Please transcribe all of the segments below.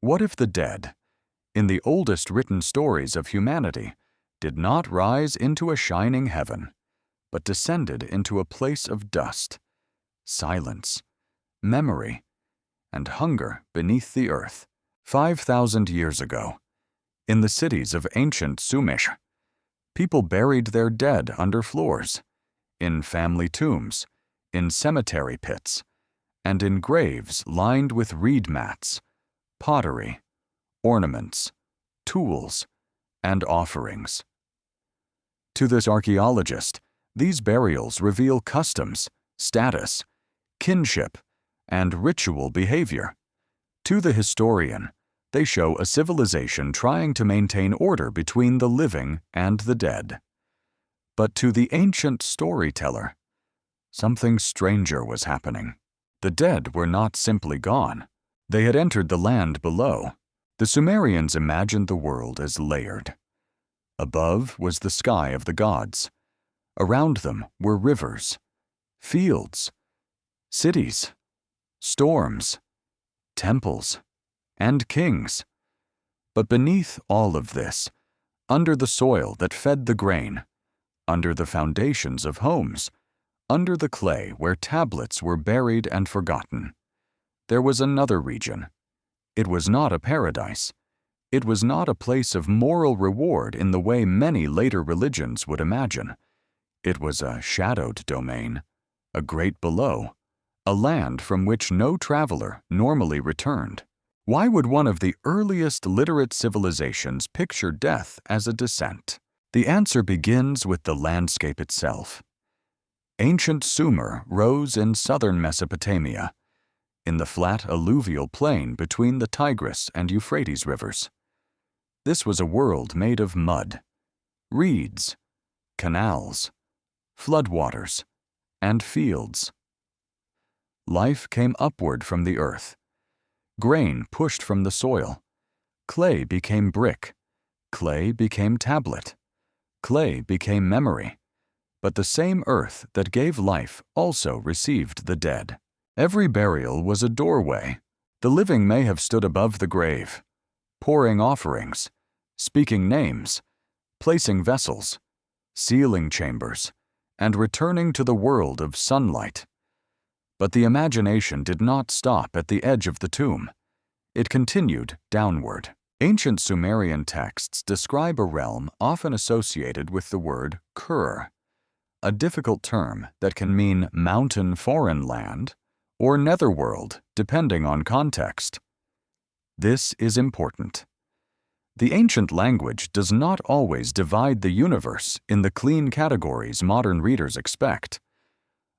What if the dead, in the oldest written stories of humanity, did not rise into a shining heaven, but descended into a place of dust, silence, memory, and hunger beneath the earth? 5,000 years ago, in the cities of ancient Sumer, people buried their dead under floors, in family tombs, in cemetery pits, and in graves lined with reed mats, pottery, ornaments, tools, and offerings. To this archaeologist, these burials reveal customs, status, kinship, and ritual behavior. To the historian, they show a civilization trying to maintain order between the living and the dead. But to the ancient storyteller, something stranger was happening. The dead were not simply gone. They had entered the land below. The Sumerians imagined the world as layered. Above was the sky of the gods. Around them were rivers, fields, cities, storms, temples, and kings. But beneath all of this, under the soil that fed the grain, under the foundations of homes, under the clay where tablets were buried and forgotten, there was another region. It was not a paradise. It was not a place of moral reward in the way many later religions would imagine. It was a shadowed domain, a great below, a land from which no traveler normally returned. Why would one of the earliest literate civilizations picture death as a descent? The answer begins with the landscape itself. Ancient Sumer rose in southern Mesopotamia, in the flat alluvial plain between the Tigris and Euphrates rivers. This was a world made of mud, reeds, canals, floodwaters, and fields. Life came upward from the earth. Grain pushed from the soil. Clay became brick. Clay became tablet. Clay became memory. But the same earth that gave life also received the dead. Every burial was a doorway. The living may have stood above the grave, pouring offerings, speaking names, placing vessels, sealing chambers, and returning to the world of sunlight. But the imagination did not stop at the edge of the tomb. It continued downward. Ancient Sumerian texts describe a realm often associated with the word Kur, a difficult term that can mean mountain foreign land or netherworld, depending on context. This is important. The ancient language does not always divide the universe in the clean categories modern readers expect.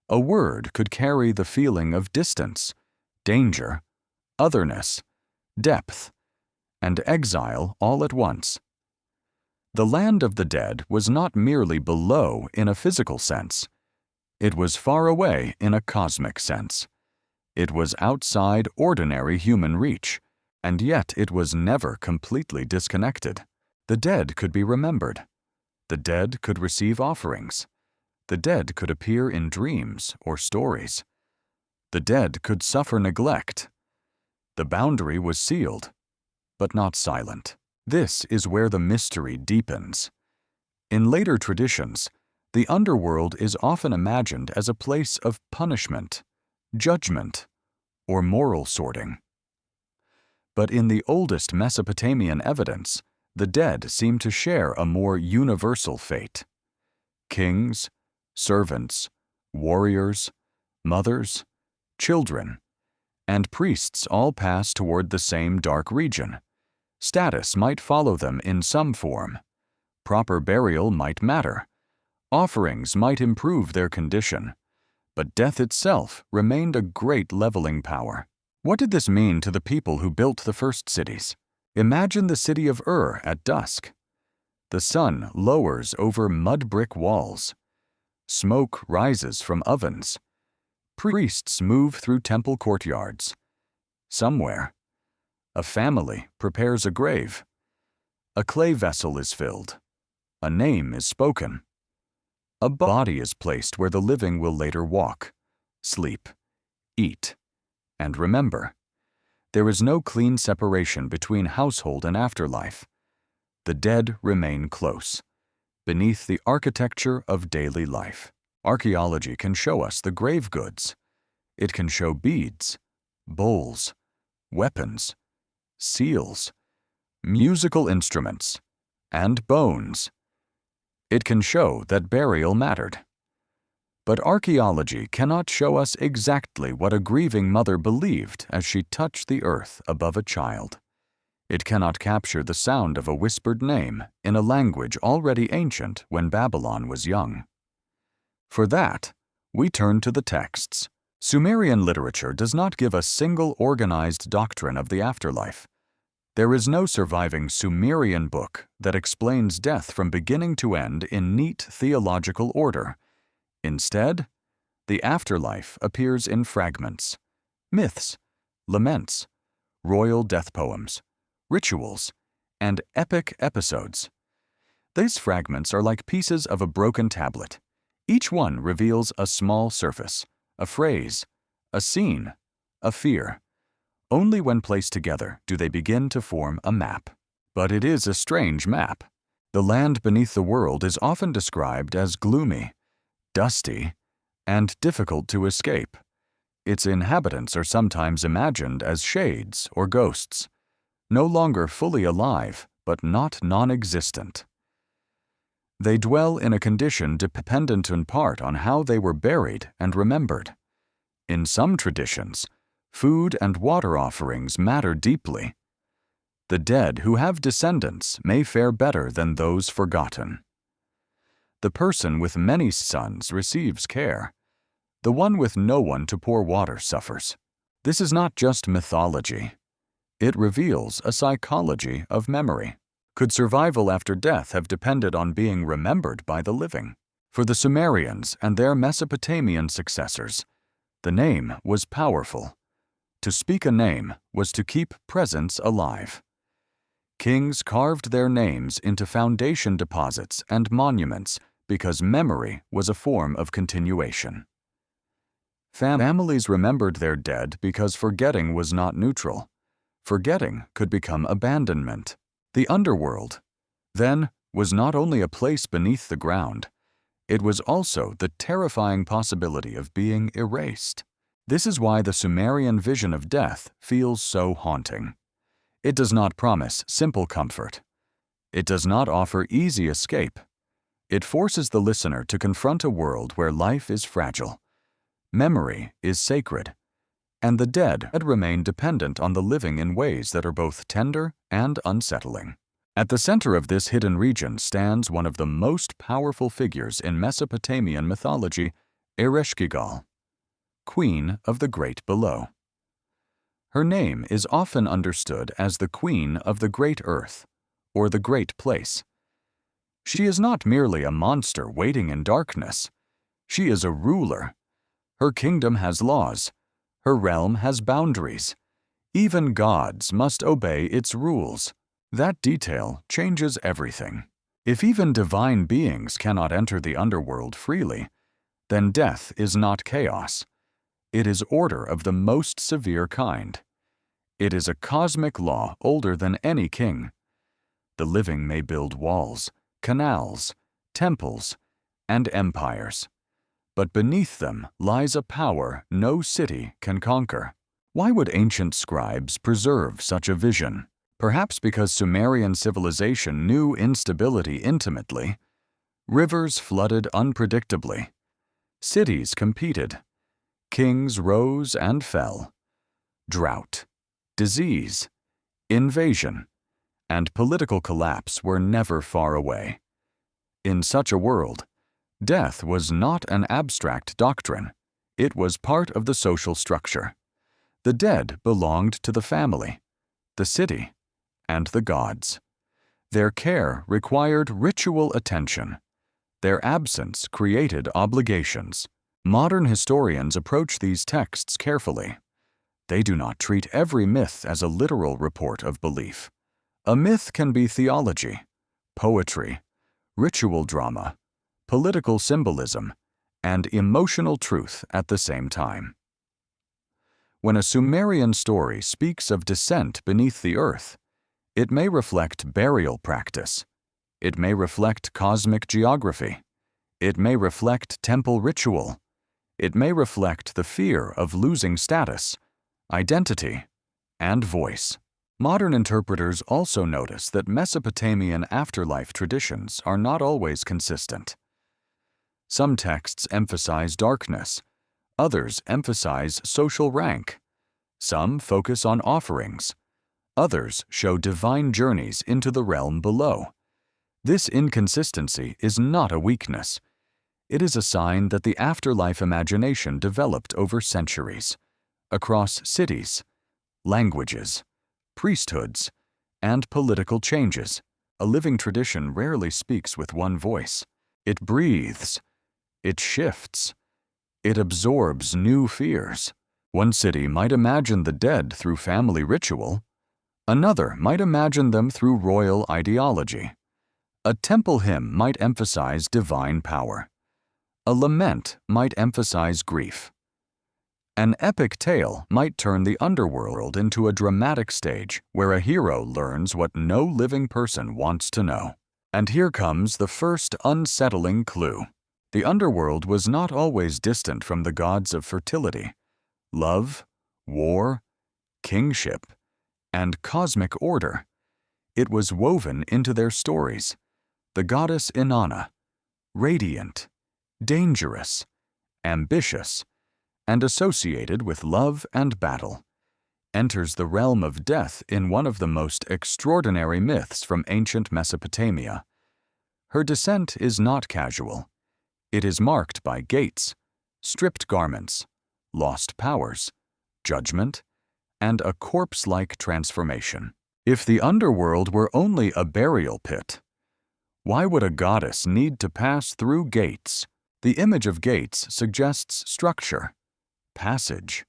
A word could carry the feeling of distance, danger, otherness, depth, and exile all at once. The land of the dead was not merely below in a physical sense. It was far away in a cosmic sense. It was outside ordinary human reach, and yet it was never completely disconnected. The dead could be remembered. The dead could receive offerings. The dead could appear in dreams or stories. The dead could suffer neglect. The boundary was sealed, but not silent. This is where the mystery deepens. In later traditions, the underworld is often imagined as a place of punishment, judgment, or moral sorting. But in the oldest Mesopotamian evidence, the dead seem to share a more universal fate. Kings, servants, warriors, mothers, children, and priests all pass toward the same dark region. Status might follow them in some form. Proper burial might matter. Offerings might improve their condition. But death itself remained a great leveling power. What did this mean to the people who built the first cities? Imagine the city of at dusk. The sun lowers over mud brick walls. Smoke rises from ovens. Priests move through temple courtyards. Somewhere, a family prepares a grave. A clay vessel is filled. A name is spoken. A body is placed where the living will later walk, sleep, eat, and remember. There is no clean separation between household and afterlife. The dead remain close, beneath the architecture of daily life. Archaeology can show us the grave goods. It can show beads, bowls, weapons, seals, musical instruments, and bones. It can show that burial mattered. But archaeology cannot show us exactly what a grieving mother believed as she touched the earth above a child. It cannot capture the sound of a whispered name in a language already ancient when Babylon was young. For that, we turn to the texts. Sumerian literature does not give a single organized doctrine of the afterlife. There is no surviving Sumerian book that explains death from beginning to end in neat theological order. Instead, the afterlife appears in fragments, myths, laments, royal death poems, rituals, and epic episodes. These fragments are like pieces of a broken tablet. Each one reveals a small surface, a phrase, a scene, a fear. Only when placed together do they begin to form a map. But it is a strange map. The land beneath the world is often described as gloomy, dusty, and difficult to escape. Its inhabitants are sometimes imagined as shades or ghosts, no longer fully alive, but not non-existent. They dwell in a condition dependent in part on how they were buried and remembered. In some traditions, food and water offerings matter deeply. The dead who have descendants may fare better than those forgotten. The person with many sons receives care. The one with no one to pour water suffers. This is not just mythology. It reveals a psychology of memory. Could survival after death have depended on being remembered by the living? For the Sumerians and their Mesopotamian successors, the name was powerful. To speak a name was to keep presence alive. Kings carved their names into foundation deposits and monuments because memory was a form of continuation. Families remembered their dead because forgetting was not neutral. Forgetting could become abandonment. The underworld, then, was not only a place beneath the ground, it was also the terrifying possibility of being erased. This is why the Sumerian vision of death feels so haunting. It does not promise simple comfort. It does not offer easy escape. It forces the listener to confront a world where life is fragile, memory is sacred, and the dead remain dependent on the living in ways that are both tender and unsettling. At the center of this hidden region stands one of the most powerful figures in Mesopotamian mythology, Ereshkigal, Queen of the Great Below. Her name is often understood as the Queen of the Great Earth, or the Great Place. She is not merely a monster waiting in darkness. She is a ruler. Her kingdom has laws. Her realm has boundaries. Even gods must obey its rules. That detail changes everything. If even divine beings cannot enter the underworld freely, then death is not chaos. It is order of the most severe kind. It is a cosmic law older than any king. The living may build walls, canals, temples, and empires. But beneath them lies a power no city can conquer. Why would ancient scribes preserve such a vision? Perhaps because Sumerian civilization knew instability intimately. Rivers flooded unpredictably. Cities competed. Kings rose and fell. Drought, disease, invasion, and political collapse were never far away. In such a world, death was not an abstract doctrine. It was part of the social structure. The dead belonged to the family, the city, and the gods. Their care required ritual attention. Their absence created obligations. Modern historians approach these texts carefully. They do not treat every myth as a literal report of belief. A myth can be theology, poetry, ritual drama, political symbolism, and emotional truth at the same time. When a Sumerian story speaks of descent beneath the earth, it may reflect burial practice. It may reflect cosmic geography. It may reflect temple ritual. It may reflect the fear of losing status, identity, and voice. Modern interpreters also notice that Mesopotamian afterlife traditions are not always consistent. Some texts emphasize darkness. Others emphasize social rank. Some focus on offerings. Others show divine journeys into the realm below. This inconsistency is not a weakness. It is a sign that the afterlife imagination developed over centuries, across cities, languages, priesthoods, and political changes. A living tradition rarely speaks with one voice. It breathes. It shifts. It absorbs new fears. One city might imagine the dead through family ritual. Another might imagine them through royal ideology. A temple hymn might emphasize divine power. A lament might emphasize grief. An epic tale might turn the underworld into a dramatic stage where a hero learns what no living person wants to know. And here comes the first unsettling clue. The underworld was not always distant from the gods of fertility, love, war, kingship, and cosmic order. It was woven into their stories. The goddess Inanna, radiant, dangerous, ambitious, and associated with love and battle, enters the realm of death in one of the most extraordinary myths from ancient Mesopotamia. Her descent is not casual. It is marked by gates, stripped garments, lost powers, judgment, and a corpse-like transformation. If the underworld were only a burial pit, why would a goddess need to pass through gates? The image of gates suggests structure, passage,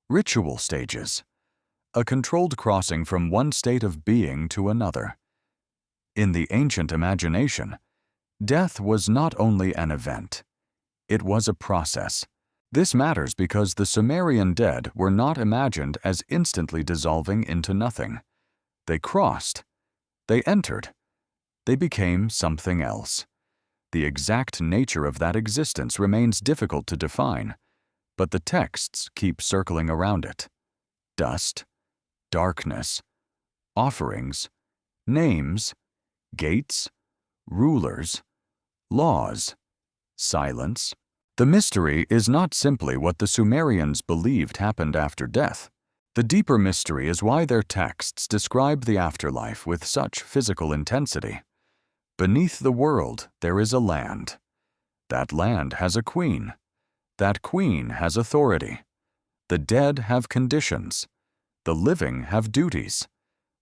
ritual stages, a controlled crossing from one state of being to another. In the ancient imagination, death was not only an event, it was a process. This matters because the Sumerian dead were not imagined as instantly dissolving into nothing. They crossed, they entered, they became something else. The exact nature of that existence remains difficult to define, but the texts keep circling around it. Dust, darkness, offerings, names, gates, rulers, laws, silence. The mystery is not simply what the Sumerians believed happened after death. The deeper mystery is why their texts describe the afterlife with such physical intensity. Beneath the world there is a land. That land has a queen. That queen has authority. The dead have conditions. The living have duties.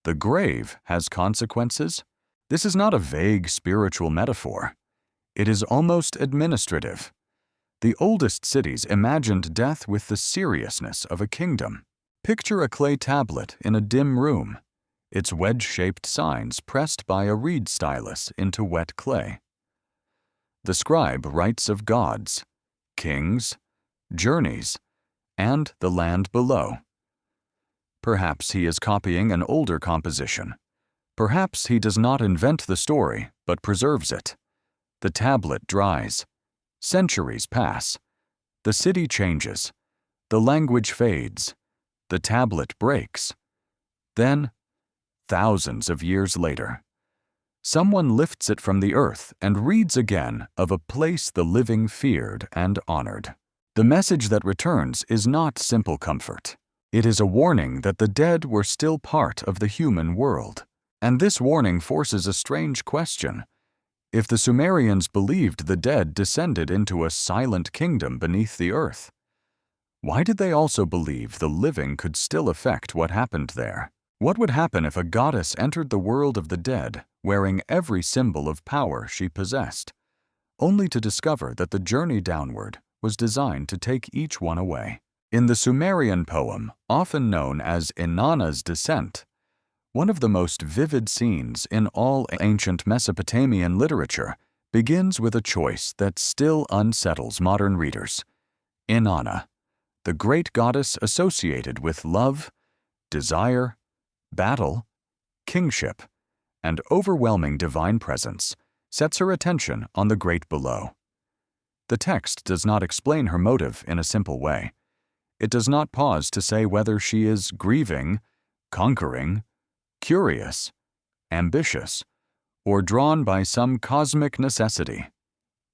The grave has consequences. This is not a vague spiritual metaphor. It is almost administrative. The oldest cities imagined death with the seriousness of a kingdom. Picture a clay tablet in a dim room, its wedge-shaped signs pressed by a reed stylus into wet clay. The scribe writes of gods, kings, journeys, and the land below. Perhaps he is copying an older composition. Perhaps he does not invent the story, but preserves it. The tablet dries. Centuries pass. The city changes. The language fades. The tablet breaks. Then, thousands of years later, someone lifts it from the earth and reads again of a place the living feared and honored. The message that returns is not simple comfort. It is a warning that the dead were still part of the human world. And this warning forces a strange question. If the Sumerians believed the dead descended into a silent kingdom beneath the earth, why did they also believe the living could still affect what happened there? What would happen if a goddess entered the world of the dead wearing every symbol of power she possessed, only to discover that the journey downward was designed to take each one away? In the Sumerian poem, often known as Inanna's Descent, one of the most vivid scenes in all ancient Mesopotamian literature begins with a choice that still unsettles modern readers. Inanna, the great goddess associated with love, desire, battle, kingship, and overwhelming divine presence, sets her attention on the great below. The text does not explain her motive in a simple way. It does not pause to say whether she is grieving, conquering, curious, ambitious, or drawn by some cosmic necessity.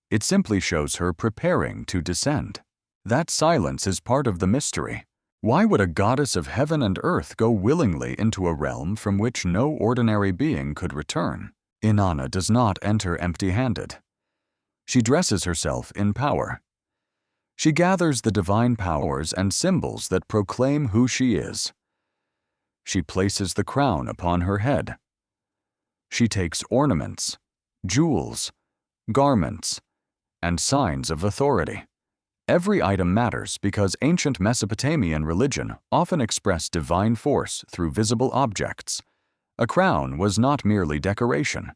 It simply shows her preparing to descend. That silence is part of the mystery. Why would a goddess of heaven and earth go willingly into a realm from which no ordinary being could return? Inanna does not enter empty-handed. She dresses herself in power. She gathers the divine powers and symbols that proclaim who she is. She places the crown upon her head. She takes ornaments, jewels, garments, and signs of authority. Every item matters because ancient Mesopotamian religion often expressed divine force through visible objects. A crown was not merely decoration.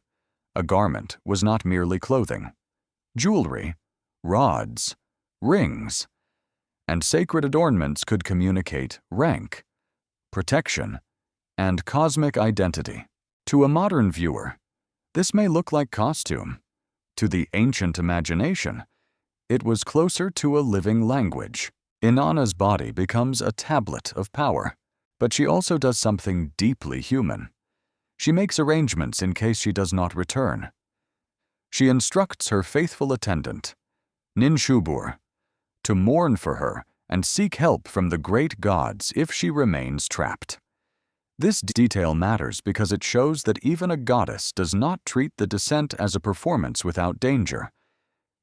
A garment was not merely clothing. Jewelry, rods, rings, and sacred adornments could communicate rank, protection, and cosmic identity. To a modern viewer, this may look like costume. To the ancient imagination, it was closer to a living language. Inanna's body becomes a tablet of power, but she also does something deeply human. She makes arrangements in case she does not return. She instructs her faithful attendant, Ninshubur, to mourn for her and seek help from the great gods if she remains trapped. This detail matters because it shows that even a goddess does not treat the descent as a performance without danger.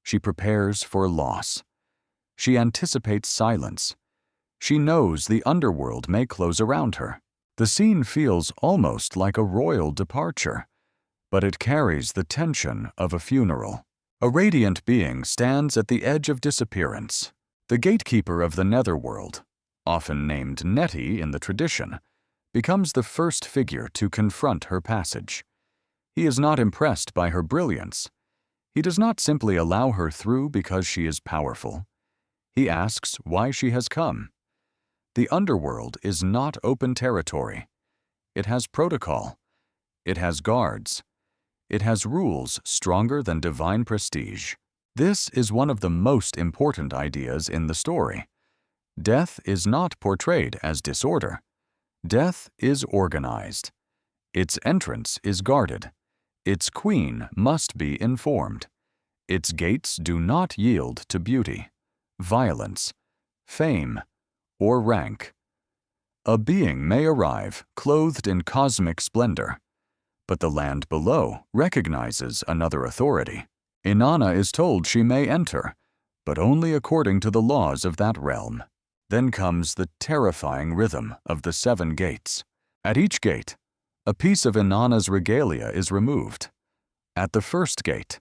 She prepares for loss. She anticipates silence. She knows the underworld may close around her. The scene feels almost like a royal departure, but it carries the tension of a funeral. A radiant being stands at the edge of disappearance. The gatekeeper of the netherworld, often named Neti in the tradition, becomes the first figure to confront her passage. He is not impressed by her brilliance. He does not simply allow her through because she is powerful. He asks why she has come. The underworld is not open territory. It has protocol. It has guards. It has rules stronger than divine prestige. This is one of the most important ideas in the story. Death is not portrayed as disorder. Death is organized. Its entrance is guarded. Its queen must be informed. Its gates do not yield to beauty, violence, fame, or rank. A being may arrive clothed in cosmic splendor, but the land below recognizes another authority. Inanna is told she may enter, but only according to the laws of that realm. Then comes the terrifying rhythm of the 7 gates. At each gate, a piece of Inanna's regalia is removed. At the first gate,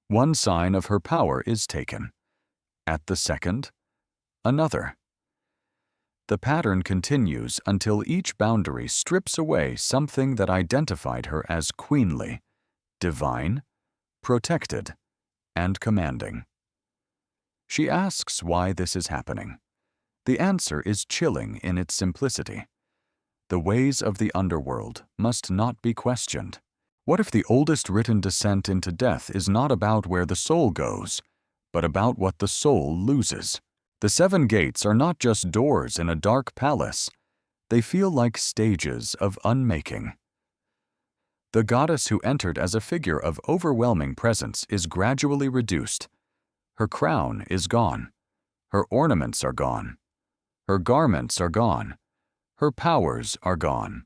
one sign of her power is taken. At the second, another. The pattern continues until each boundary strips away something that identified her as queenly, divine, protected, and commanding. She asks why this is happening. The answer is chilling in its simplicity. The ways of the underworld must not be questioned. What if the oldest written descent into death is not about where the soul goes, but about what the soul loses? The 7 gates are not just doors in a dark palace. They feel like stages of unmaking. The goddess who entered as a figure of overwhelming presence is gradually reduced. Her crown is gone. Her ornaments are gone. Her garments are gone. Her powers are gone.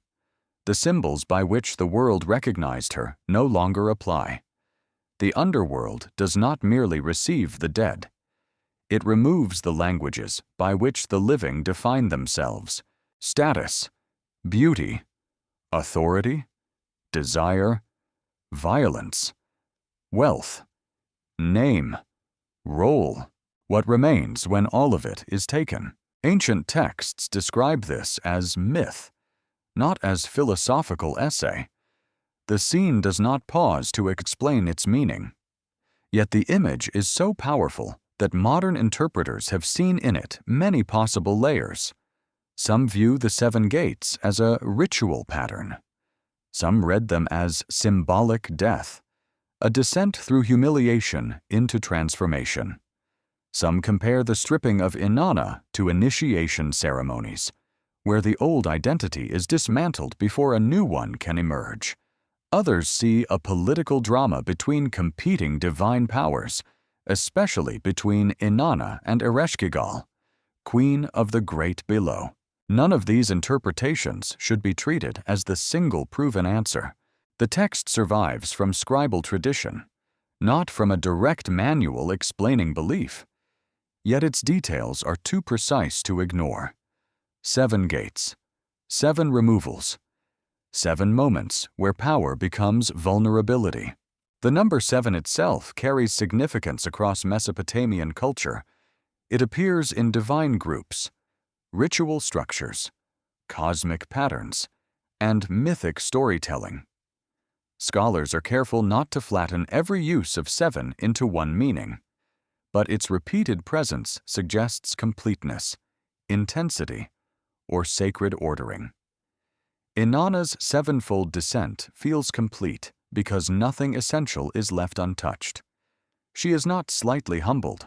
The symbols by which the world recognized her no longer apply. The underworld does not merely receive the dead. It removes the languages by which the living define themselves: status, beauty, authority, desire, violence, wealth, name, role. What remains when all of it is taken? Ancient texts describe this as myth, not as philosophical essay. The scene does not pause to explain its meaning. Yet the image is so powerful that modern interpreters have seen in it many possible layers. Some view the 7 gates as a ritual pattern. Some read them as symbolic death, a descent through humiliation into transformation. Some compare the stripping of Inanna to initiation ceremonies, where the old identity is dismantled before a new one can emerge. Others see a political drama between competing divine powers, especially between Inanna and Ereshkigal, queen of the great below. None of these interpretations should be treated as the single proven answer. The text survives from scribal tradition, not from a direct manual explaining belief. Yet its details are too precise to ignore. 7 gates, 7 removals, 7 moments where power becomes vulnerability. The number 7 itself carries significance across Mesopotamian culture. It appears in divine groups, ritual structures, cosmic patterns, and mythic storytelling. Scholars are careful not to flatten every use of 7 into one meaning, but its repeated presence suggests completeness, intensity, or sacred ordering. Inanna's 7-fold descent feels complete because nothing essential is left untouched. She is not slightly humbled.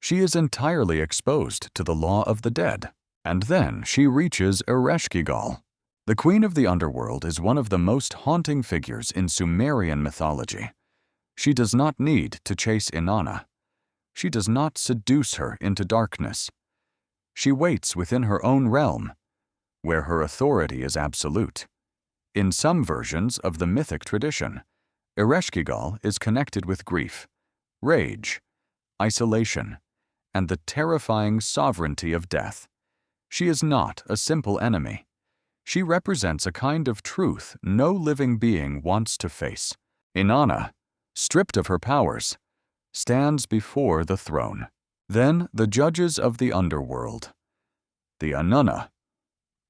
She is entirely exposed to the law of the dead. And then she reaches Ereshkigal. The queen of the underworld is one of the most haunting figures in Sumerian mythology. She does not need to chase Inanna. She does not seduce her into darkness. She waits within her own realm, where her authority is absolute. In some versions of the mythic tradition, Ereshkigal is connected with grief, rage, isolation, and the terrifying sovereignty of death. She is not a simple enemy. She represents a kind of truth no living being wants to face. Inanna, stripped of her powers, stands before the throne. Then the judges of the underworld, the Anunna,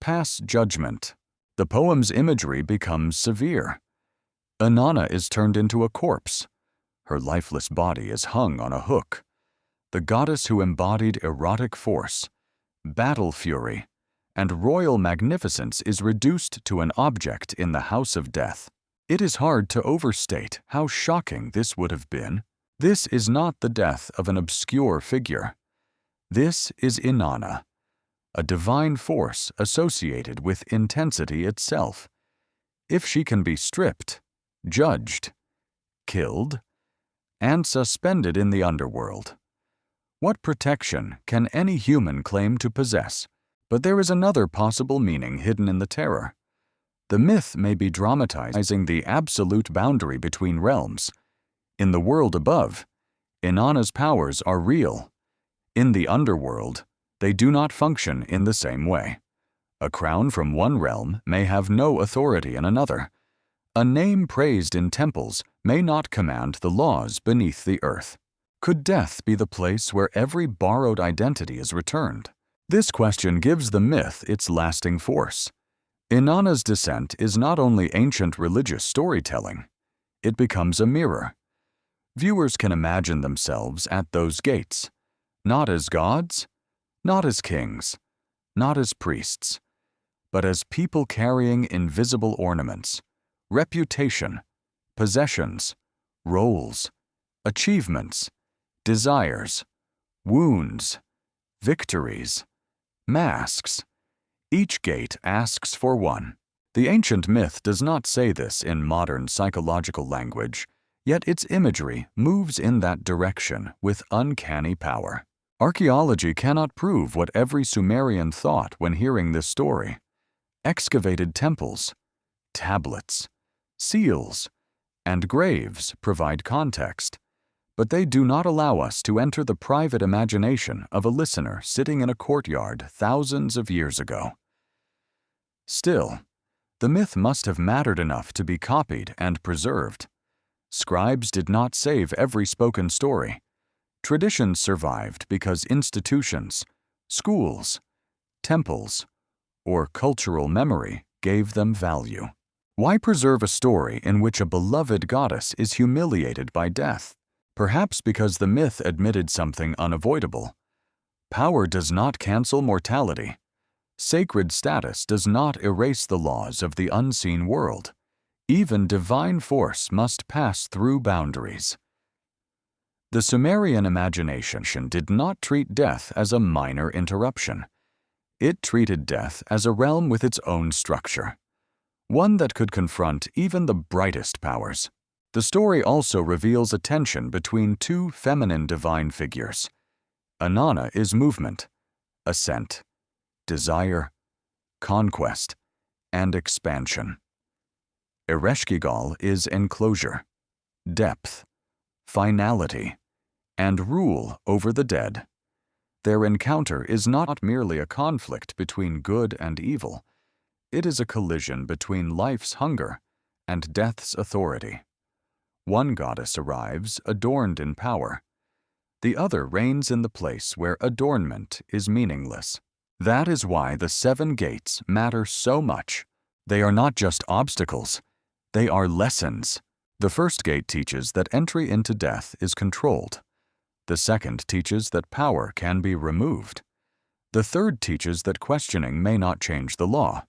pass judgment. The poem's imagery becomes severe. Inanna is turned into a corpse. Her lifeless body is hung on a hook. The goddess who embodied erotic force, battle fury, and royal magnificence is reduced to an object in the house of death. It is hard to overstate how shocking this would have been. This is not the death of an obscure figure. This is Inanna, a divine force associated with intensity itself. If she can be stripped, judged, killed, and suspended in the underworld, what protection can any human claim to possess? But there is another possible meaning hidden in the terror. The myth may be dramatizing the absolute boundary between realms. In the world above, Inanna's powers are real. In the underworld, they do not function in the same way. A crown from one realm may have no authority in another. A name praised in temples may not command the laws beneath the earth. Could death be the place where every borrowed identity is returned? This question gives the myth its lasting force. Inanna's descent is not only ancient religious storytelling, it becomes a mirror. Viewers can imagine themselves at those gates, not as gods, not as kings, not as priests, but as people carrying invisible ornaments, reputation, possessions, roles, achievements, desires, wounds, victories, masks. Each gate asks for one. The ancient myth does not say this in modern psychological language, yet its imagery moves in that direction with uncanny power. Archaeology cannot prove what every Sumerian thought when hearing this story. Excavated temples, tablets, seals, and graves provide context, but they do not allow us to enter the private imagination of a listener sitting in a courtyard thousands of years ago. Still, the myth must have mattered enough to be copied and preserved. Scribes did not save every spoken story. Traditions survived because institutions, schools, temples, or cultural memory gave them value. Why preserve a story in which a beloved goddess is humiliated by death? Perhaps because the myth admitted something unavoidable. Power does not cancel mortality. Sacred status does not erase the laws of the unseen world. Even divine force must pass through boundaries. The Sumerian imagination did not treat death as a minor interruption. It treated death as a realm with its own structure, one that could confront even the brightest powers. The story also reveals a tension between two feminine divine figures. Inanna is movement, ascent, desire, conquest, and expansion. Ereshkigal is enclosure, depth, finality, and rule over the dead. Their encounter is not merely a conflict between good and evil. It is a collision between life's hunger and death's authority. One goddess arrives adorned in power. The other reigns in the place where adornment is meaningless. That is why the 7 gates matter so much. They are not just obstacles, they are lessons. The first gate teaches that entry into death is controlled. The second teaches that power can be removed. The third teaches that questioning may not change the law.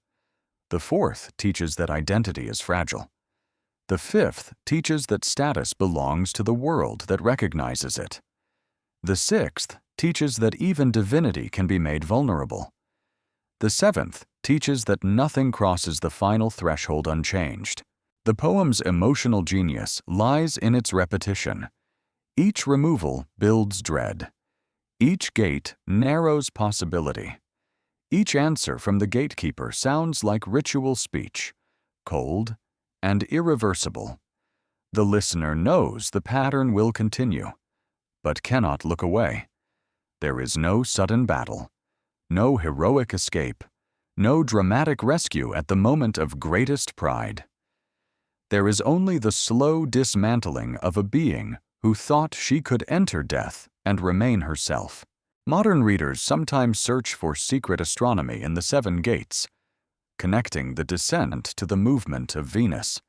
The fourth teaches that identity is fragile. The fifth teaches that status belongs to the world that recognizes it. The sixth teaches that even divinity can be made vulnerable. The seventh teaches that nothing crosses the final threshold unchanged. The poem's emotional genius lies in its repetition. Each removal builds dread. Each gate narrows possibility. Each answer from the gatekeeper sounds like ritual speech, cold and irreversible. The listener knows the pattern will continue, but cannot look away. There is no sudden battle, no heroic escape, no dramatic rescue at the moment of greatest pride. There is only the slow dismantling of a being who thought she could enter death and remain herself. Modern readers sometimes search for secret astronomy in the 7 gates, connecting the descent to the movement of Venus,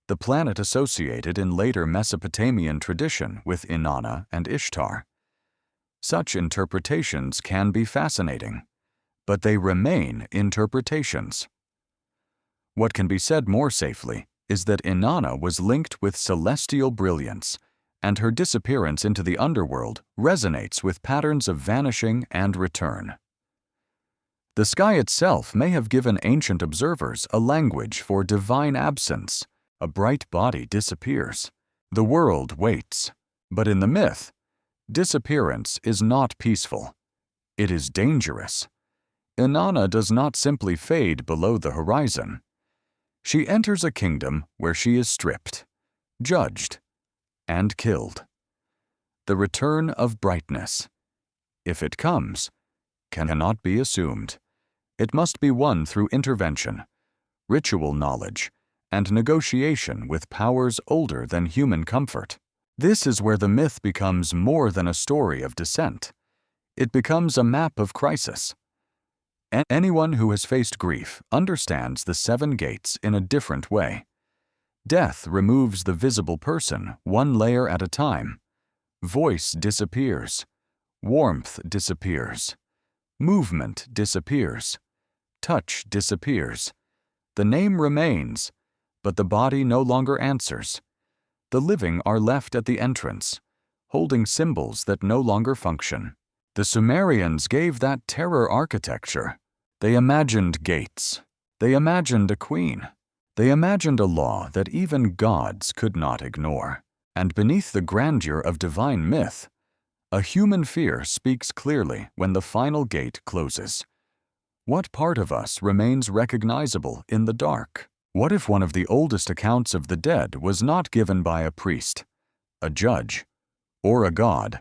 the planet associated in later Mesopotamian tradition with Inanna and Ishtar. Such interpretations can be fascinating, but they remain interpretations. What can be said more safely is that Inanna was linked with celestial brilliance, and her disappearance into the underworld resonates with patterns of vanishing and return. The sky itself may have given ancient observers a language for divine absence. A bright body disappears. The world waits. But in the myth, disappearance is not peaceful. It is dangerous. Inanna does not simply fade below the horizon. She enters a kingdom where she is stripped, judged, and killed. The return of brightness, if it comes, cannot be assumed. It must be won through intervention, ritual knowledge, and negotiation with powers older than human comfort. This is where the myth becomes more than a story of descent. It becomes a map of crisis. Anyone who has faced grief understands the 7 gates in a different way. Death removes the visible person one layer at a time. Voice disappears. Warmth disappears. Movement disappears. Touch disappears. The name remains, but the body no longer answers. The living are left at the entrance, holding symbols that no longer function. The Sumerians gave that terror architecture. They imagined gates. They imagined a queen. They imagined a law that even gods could not ignore. And beneath the grandeur of divine myth, a human fear speaks clearly when the final gate closes. What part of us remains recognizable in the dark? What if one of the oldest accounts of the dead was not given by a priest, a judge, or a god,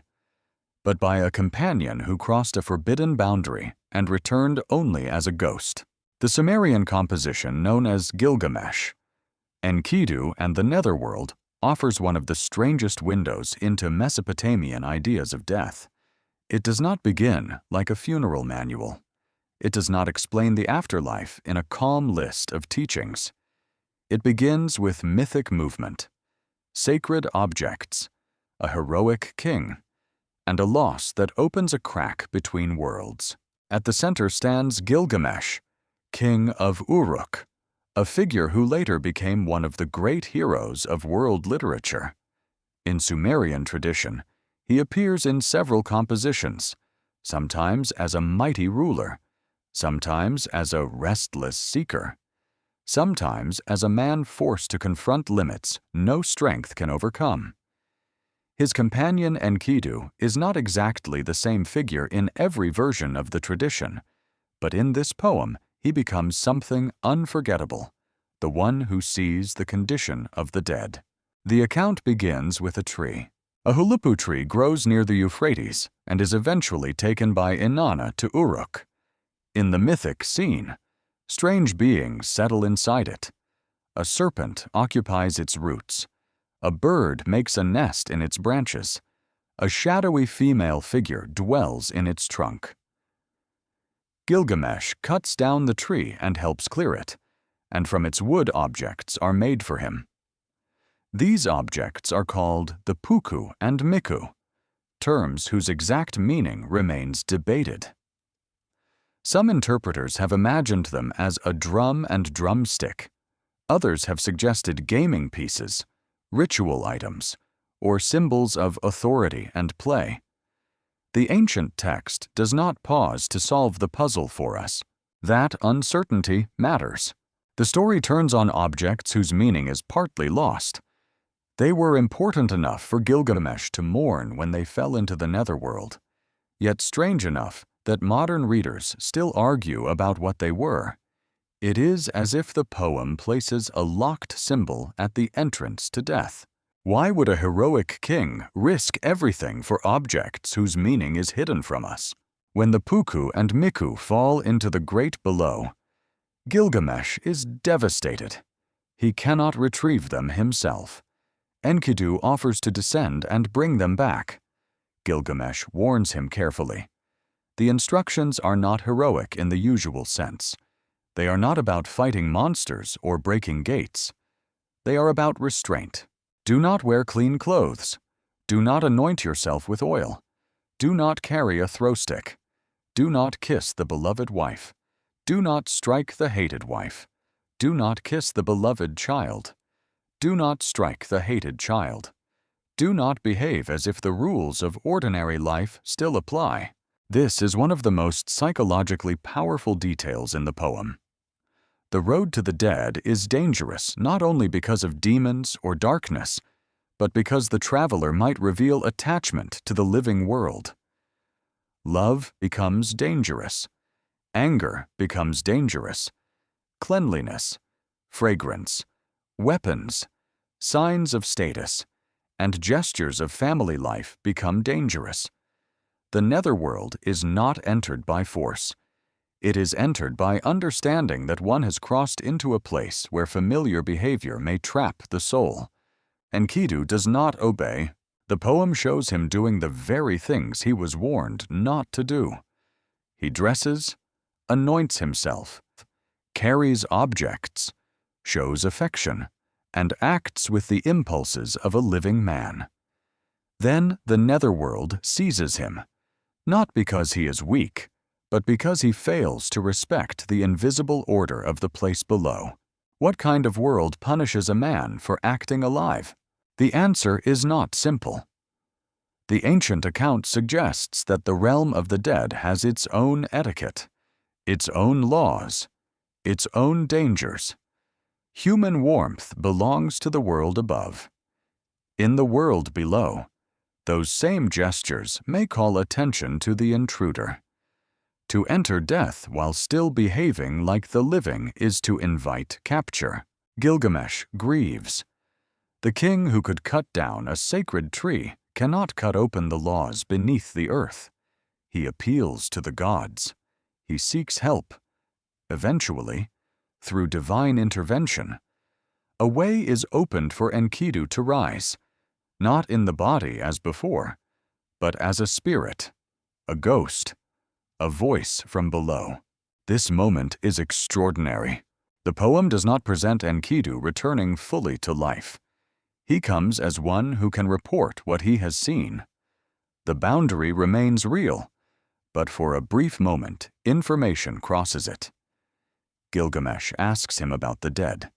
but by a companion who crossed a forbidden boundary and returned only as a ghost? The Sumerian composition known as Gilgamesh, Enkidu and the Netherworld, offers one of the strangest windows into Mesopotamian ideas of death. It does not begin like a funeral manual. It does not explain the afterlife in a calm list of teachings. It begins with mythic movement, sacred objects, a heroic king, and a loss that opens a crack between worlds. At the center stands Gilgamesh, king of Uruk, a figure who later became one of the great heroes of world literature. In Sumerian tradition, he appears in several compositions, sometimes as a mighty ruler, sometimes as a restless seeker, sometimes as a man forced to confront limits no strength can overcome. His companion Enkidu is not exactly the same figure in every version of the tradition, but in this poem he becomes something unforgettable, the one who sees the condition of the dead. The account begins with a tree. A hulupu tree grows near the Euphrates and is eventually taken by Inanna to Uruk. In the mythic scene, strange beings settle inside it. A serpent occupies its roots. A bird makes a nest in its branches. A shadowy female figure dwells in its trunk. Gilgamesh cuts down the tree and helps clear it, and from its wood objects are made for him. These objects are called the puku and miku, terms whose exact meaning remains debated. Some interpreters have imagined them as a drum and drumstick. Others have suggested gaming pieces, ritual items, or symbols of authority and play. The ancient text does not pause to solve the puzzle for us. That uncertainty matters. The story turns on objects whose meaning is partly lost. They were important enough for Gilgamesh to mourn when they fell into the netherworld, yet strange enough that modern readers still argue about what they were. It is as if the poem places a locked symbol at the entrance to death. Why would a heroic king risk everything for objects whose meaning is hidden from us? When the puku and miku fall into the great below, Gilgamesh is devastated. He cannot retrieve them himself. Enkidu offers to descend and bring them back. Gilgamesh warns him carefully. The instructions are not heroic in the usual sense. They are not about fighting monsters or breaking gates. They are about restraint. Do not wear clean clothes. Do not anoint yourself with oil. Do not carry a throw stick. Do not kiss the beloved wife. Do not strike the hated wife. Do not kiss the beloved child. Do not strike the hated child. Do not behave as if the rules of ordinary life still apply. This is one of the most psychologically powerful details in the poem. The road to the dead is dangerous not only because of demons or darkness, but because the traveler might reveal attachment to the living world. Love becomes dangerous. Anger becomes dangerous. Cleanliness, fragrance, weapons, signs of status, and gestures of family life become dangerous. The netherworld is not entered by force. It is entered by understanding that one has crossed into a place where familiar behavior may trap the soul. Enkidu does not obey. The poem shows him doing the very things he was warned not to do. He dresses, anoints himself, carries objects, shows affection, and acts with the impulses of a living man. Then the netherworld seizes him, not because he is weak, but because he fails to respect the invisible order of the place below. What kind of world punishes a man for acting alive? The answer is not simple. The ancient account suggests that the realm of the dead has its own etiquette, its own laws, its own dangers. Human warmth belongs to the world above. In the world below, those same gestures may call attention to the intruder. To enter death while still behaving like the living is to invite capture. Gilgamesh grieves. The king who could cut down a sacred tree cannot cut open the laws beneath the earth. He appeals to the gods. He seeks help. Eventually, through divine intervention, a way is opened for Enkidu to rise, not in the body as before, but as a spirit, a ghost, a voice from below. This moment is extraordinary. The poem does not present Enkidu returning fully to life. He comes as one who can report what he has seen. The boundary remains real, but for a brief moment, information crosses it. Gilgamesh asks him about the dead.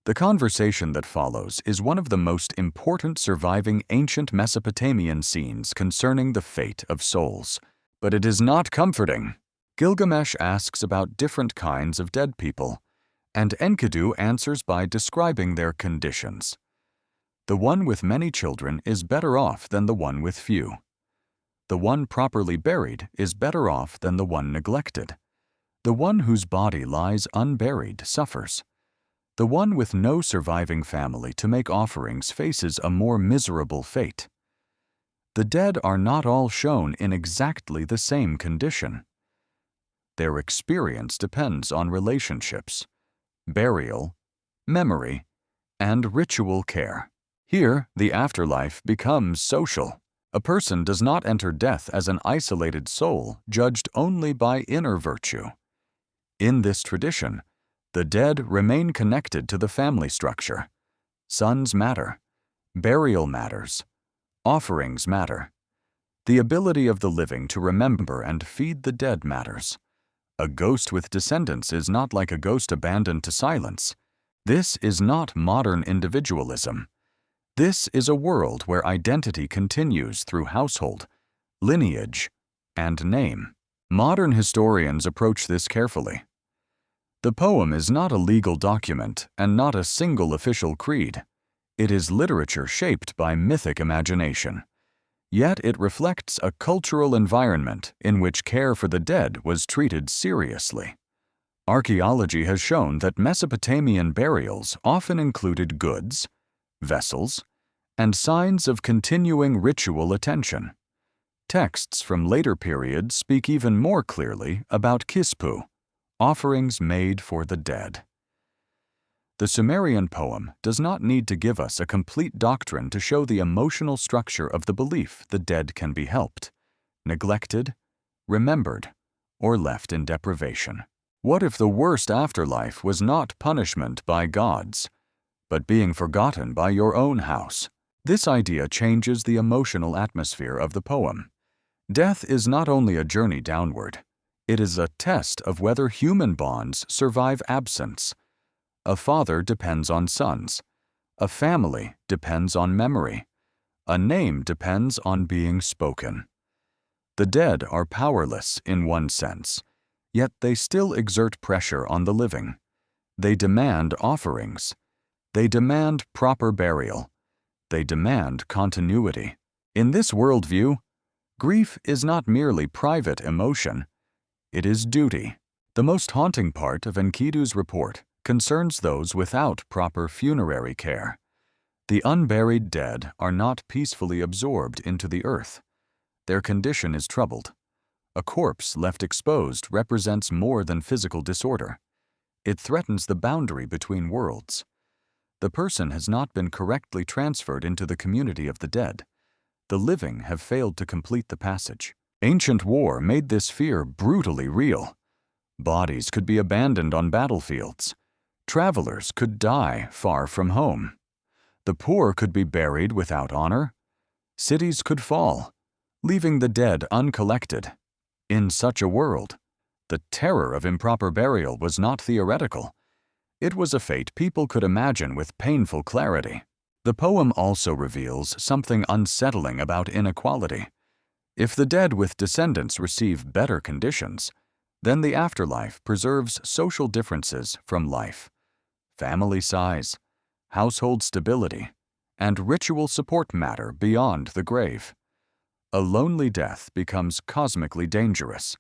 The conversation that follows is one of the most important surviving ancient Mesopotamian scenes concerning the fate of souls. But it is not comforting. Gilgamesh asks about different kinds of dead people, and Enkidu answers by describing their conditions. The one with many children is better off than the one with few. The one properly buried is better off than the one neglected. The one whose body lies unburied suffers. The one with no surviving family to make offerings faces a more miserable fate. The dead are not all shown in exactly the same condition. Their experience depends on relationships, burial, memory, and ritual care. Here, the afterlife becomes social. A person does not enter death as an isolated soul judged only by inner virtue. In this tradition, the dead remain connected to the family structure. Sons matter. Burial matters. Offerings matter. The ability of the living to remember and feed the dead matters. A ghost with descendants is not like a ghost abandoned to silence. This is not modern individualism. This is a world where identity continues through household, lineage, and name. Modern historians approach this carefully. The poem is not a legal document and not a single official creed. It is literature shaped by mythic imagination. Yet it reflects a cultural environment in which care for the dead was treated seriously. Archaeology has shown that Mesopotamian burials often included goods, vessels, and signs of continuing ritual attention. Texts from later periods speak even more clearly about kispu, offerings made for the dead. The Sumerian poem does not need to give us a complete doctrine to show the emotional structure of the belief the dead can be helped, neglected, remembered, or left in deprivation. What if the worst afterlife was not punishment by gods, but being forgotten by your own house? This idea changes the emotional atmosphere of the poem. Death is not only a journey downward, it is a test of whether human bonds survive absence. A father depends on sons. A family depends on memory. A name depends on being spoken. The dead are powerless in one sense, yet they still exert pressure on the living. They demand offerings. They demand proper burial. They demand continuity. In this worldview, grief is not merely private emotion. It is duty. The most haunting part of Enkidu's report concerns those without proper funerary care. The unburied dead are not peacefully absorbed into the earth. Their condition is troubled. A corpse left exposed represents more than physical disorder. It threatens the boundary between worlds. The person has not been correctly transferred into the community of the dead. The living have failed to complete the passage. Ancient war made this fear brutally real. Bodies could be abandoned on battlefields. Travelers could die far from home. The poor could be buried without honor. Cities could fall, leaving the dead uncollected. In such a world, the terror of improper burial was not theoretical. It was a fate people could imagine with painful clarity. The poem also reveals something unsettling about inequality. If the dead with descendants receive better conditions, then the afterlife preserves social differences from life. Family size, household stability, and ritual support matter beyond the grave. A lonely death becomes cosmically dangerous.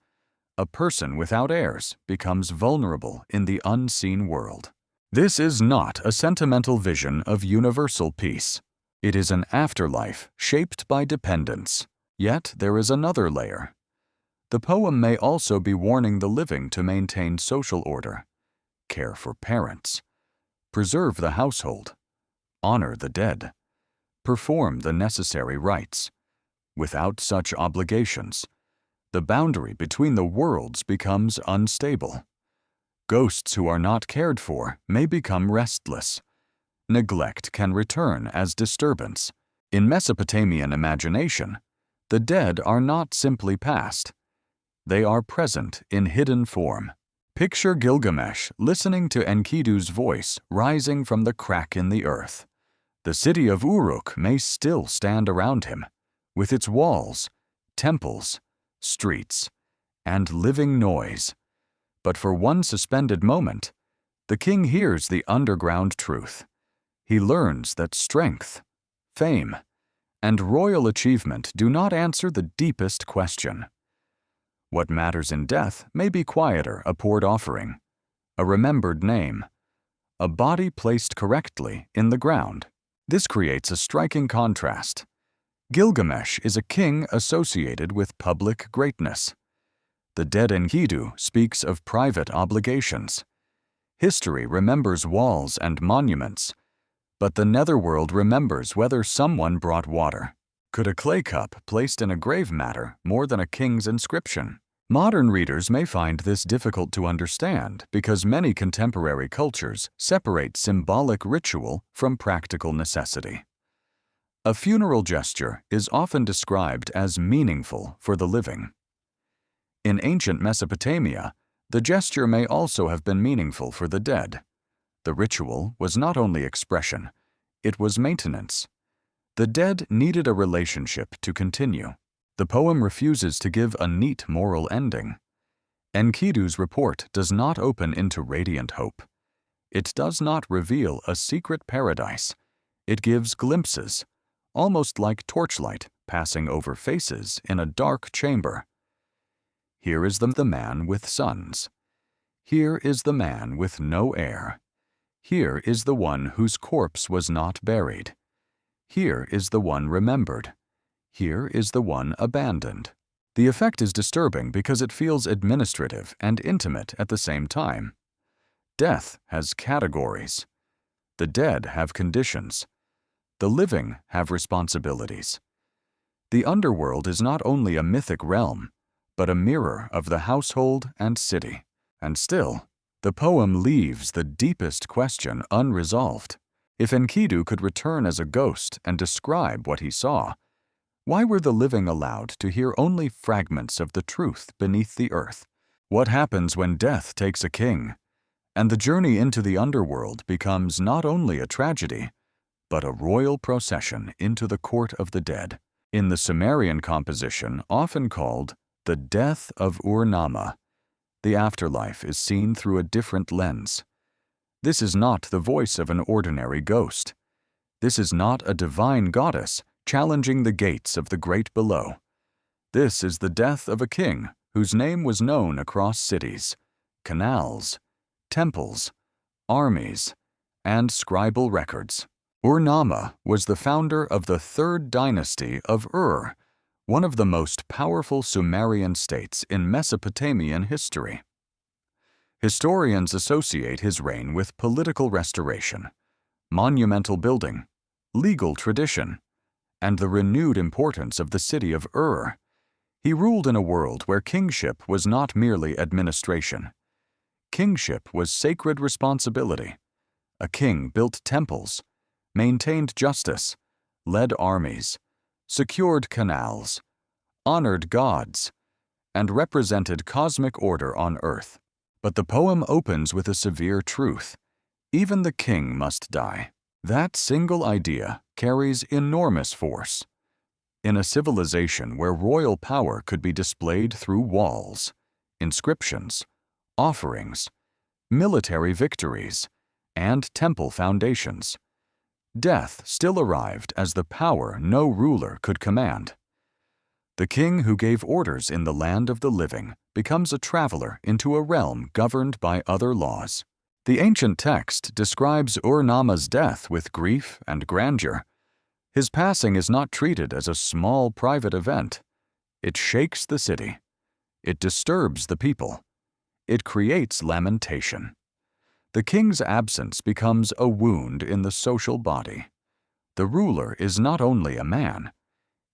A person without heirs becomes vulnerable in the unseen world. This is not a sentimental vision of universal peace. It is an afterlife shaped by dependence. Yet there is another layer. The poem may also be warning the living to maintain social order, care for parents, preserve the household, honor the dead, perform the necessary rites. Without such obligations, the boundary between the worlds becomes unstable. Ghosts who are not cared for may become restless. neglect can return as disturbance. In Mesopotamian imagination, the dead are not simply past. They are present in hidden form. Picture Gilgamesh listening to Enkidu's voice rising from the crack in the earth. The city of Uruk may still stand around him, with its walls, temples, streets, and living noise. But for one suspended moment, the king hears the underground truth. He learns that strength, fame, and royal achievement do not answer the deepest question. What matters in death may be quieter, a poured offering, a remembered name, a body placed correctly in the ground. This creates a striking contrast. Gilgamesh is a king associated with public greatness. The dead Enkidu speaks of private obligations. History remembers walls and monuments, but the netherworld remembers whether someone brought water. Could a clay cup placed in a grave matter more than a king's inscription? Modern readers may find this difficult to understand because many contemporary cultures separate symbolic ritual from practical necessity. A funeral gesture is often described as meaningful for the living. In ancient Mesopotamia, the gesture may also have been meaningful for the dead. The ritual was not only expression, it was maintenance. The dead needed a relationship to continue. The poem refuses to give a neat moral ending. Enkidu's report does not open into radiant hope. It does not reveal a secret paradise. It gives glimpses, almost like torchlight passing over faces in a dark chamber. Here is the man with sons. Here is the man with no heir. Here is the one whose corpse was not buried. Here is the one remembered. Here is the one abandoned. The effect is disturbing because it feels administrative and intimate at the same time. Death has categories. The dead have conditions. The living have responsibilities. The underworld is not only a mythic realm, but a mirror of the household and city. And still, the poem leaves the deepest question unresolved. If Enkidu could return as a ghost and describe what he saw, why were the living allowed to hear only fragments of the truth beneath the earth? What happens when death takes a king, and the journey into the underworld becomes not only a tragedy, but a royal procession into the court of the dead? In the Sumerian composition, often called the death of Ur-Nama, the afterlife is seen through a different lens. This is not the voice of an ordinary ghost. This is not a divine goddess challenging the gates of the great below. This is the death of a king whose name was known across cities, canals, temples, armies, and scribal records. Ur-Nama was the founder of the third dynasty of Ur, one of the most powerful Sumerian states in Mesopotamian history. Historians associate his reign with political restoration, monumental building, legal tradition, and the renewed importance of the city of Ur. He ruled in a world where kingship was not merely administration. Kingship was sacred responsibility. A king built temples, maintained justice, led armies, secured canals, honored gods, and represented cosmic order on earth. But the poem opens with a severe truth. Even the king must die. That single idea carries enormous force. In a civilization where royal power could be displayed through walls, inscriptions, offerings, military victories, and temple foundations, death still arrived as the power no ruler could command. The king who gave orders in the land of the living becomes a traveler into a realm governed by other laws. The ancient text describes Ur-Nama's death with grief and grandeur. His passing is not treated as a small private event. It shakes the city. It disturbs the people. It creates lamentation. The king's absence becomes a wound in the social body. The ruler is not only a man.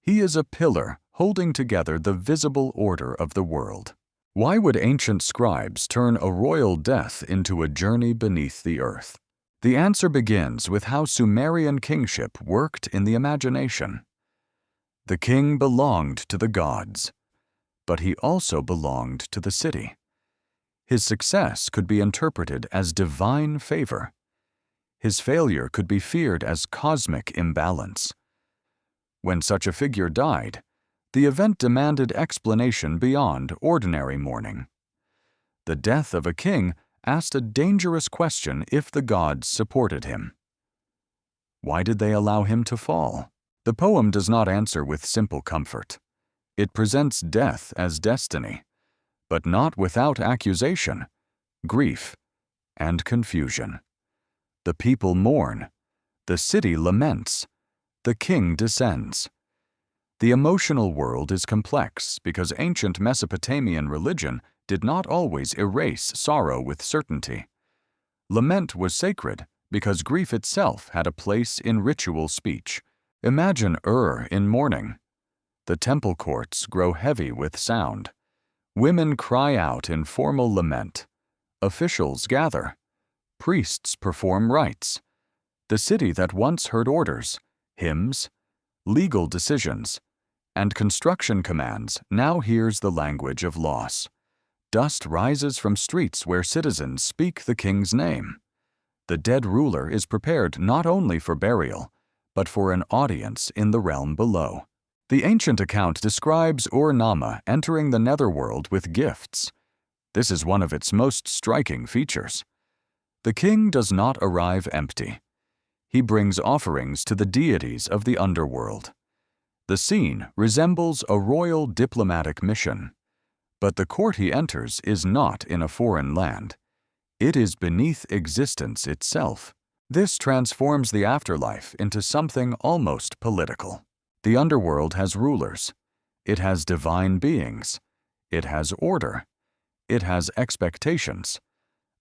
He is a pillar holding together the visible order of the world. Why would ancient scribes turn a royal death into a journey beneath the earth? The answer begins with how Sumerian kingship worked in the imagination. The king belonged to the gods, but he also belonged to the city. His success could be interpreted as divine favor. His failure could be feared as cosmic imbalance. When such a figure died, the event demanded explanation beyond ordinary mourning. The death of a king asked a dangerous question if the gods supported him. Why did they allow him to fall? The poem does not answer with simple comfort. It presents death as destiny, but not without accusation, grief, and confusion. The people mourn, the city laments, the king descends. The emotional world is complex because ancient Mesopotamian religion did not always erase sorrow with certainty. Lament was sacred because grief itself had a place in ritual speech. Imagine in mourning. The temple courts grow heavy with sound. Women cry out in formal lament. Officials gather. Priests perform rites. The city that once heard orders, hymns, legal decisions, and construction commands now hears the language of loss. Dust rises from streets where citizens speak the king's name. The dead ruler is prepared not only for burial, but for an audience in the realm below. The ancient account describes Ur-Nama entering the netherworld with gifts. This is one of its most striking features. The king does not arrive empty. He brings offerings to the deities of the underworld. The scene resembles a royal diplomatic mission. But the court he enters is not in a foreign land. It is beneath existence itself. This transforms the afterlife into something almost political. The underworld has rulers. It has divine beings. It has order. It has expectations.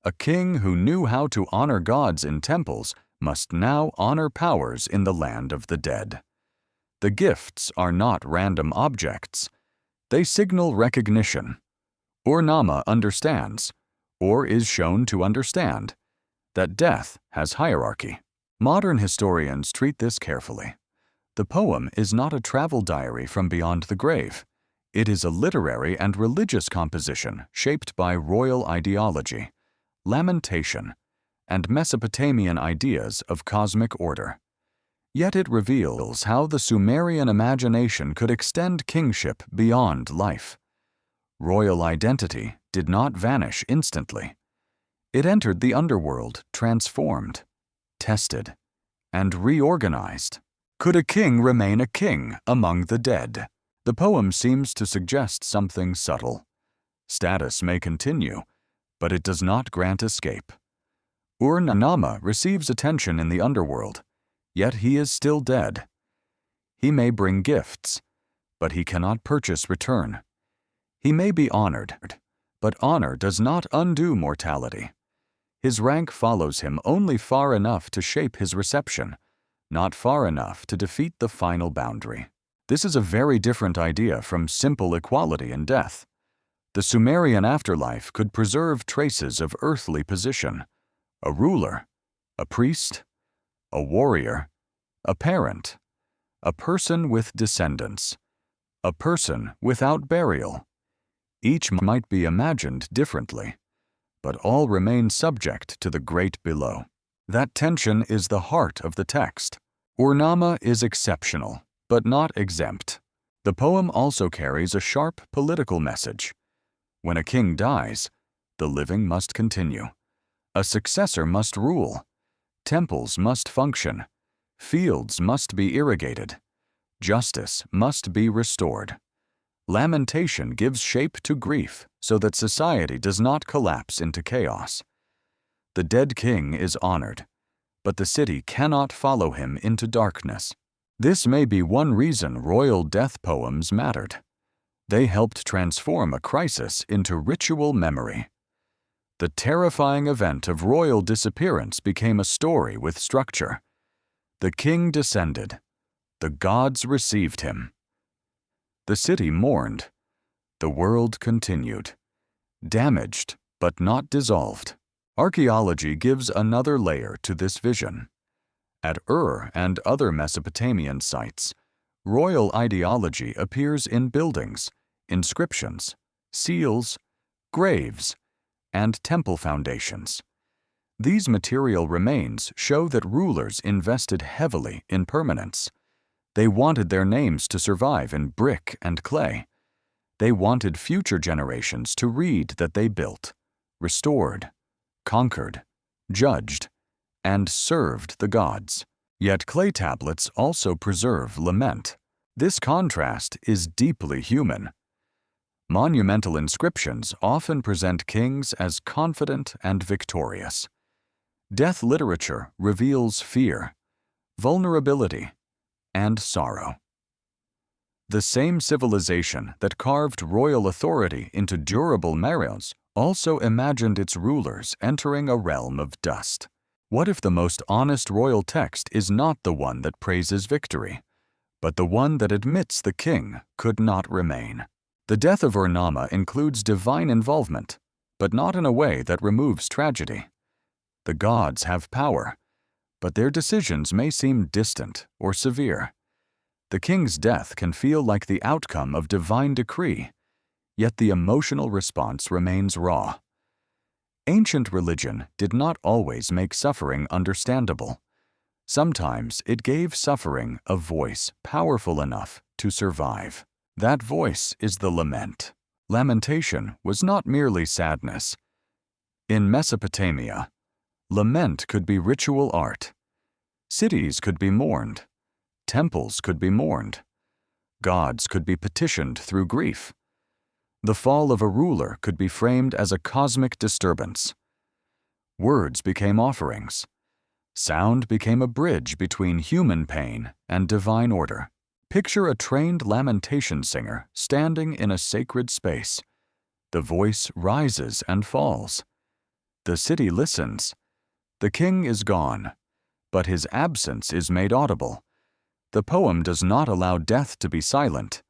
A king who knew how to honor gods in temples must now honor powers in the land of the dead. The gifts are not random objects. They signal recognition. Ur-Nama understands, or is shown to understand, that death has hierarchy. Modern historians treat this carefully. The poem is not a travel diary from beyond the grave. It is a literary and religious composition shaped by royal ideology, lamentation, and Mesopotamian ideas of cosmic order. Yet it reveals how the Sumerian imagination could extend kingship beyond life. Royal identity did not vanish instantly. It entered the underworld transformed, tested, and reorganized. Could a king remain a king among the dead? The poem seems to suggest something subtle. Status may continue, but it does not grant escape. Ur-Nama receives attention in the underworld, yet he is still dead. He may bring gifts, but he cannot purchase return. He may be honored, but honor does not undo mortality. His rank follows him only far enough to shape his reception, not far enough to defeat the final boundary. This is a very different idea from simple equality in death. The Sumerian afterlife could preserve traces of earthly position: a ruler, a priest, a warrior, a parent, a person with descendants, a person without burial. Each might be imagined differently, but all remain subject to the great below. That tension is the heart of the text. Ur-Nama is exceptional, but not exempt. The poem also carries a sharp political message. When a king dies, the living must continue. A successor must rule. Temples must function. Fields must be irrigated. Justice must be restored. Lamentation gives shape to grief so that society does not collapse into chaos. The dead king is honored, but the city cannot follow him into darkness. This may be one reason royal death poems mattered. They helped transform a crisis into ritual memory. The terrifying event of royal disappearance became a story with structure. The king descended. The gods received him. The city mourned. The world continued. Damaged, but not dissolved. Archaeology gives another layer to this vision. At and other Mesopotamian sites, royal ideology appears in buildings, inscriptions, seals, graves, and temple foundations. These material remains show that rulers invested heavily in permanence. They wanted their names to survive in brick and clay. They wanted future generations to read that they built, restored, conquered, judged, and served the gods. Yet clay tablets also preserve lament. This contrast is deeply human. Monumental inscriptions often present kings as confident and victorious. Death literature reveals fear, vulnerability, and sorrow. The same civilization that carved royal authority into durable marrows also imagined its rulers entering a realm of dust. What if the most honest royal text is not the one that praises victory, but the one that admits the king could not remain? The death of Ur-Nama includes divine involvement, but not in a way that removes tragedy. The gods have power, but their decisions may seem distant or severe. The king's death can feel like the outcome of divine decree, yet the emotional response remains raw. Ancient religion did not always make suffering understandable. Sometimes it gave suffering a voice powerful enough to survive. That voice is the lament. Lamentation was not merely sadness. In Mesopotamia, lament could be ritual art. Cities could be mourned. Temples could be mourned. Gods could be petitioned through grief. The fall of a ruler could be framed as a cosmic disturbance. Words became offerings. Sound became a bridge between human pain and divine order. Picture a trained lamentation singer standing in a sacred space. The voice rises and falls. The city listens. The king is gone, but his absence is made audible. The poem does not allow death to be silent.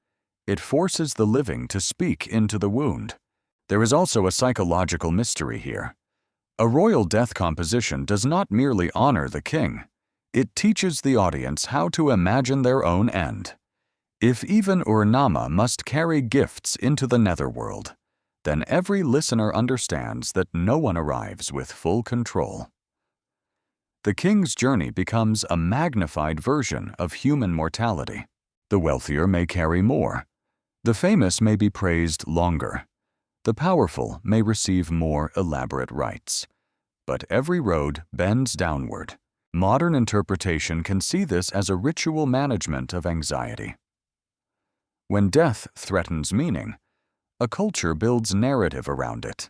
It forces the living to speak into the wound. There is also a psychological mystery here. A royal death composition does not merely honor the king. It teaches the audience how to imagine their own end. If even Ur-Nama must carry gifts into the netherworld, then every listener understands that no one arrives with full control. The king's journey becomes a magnified version of human mortality. The wealthier may carry more. The famous may be praised longer. The powerful may receive more elaborate rites. But every road bends downward. Modern interpretation can see this as a ritual management of anxiety. When death threatens meaning, a culture builds narrative around it.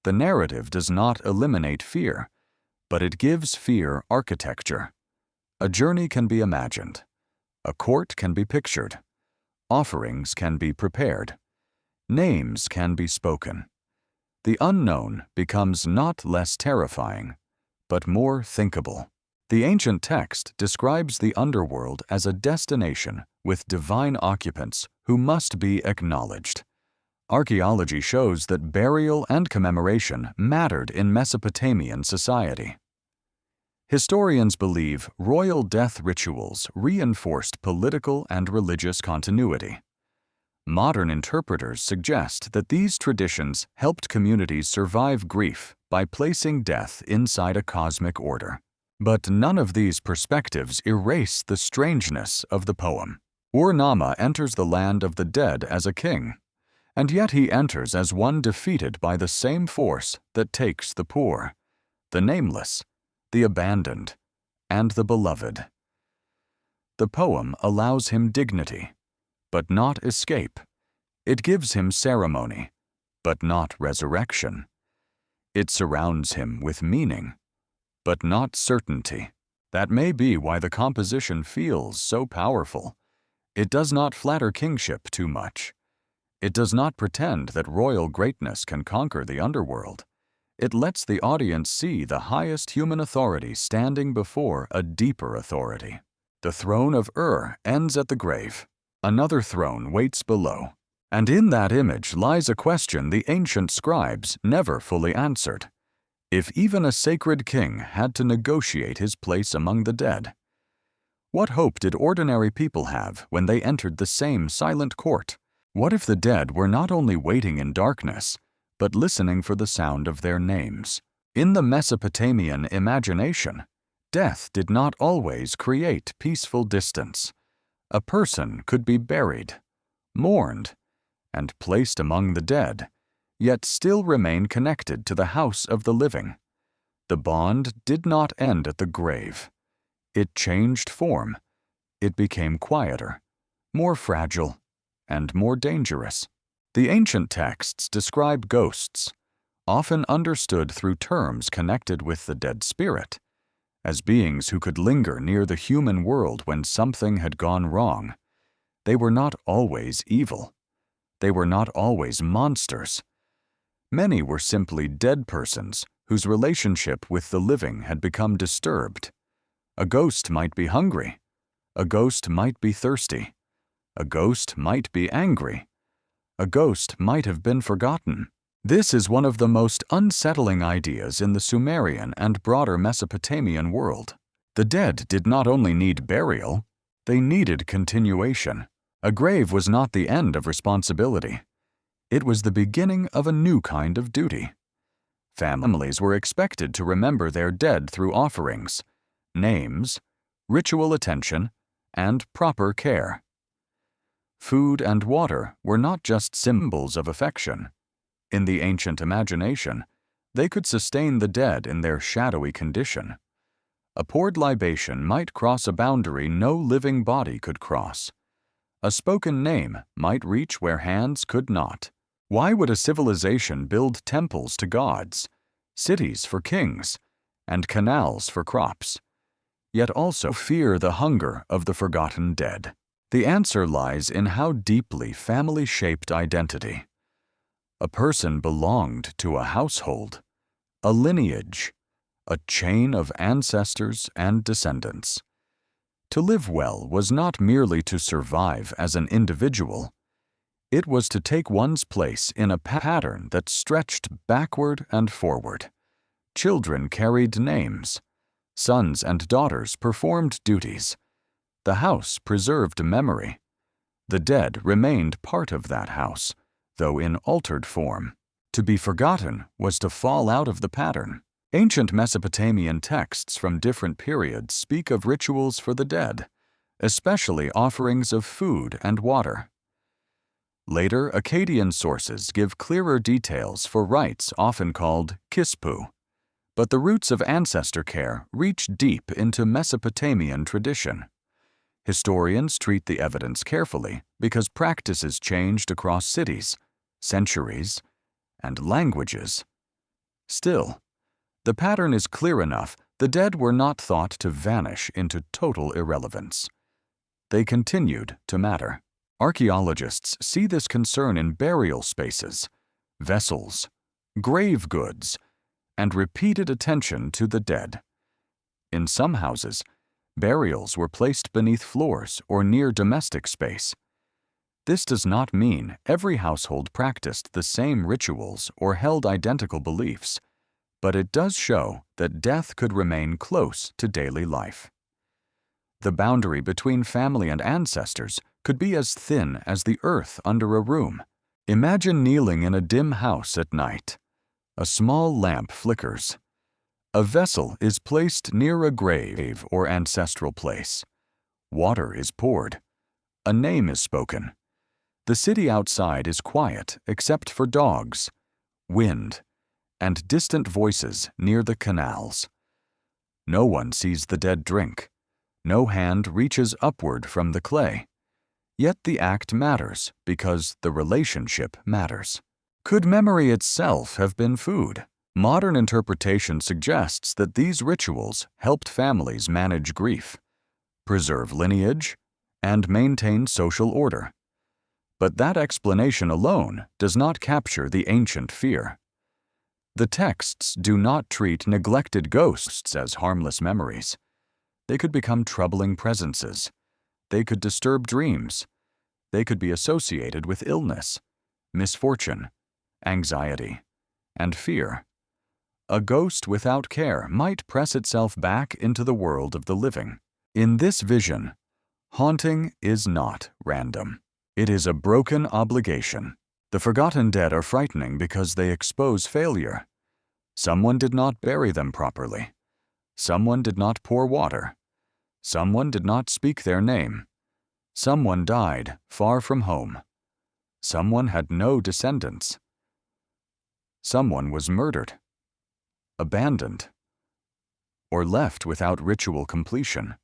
The narrative does not eliminate fear, but it gives fear architecture. A journey can be imagined. A court can be pictured. Offerings can be prepared. Names can be spoken. The unknown becomes not less terrifying, but more thinkable. The ancient text describes the underworld as a destination with divine occupants who must be acknowledged. Archaeology shows that burial and commemoration mattered in Mesopotamian society. Historians believe royal death rituals reinforced political and religious continuity. Modern interpreters suggest that these traditions helped communities survive grief by placing death inside a cosmic order. But none of these perspectives erase the strangeness of the poem. Ur-Nama enters the land of the dead as a king, and yet he enters as one defeated by the same force that takes the poor, the nameless, the abandoned, and the beloved. The poem allows him dignity, but not escape. It gives him ceremony, but not resurrection. It surrounds him with meaning, but not certainty. That may be why the composition feels so powerful. It does not flatter kingship too much. It does not pretend that royal greatness can conquer the underworld. It lets the audience see the highest human authority standing before a deeper authority. The throne of ends at the grave. Another throne waits below. And in that image lies a question the ancient scribes never fully answered. if even a sacred king had to negotiate his place among the dead? What hope did ordinary people have when they entered the same silent court? What if the dead were not only waiting in darkness, but listening for the sound of their names? In the Mesopotamian imagination, death did not always create peaceful distance. A person could be buried, mourned, and placed among the dead, yet still remain connected to the house of the living. The bond did not end at the grave. It changed form. It became quieter, more fragile, and more dangerous. The ancient texts describe ghosts, often understood through terms connected with the dead spirit, as beings who could linger near the human world when something had gone wrong. They were not always evil. They were not always monsters. Many were simply dead persons whose relationship with the living had become disturbed. A ghost might be hungry. A ghost might be thirsty. A ghost might be angry. A ghost might have been forgotten. This is one of the most unsettling ideas in the Sumerian and broader Mesopotamian world. The dead did not only need burial, they needed continuation. A grave was not the end of responsibility. It was the beginning of a new kind of duty. Families were expected to remember their dead through offerings, names, ritual attention, and proper care. Food and water were not just symbols of affection. In the ancient imagination, they could sustain the dead in their shadowy condition. A poured libation might cross a boundary no living body could cross. A spoken name might reach where hands could not. Why would a civilization build temples to gods, cities for kings, and canals for crops, yet also fear the hunger of the forgotten dead? The answer lies in how deeply family shaped identity. A person belonged to a household, a lineage, a chain of ancestors and descendants. To live well was not merely to survive as an individual. It was to take one's place in a pattern that stretched backward and forward. Children carried names. Sons and daughters performed duties. The house preserved memory. The dead remained part of that house, though in altered form. To be forgotten was to fall out of the pattern. Ancient Mesopotamian texts from different periods speak of rituals for the dead, especially offerings of food and water. Later, Akkadian sources give clearer details for rites often called kispu, but the roots of ancestor care reach deep into Mesopotamian tradition. Historians treat the evidence carefully because practices changed across cities, centuries, and languages. Still, the pattern is clear enough. The dead were not thought to vanish into total irrelevance. They continued to matter. Archaeologists see this concern in burial spaces, vessels, grave goods, and repeated attention to the dead. In some houses, burials were placed beneath floors or near domestic space. This does not mean every household practiced the same rituals or held identical beliefs, but it does show that death could remain close to daily life. The boundary between family and ancestors could be as thin as the earth under a room. Imagine kneeling in a dim house at night. A small lamp flickers. A vessel is placed near a grave or ancestral place. Water is poured. A name is spoken. The city outside is quiet except for dogs, wind, and distant voices near the canals. No one sees the dead drink. No hand reaches upward from the clay. Yet the act matters because the relationship matters. Could memory itself have been food? Modern interpretation suggests that these rituals helped families manage grief, preserve lineage, and maintain social order. But that explanation alone does not capture the ancient fear. The texts do not treat neglected ghosts as harmless memories. They could become troubling presences. They could disturb dreams. They could be associated with illness, misfortune, anxiety, and fear. a ghost without care might press itself back into the world of the living. In this vision, haunting is not random. It is a broken obligation. The forgotten dead are frightening because they expose failure. Someone did not bury them properly. Someone did not pour water. Someone did not speak their name. Someone died far from home. Someone had no descendants. Someone was murdered, abandoned, or left without ritual completion.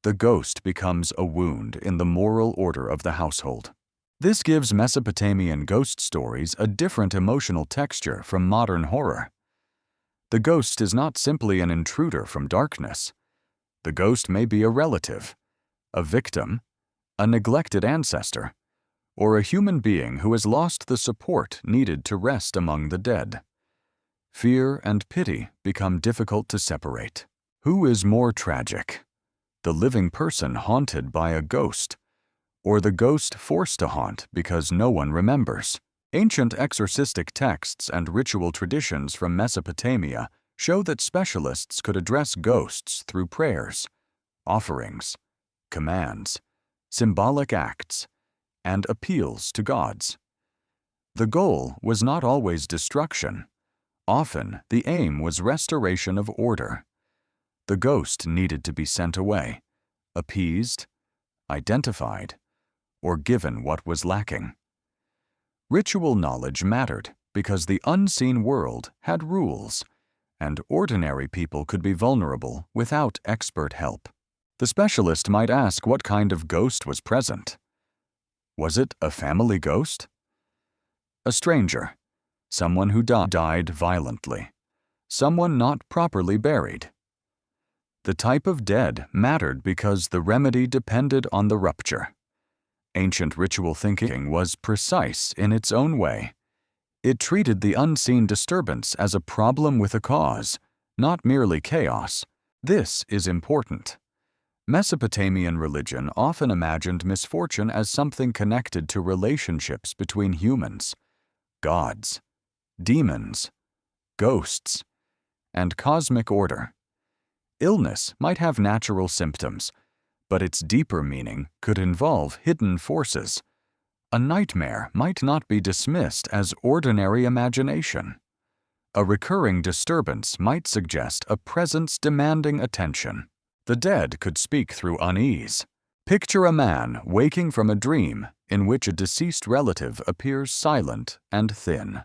The ghost becomes a wound in the moral order of the household. This gives Mesopotamian ghost stories a different emotional texture from modern horror. The ghost is not simply an intruder from darkness. The ghost may be a relative, a victim, a neglected ancestor, or a human being who has lost the support needed to rest among the dead. Fear and pity become difficult to separate. Who is more tragic? The living person haunted by a ghost, or the ghost forced to haunt because no one remembers? Ancient exorcistic texts and ritual traditions from Mesopotamia show that specialists could address ghosts through prayers, offerings, commands, symbolic acts, and appeals to gods. The goal was not always destruction. Often, the aim was restoration of order. The ghost needed to be sent away, appeased, identified, or given what was lacking. Ritual knowledge mattered because the unseen world had rules, and ordinary people could be vulnerable without expert help. The specialist might ask what kind of ghost was present. Was it a family ghost? A stranger, someone who died violently, someone not properly buried. The type of dead mattered because the remedy depended on the rupture. Ancient ritual thinking was precise in its own way. It treated the unseen disturbance as a problem with a cause, not merely chaos. This is important. Mesopotamian religion often imagined misfortune as something connected to relationships between humans, gods, demons, ghosts, and cosmic order. Illness might have natural symptoms, but its deeper meaning could involve hidden forces. A nightmare might not be dismissed as ordinary imagination. A recurring disturbance might suggest a presence demanding attention. The dead could speak through unease. Picture a man waking from a dream in which a deceased relative appears silent and thin.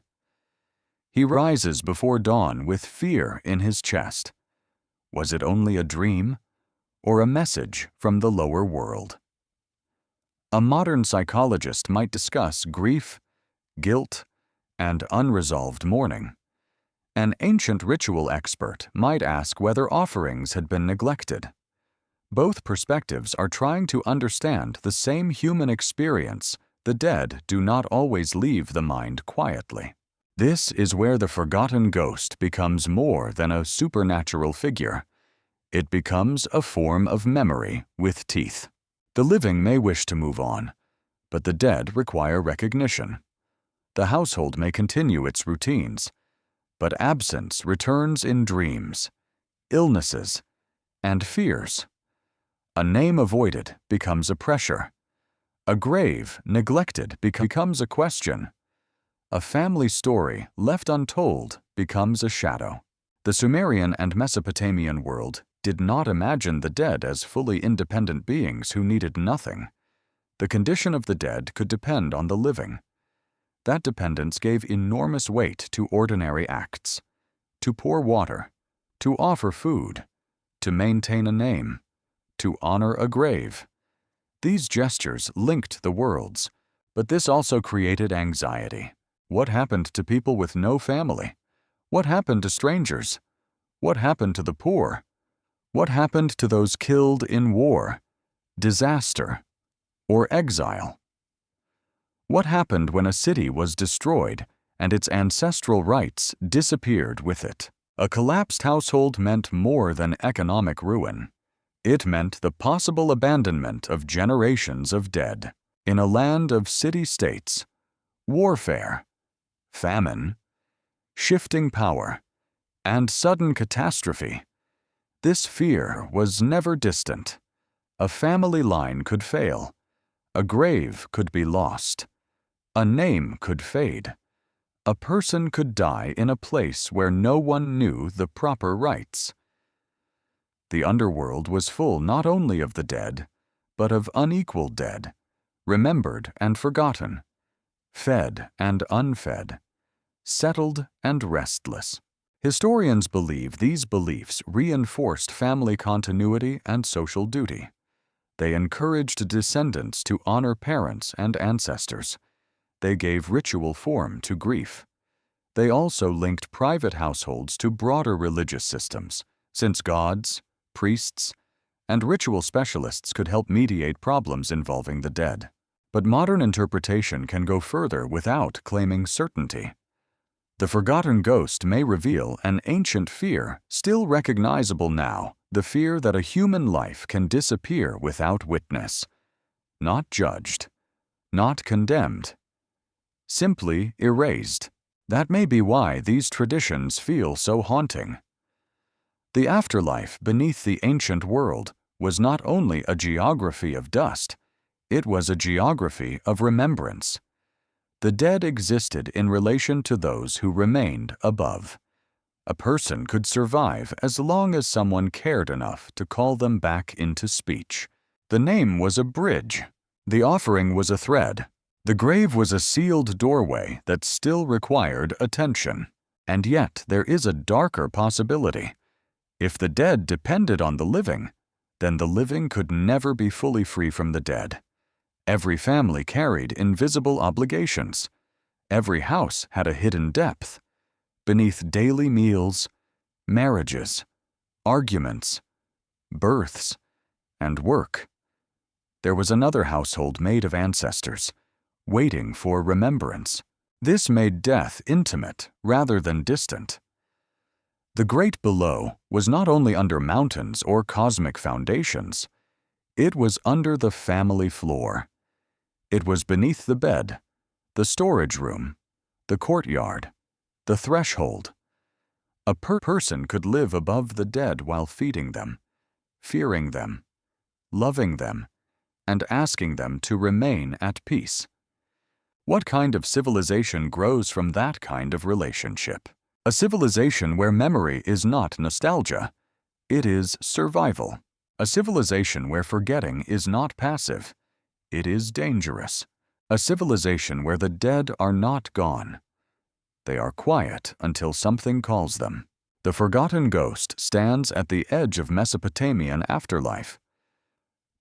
He rises before dawn with fear in his chest. Was it only a dream, or a message from the lower world? A modern psychologist might discuss grief, guilt, and unresolved mourning. An ancient ritual expert might ask whether offerings had been neglected. Both perspectives are trying to understand the same human experience. The dead do not always leave the mind quietly. This is where the forgotten ghost becomes more than a supernatural figure. It becomes a form of memory with teeth. The living may wish to move on, but the dead require recognition. The household may continue its routines, but absence returns in dreams, illnesses, and fears. A name avoided becomes a pressure. A grave neglected becomes a question. A family story left untold becomes a shadow. The Sumerian and Mesopotamian world did not imagine the dead as fully independent beings who needed nothing. The condition of the dead could depend on the living. That dependence gave enormous weight to ordinary acts. To pour water, to offer food, to maintain a name, to honor a grave. These gestures linked the worlds, but this also created anxiety. What happened to people with no family? What happened to strangers? What happened to the poor? What happened to those killed in war, disaster, or exile? What happened when a city was destroyed and its ancestral rights disappeared with it? A collapsed household meant more than economic ruin. It meant the possible abandonment of generations of dead. In a land of city-states, warfare, famine, shifting power, and sudden catastrophe. This fear was never distant. A family line could fail. A grave could be lost. A name could fade. A person could die in a place where no one knew the proper rites. The underworld was full not only of the dead, but of unequal dead, remembered and forgotten, fed and unfed, settled and restless. Historians believe these beliefs reinforced family continuity and social duty. They encouraged descendants to honor parents and ancestors. They gave ritual form to grief. They also linked private households to broader religious systems, since gods, priests, and ritual specialists could help mediate problems involving the dead. But modern interpretation can go further without claiming certainty. The forgotten ghost may reveal an ancient fear still recognizable now, the fear that a human life can disappear without witness, not judged, not condemned, simply erased. That may be why these traditions feel so haunting. The afterlife beneath the ancient world was not only a geography of dust, it was a geography of remembrance. The dead existed in relation to those who remained above. A person could survive as long as someone cared enough to call them back into speech. The name was a bridge. The offering was a thread. The grave was a sealed doorway that still required attention. And yet there is a darker possibility. If the dead depended on the living, then the living could never be fully free from the dead. Every family carried invisible obligations. Every house had a hidden depth. Beneath daily meals, marriages, arguments, births, and work, there was another household made of ancestors, waiting for remembrance. This made death intimate rather than distant. The great below was not only under mountains or cosmic foundations, it was under the family floor. It was beneath the bed, the storage room, the courtyard, the threshold. A person could live above the dead while feeding them, fearing them, loving them, and asking them to remain at peace. What kind of civilization grows from that kind of relationship? A civilization where memory is not nostalgia, it is survival. A civilization where forgetting is not passive, it is dangerous. A civilization where the dead are not gone. They are quiet until something calls them. The forgotten ghost stands at the edge of Mesopotamian afterlife.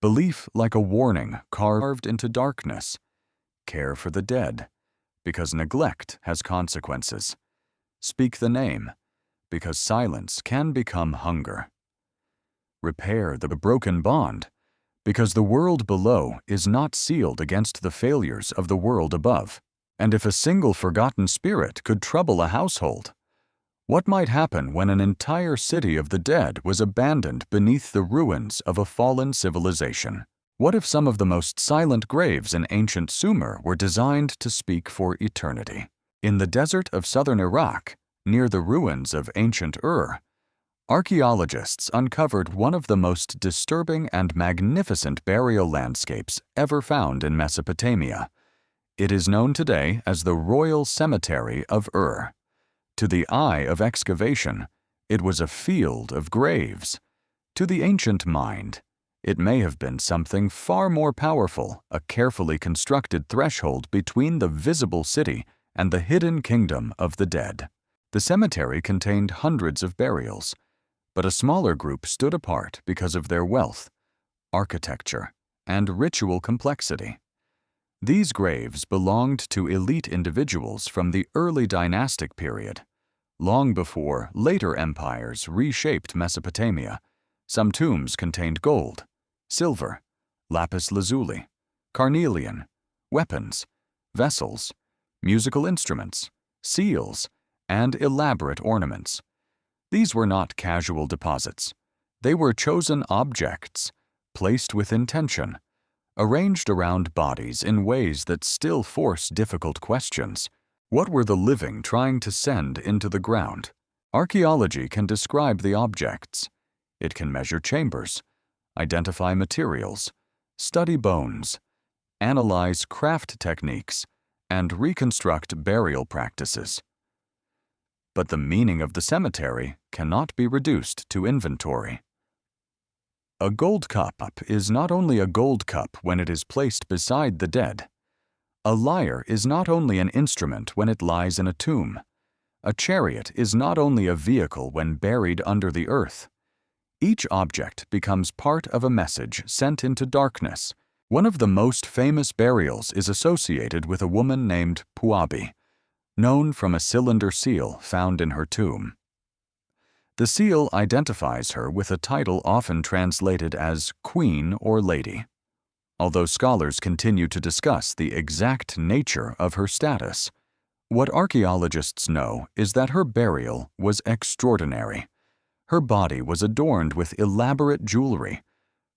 Belief like a warning carved into darkness. Care for the dead, because neglect has consequences. Speak the name, because silence can become hunger. Repair the broken bond, because the world below is not sealed against the failures of the world above. And if a single forgotten spirit could trouble a household, what might happen when an entire city of the dead was abandoned beneath the ruins of a fallen civilization? What if some of the most silent graves in ancient Sumer were designed to speak for eternity? In the desert of southern Iraq, near the ruins of ancient archaeologists uncovered one of the most disturbing and magnificent burial landscapes ever found in Mesopotamia. It is known today as the Royal Cemetery of Ur. To the eye of excavation, it was a field of graves. To the ancient mind, it may have been something far more powerful, a carefully constructed threshold between the visible city and the hidden kingdom of the dead. The cemetery contained hundreds of burials, but a smaller group stood apart because of their wealth, architecture, and ritual complexity. These graves belonged to elite individuals from the early dynastic period, long before later empires reshaped Mesopotamia. Some tombs contained gold, silver, lapis lazuli, carnelian, weapons, vessels, musical instruments, seals, and elaborate ornaments. These were not casual deposits. They were chosen objects, placed with intention, arranged around bodies in ways that still force difficult questions. What were the living trying to send into the ground? Archaeology can describe the objects. It can measure chambers, identify materials, study bones, analyze craft techniques, and reconstruct burial practices. But the meaning of the cemetery cannot be reduced to inventory. A gold cup is not only a gold cup when it is placed beside the dead. A lyre is not only an instrument when it lies in a tomb. A chariot is not only a vehicle when buried under the earth. Each object becomes part of a message sent into darkness. One of the most famous burials is associated with a woman named Puabi, known from a cylinder seal found in her tomb. The seal identifies her with a title often translated as queen or lady. Although scholars continue to discuss the exact nature of her status, what archaeologists know is that her burial was extraordinary. Her body was adorned with elaborate jewelry.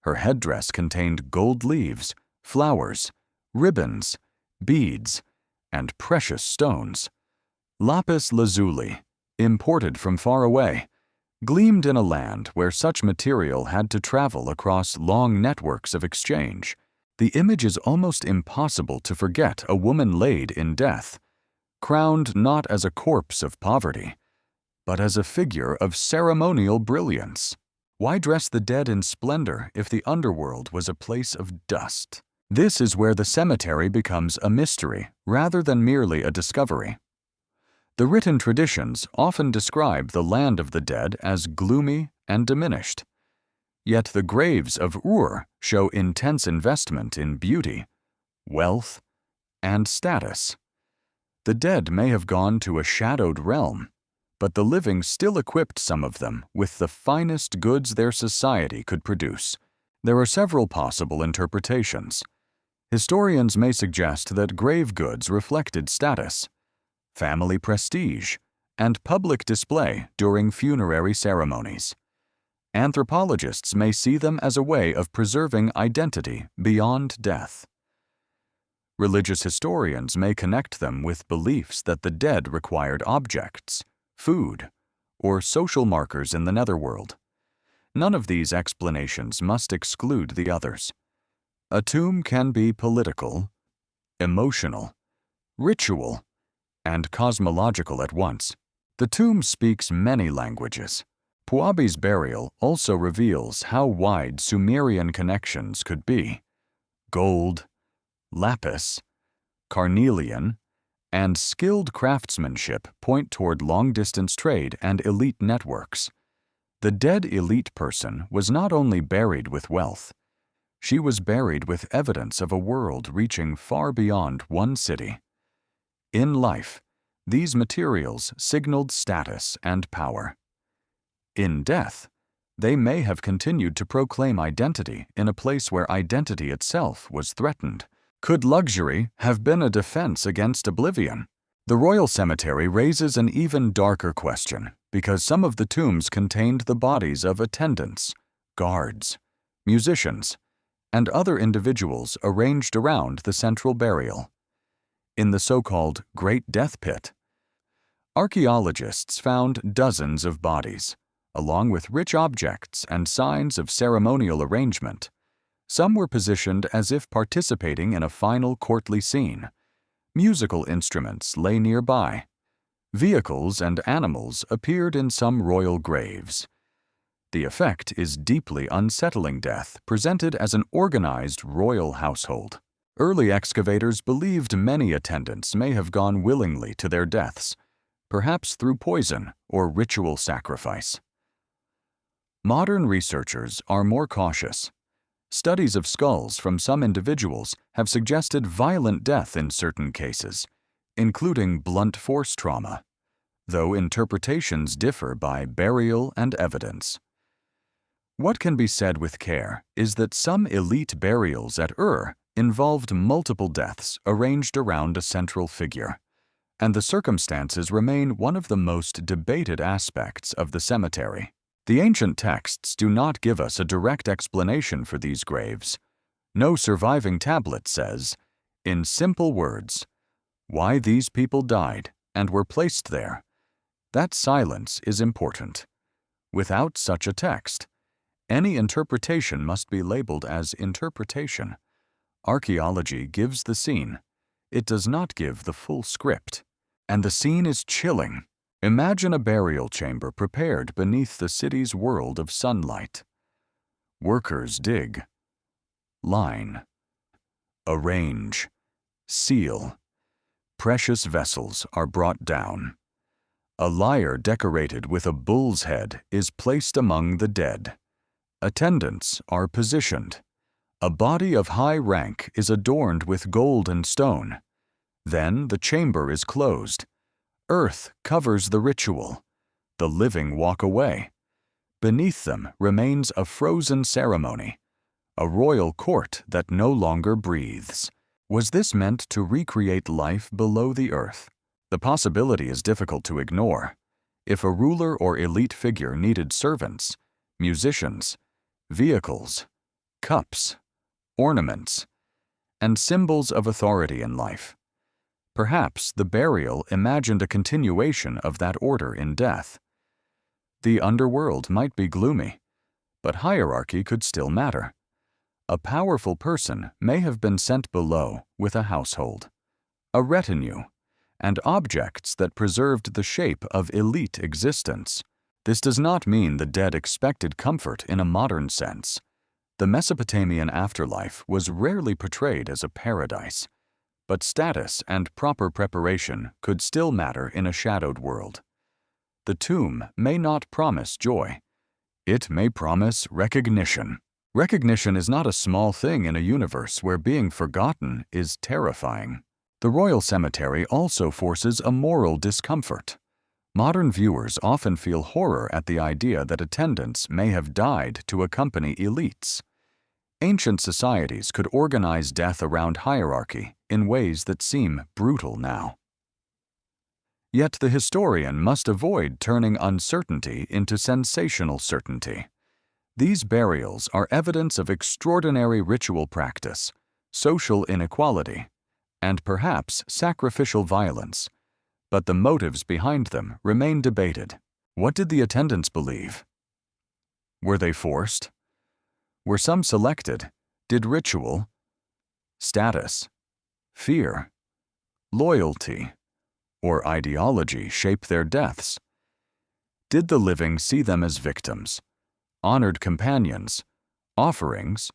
Her headdress contained gold leaves, flowers, ribbons, beads, and precious stones. Lapis lazuli, imported from far away, gleamed in a land where such material had to travel across long networks of exchange. The image is almost impossible to forget a woman laid in death, crowned not as a corpse of poverty, but as a figure of ceremonial brilliance. Why dress the dead in splendor if the underworld was a place of dust? This is where the cemetery becomes a mystery rather than merely a discovery. The written traditions often describe the land of the dead as gloomy and diminished. Yet the graves of Ur show intense investment in beauty, wealth, and status. The dead may have gone to a shadowed realm, but the living still equipped some of them with the finest goods their society could produce. There are several possible interpretations. Historians may suggest that grave goods reflected status, family prestige, and public display during funerary ceremonies. Anthropologists may see them as a way of preserving identity beyond death. Religious historians may connect them with beliefs that the dead required objects, food, or social markers in the netherworld. None of these explanations must exclude the others. A tomb can be political, emotional, ritual, and cosmological at once. The tomb speaks many languages. Puabi's burial also reveals how wide Sumerian connections could be. Gold, lapis, carnelian, and skilled craftsmanship point toward long-distance trade and elite networks. The dead elite person was not only buried with wealth, she was buried with evidence of a world reaching far beyond one city. In life, these materials signaled status and power. In death, they may have continued to proclaim identity in a place where identity itself was threatened. Could luxury have been a defense against oblivion? The royal cemetery raises an even darker question because some of the tombs contained the bodies of attendants, guards, musicians, and other individuals arranged around the central burial. In the so-called Great Death Pit, archaeologists found dozens of bodies, along with rich objects and signs of ceremonial arrangement. Some were positioned as if participating in a final courtly scene. Musical instruments lay nearby. Vehicles and animals appeared in some royal graves. The effect is deeply unsettling death presented as an organized royal household. Early excavators believed many attendants may have gone willingly to their deaths, perhaps through poison or ritual sacrifice. Modern researchers are more cautious. Studies of skulls from some individuals have suggested violent death in certain cases, including blunt force trauma, though interpretations differ by burial and evidence. What can be said with care is that some elite burials at Ur involved multiple deaths arranged around a central figure, and the circumstances remain one of the most debated aspects of the cemetery. The ancient texts do not give us a direct explanation for these graves. No surviving tablet says, in simple words, why these people died and were placed there. That silence is important. Without such a text, any interpretation must be labeled as interpretation. Archaeology gives the scene. It does not give the full script. And the scene is chilling. Imagine a burial chamber prepared beneath the city's world of sunlight. Workers dig, line, arrange, seal. Precious vessels are brought down. A lyre decorated with a bull's head is placed among the dead. Attendants are positioned. A body of high rank is adorned with gold and stone. Then the chamber is closed. Earth covers the ritual. The living walk away. Beneath them remains a frozen ceremony, a royal court that no longer breathes. Was this meant to recreate life below the earth? The possibility is difficult to ignore. If a ruler or elite figure needed servants, musicians, vehicles, cups, ornaments, and symbols of authority in life, perhaps the burial imagined a continuation of that order in death. The underworld might be gloomy, but hierarchy could still matter. A powerful person may have been sent below with a household, a retinue, and objects that preserved the shape of elite existence. This does not mean the dead expected comfort in a modern sense. The Mesopotamian afterlife was rarely portrayed as a paradise, but status and proper preparation could still matter in a shadowed world. The tomb may not promise joy. It may promise recognition. Recognition is not a small thing in a universe where being forgotten is terrifying. The royal cemetery also forces a moral discomfort. Modern viewers often feel horror at the idea that attendants may have died to accompany elites. Ancient societies could organize death around hierarchy in ways that seem brutal now. Yet the historian must avoid turning uncertainty into sensational certainty. These burials are evidence of extraordinary ritual practice, social inequality, and perhaps sacrificial violence. But the motives behind them remain debated. What did the attendants believe? Were they forced? Were some selected? Did ritual, status, fear, loyalty, or ideology shape their deaths? Did the living see them as victims, honored companions, offerings,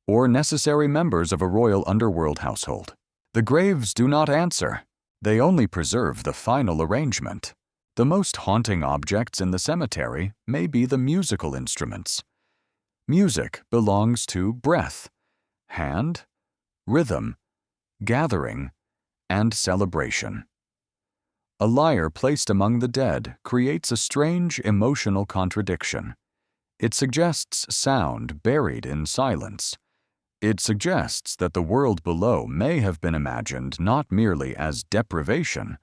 or necessary members of a royal underworld household? The graves do not answer. They only preserve the final arrangement. The most haunting objects in the cemetery may be the musical instruments. Music belongs to breath, hand, rhythm, gathering, and celebration. A lyre placed among the dead creates a strange emotional contradiction. It suggests sound buried in silence. It suggests that the world below may have been imagined not merely as deprivation,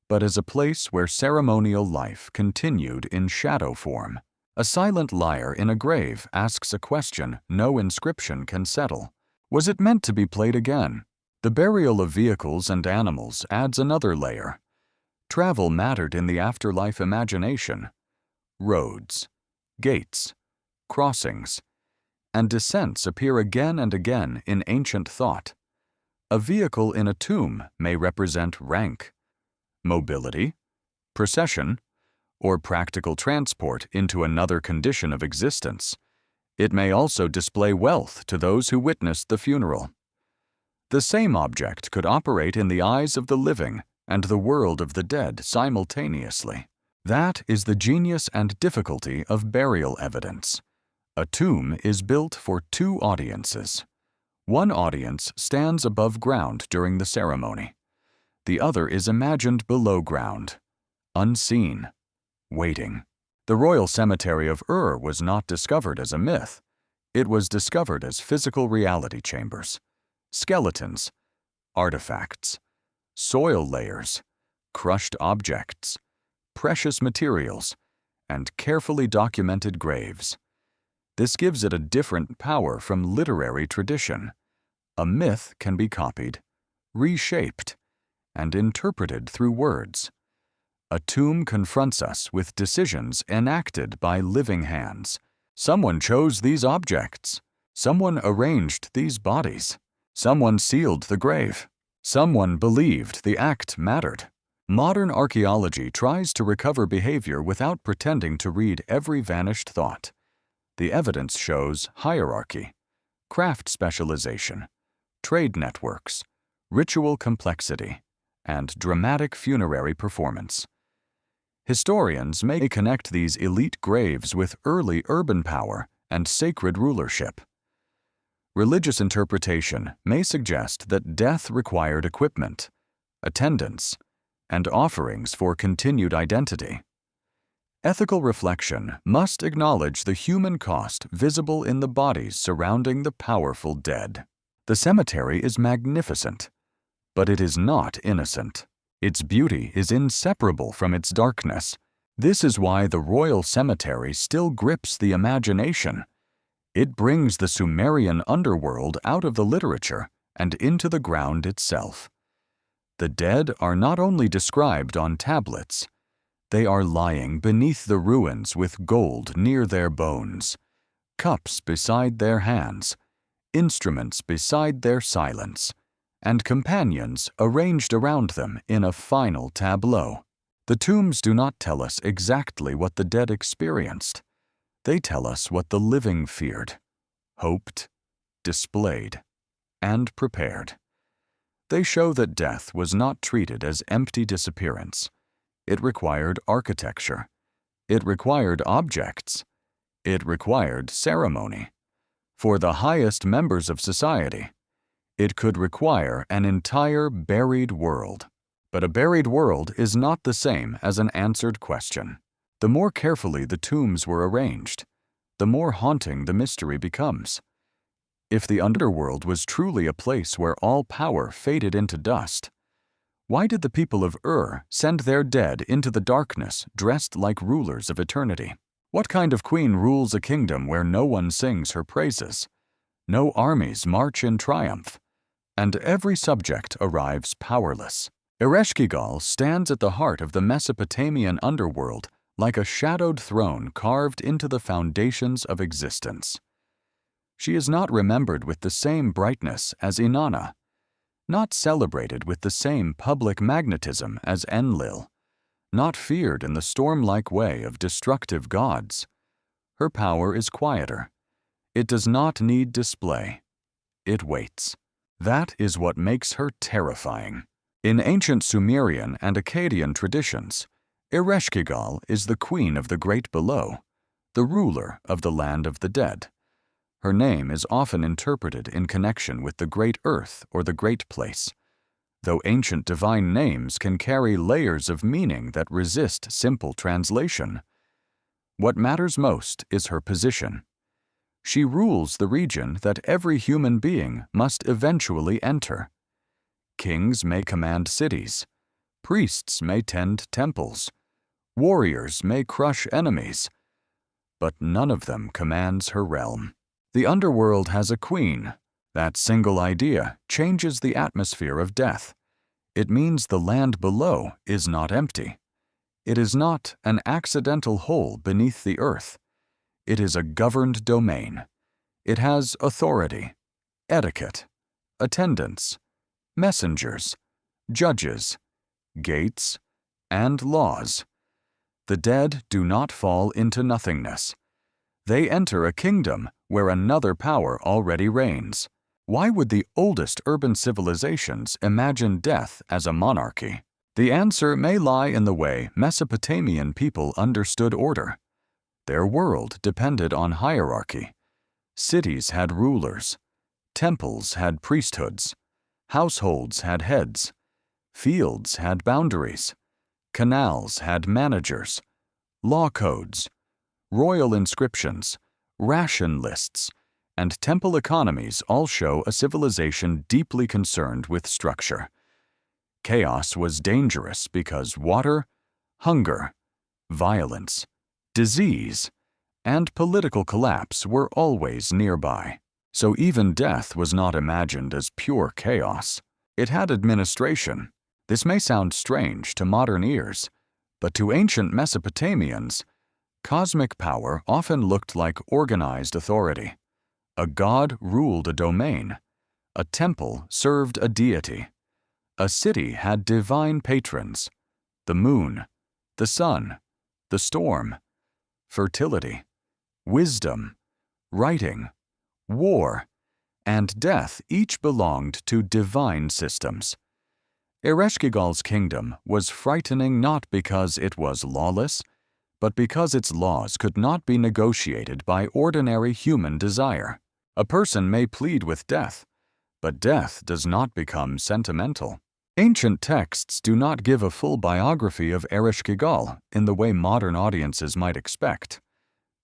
but as a place where ceremonial life continued in shadow form. A silent lyre in a grave asks a question no inscription can settle. Was it meant to be played again? The burial of vehicles and animals adds another layer. Travel mattered in the afterlife imagination. Roads, gates, crossings, and descents appear again and again in ancient thought. A vehicle in a tomb may represent rank, mobility, procession, or practical transport into another condition of existence. It may also display wealth to those who witnessed the funeral. The same object could operate in the eyes of the living and the world of the dead simultaneously. That is the genius and difficulty of burial evidence. A tomb is built for two audiences. One audience stands above ground during the ceremony. The other is imagined below ground, unseen, waiting. The royal cemetery of was not discovered as a myth. It was discovered as physical reality chambers. Skeletons, artifacts, soil layers, crushed objects, precious materials, and carefully documented graves. This gives it a different power from literary tradition. A myth can be copied, reshaped, and interpreted through words. A tomb confronts us with decisions enacted by living hands. Someone chose these objects. Someone arranged these bodies. Someone sealed the grave. Someone believed the act mattered. Modern archaeology tries to recover behavior without pretending to read every vanished thought. The evidence shows hierarchy, craft specialization, trade networks, ritual complexity, and dramatic funerary performance. Historians may connect these elite graves with early urban power and sacred rulership. Religious interpretation may suggest that death required equipment, attendance, and offerings for continued identity. Ethical reflection must acknowledge the human cost visible in the bodies surrounding the powerful dead. The cemetery is magnificent, but it is not innocent. Its beauty is inseparable from its darkness. This is why the royal cemetery still grips the imagination. It brings the Sumerian underworld out of the literature and into the ground itself. The dead are not only described on tablets, they are lying beneath the ruins with gold near their bones, cups beside their hands, instruments beside their silence, and companions arranged around them in a final tableau. The tombs do not tell us exactly what the dead experienced. They tell us what the living feared, hoped, displayed, and prepared. They show that death was not treated as empty disappearance. It required architecture. It required objects. It required ceremony. For the highest members of society, it could require an entire buried world. But a buried world is not the same as an answered question. The more carefully the tombs were arranged, the more haunting the mystery becomes. If the underworld was truly a place where all power faded into dust, why did the people of send their dead into the darkness dressed like rulers of eternity? What kind of queen rules a kingdom where no one sings her praises, no armies march in triumph, and every subject arrives powerless? Ereshkigal stands at the heart of the Mesopotamian underworld like a shadowed throne carved into the foundations of existence. She is not remembered with the same brightness as Inanna, not celebrated with the same public magnetism as Enlil, not feared in the storm-like way of destructive gods. Her power is quieter. It does not need display. It waits. That is what makes her terrifying. In ancient Sumerian and Akkadian traditions, Ereshkigal is the queen of the great below, the ruler of the land of the dead. Her name is often interpreted in connection with the great earth or the great place, though ancient divine names can carry layers of meaning that resist simple translation. What matters most is her position. She rules the region that every human being must eventually enter. Kings may command cities, priests may tend temples, warriors may crush enemies, but none of them commands her realm. The underworld has a queen. That single idea changes the atmosphere of death. It means the land below is not empty. It is not an accidental hole beneath the earth. It is a governed domain. It has authority, etiquette, attendants, messengers, judges, gates, and laws. The dead do not fall into nothingness. They enter a kingdom where another power already reigns. Why would the oldest urban civilizations imagine death as a monarchy? The answer may lie in the way Mesopotamian people understood order. Their world depended on hierarchy. Cities had rulers. Temples had priesthoods. Households had heads. Fields had boundaries. Canals had managers. Law codes, royal inscriptions, ration lists, and temple economies all show a civilization deeply concerned with structure. Chaos was dangerous because water, hunger, violence, disease, and political collapse were always nearby. So even death was not imagined as pure chaos. It had administration. This may sound strange to modern ears, but to ancient Mesopotamians, cosmic power often looked like organized authority. A god ruled a domain. A temple served a deity. A city had divine patrons: the moon, the sun, the storm, fertility, wisdom, writing, war, and death each belonged to divine systems. Ereshkigal's kingdom was frightening not because it was lawless, but because its laws could not be negotiated by ordinary human desire. A person may plead with death, but death does not become sentimental. Ancient texts do not give a full biography of Ereshkigal in the way modern audiences might expect.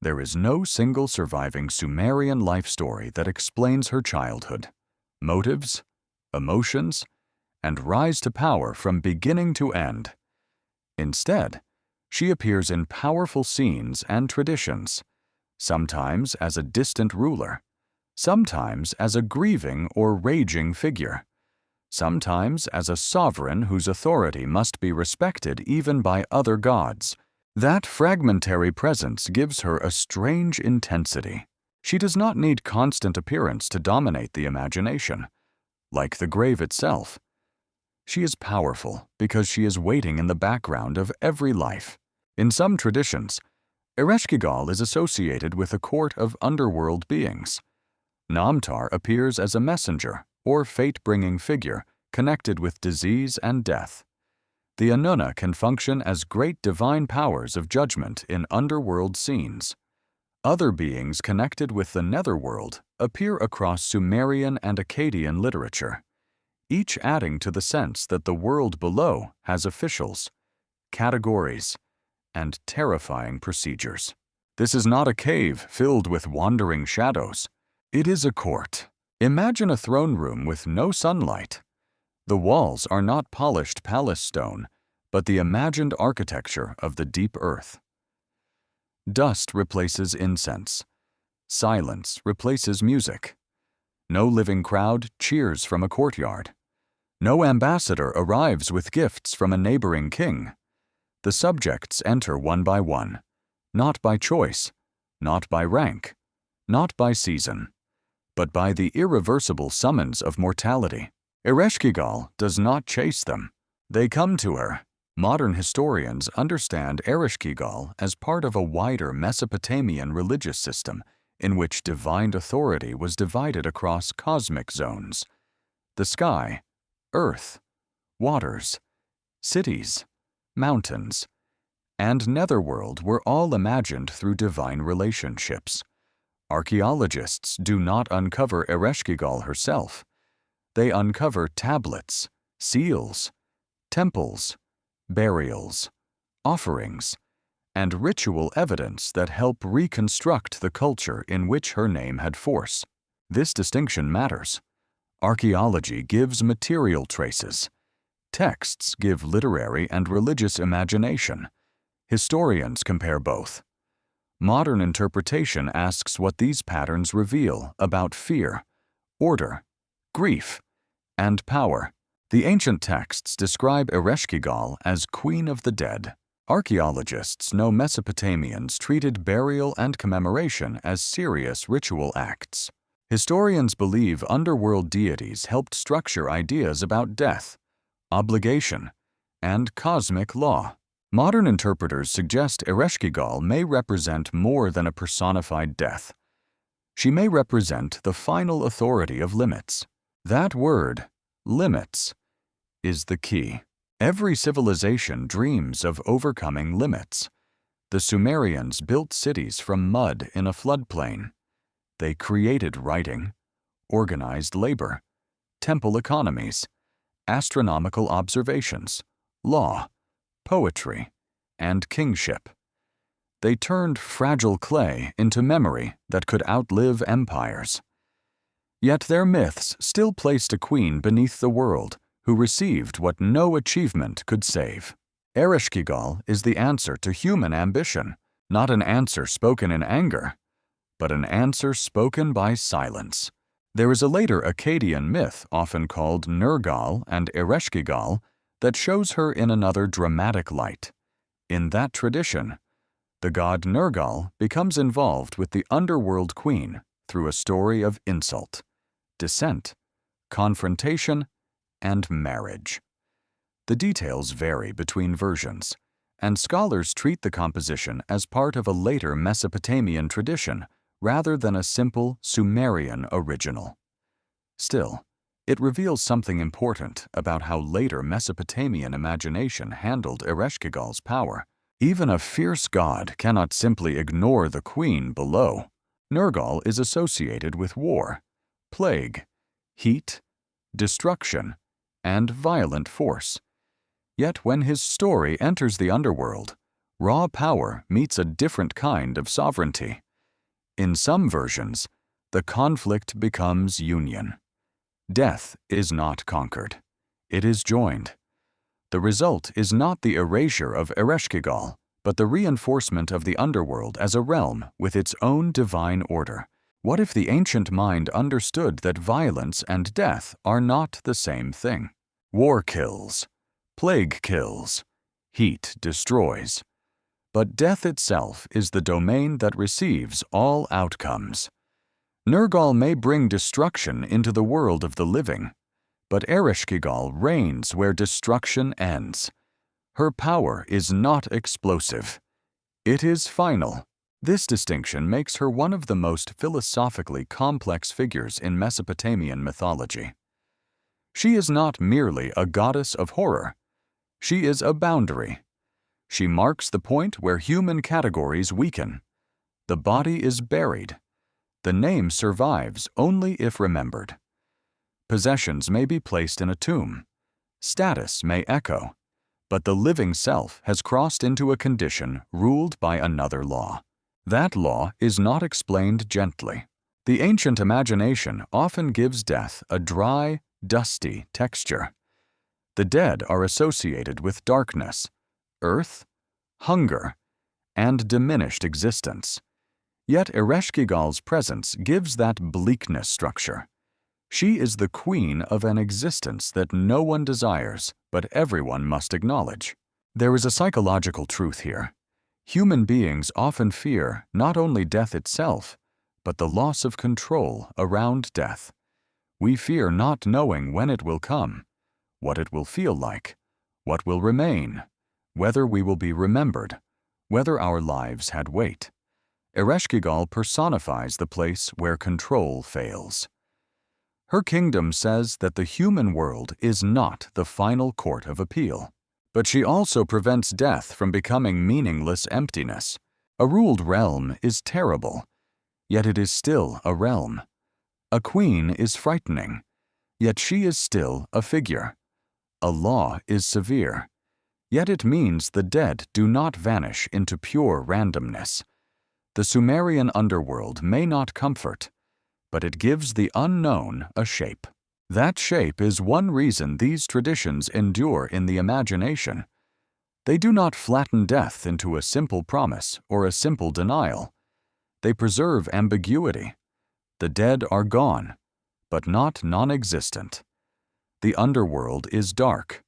There is no single surviving Sumerian life story that explains her childhood, motives, emotions, and rise to power from beginning to end. Instead, she appears in powerful scenes and traditions, sometimes as a distant ruler, sometimes as a grieving or raging figure, sometimes as a sovereign whose authority must be respected even by other gods. That fragmentary presence gives her a strange intensity. She does not need constant appearance to dominate the imagination. Like the grave itself, she is powerful because she is waiting in the background of every life. In some traditions, Ereshkigal is associated with a court of underworld beings. Namtar appears as a messenger or fate-bringing figure connected with disease and death. The Anunna can function as great divine powers of judgment in underworld scenes. Other beings connected with the netherworld appear across Sumerian and Akkadian literature, each adding to the sense that the world below has officials, categories, and terrifying procedures. This is not a cave filled with wandering shadows. It is a court. Imagine a throne room with no sunlight. The walls are not polished palace stone, but the imagined architecture of the deep earth. Dust replaces incense. Silence replaces music. No living crowd cheers from a courtyard. No ambassador arrives with gifts from a neighboring king. The subjects enter one by one, not by choice, not by rank, not by season, but by the irreversible summons of mortality. Ereshkigal does not chase them. They come to her. Modern historians understand Ereshkigal as part of a wider Mesopotamian religious system in which divine authority was divided across cosmic zones. The sky, earth, waters, cities, mountains, and netherworld were all imagined through divine relationships. Archaeologists do not uncover Ereshkigal herself. They uncover tablets, seals, temples, burials, offerings, and ritual evidence that help reconstruct the culture in which her name had force. This distinction matters. Archaeology gives material traces. Texts give literary and religious imagination. Historians compare both. Modern interpretation asks what these patterns reveal about fear, order, grief, and power. The ancient texts describe Ereshkigal as Queen of the Dead. Archaeologists know Mesopotamians treated burial and commemoration as serious ritual acts. Historians believe underworld deities helped structure ideas about death, obligation, and cosmic law. Modern interpreters suggest Ereshkigal may represent more than a personified death. She may represent the final authority of limits. That word, limits, is the key. Every civilization dreams of overcoming limits. The Sumerians built cities from mud in a floodplain. They created writing, organized labor, temple economies, astronomical observations, law, poetry, and kingship. They turned fragile clay into memory that could outlive empires. Yet their myths still placed a queen beneath the world who received what no achievement could save. Ereshkigal is the answer to human ambition, not an answer spoken in anger, but an answer spoken by silence. There is a later Akkadian myth, often called Nergal and Ereshkigal, that shows her in another dramatic light. In that tradition, the god Nergal becomes involved with the underworld queen through a story of insult, descent, confrontation, and marriage. The details vary between versions, and scholars treat the composition as part of a later Mesopotamian tradition rather than a simple Sumerian original. Still, it reveals something important about how later Mesopotamian imagination handled Ereshkigal's power. Even a fierce god cannot simply ignore the queen below. Nergal is associated with war, plague, heat, destruction, and violent force. Yet when his story enters the underworld, raw power meets a different kind of sovereignty. In some versions, the conflict becomes union. Death is not conquered. It is joined. The result is not the erasure of Ereshkigal, but the reinforcement of the underworld as a realm with its own divine order. What if the ancient mind understood that violence and death are not the same thing? War kills, plague kills, heat destroys. But death itself is the domain that receives all outcomes. Nergal may bring destruction into the world of the living, but Ereshkigal reigns where destruction ends. Her power is not explosive. It is final. This distinction makes her one of the most philosophically complex figures in Mesopotamian mythology. She is not merely a goddess of horror. She is a boundary. She marks the point where human categories weaken. The body is buried. The name survives only if remembered. Possessions may be placed in a tomb. Status may echo. But the living self has crossed into a condition ruled by another law. That law is not explained gently. The ancient imagination often gives death a dry, dusty texture. The dead are associated with darkness, earth, hunger, and diminished existence. Yet Ereshkigal's presence gives that bleakness structure. She is the queen of an existence that no one desires, but everyone must acknowledge. There is a psychological truth here. Human beings often fear not only death itself, but the loss of control around death. We fear not knowing when it will come, what it will feel like, what will remain, whether we will be remembered, whether our lives had weight. Ereshkigal personifies the place where control fails. Her kingdom says that the human world is not the final court of appeal. But she also prevents death from becoming meaningless emptiness. A ruled realm is terrible, yet it is still a realm. A queen is frightening, yet she is still a figure. A law is severe, yet it means the dead do not vanish into pure randomness. The Sumerian underworld may not comfort, but it gives the unknown a shape. That shape is one reason these traditions endure in the imagination. They do not flatten death into a simple promise or a simple denial. They preserve ambiguity. The dead are gone, but not non-existent. The underworld is dark,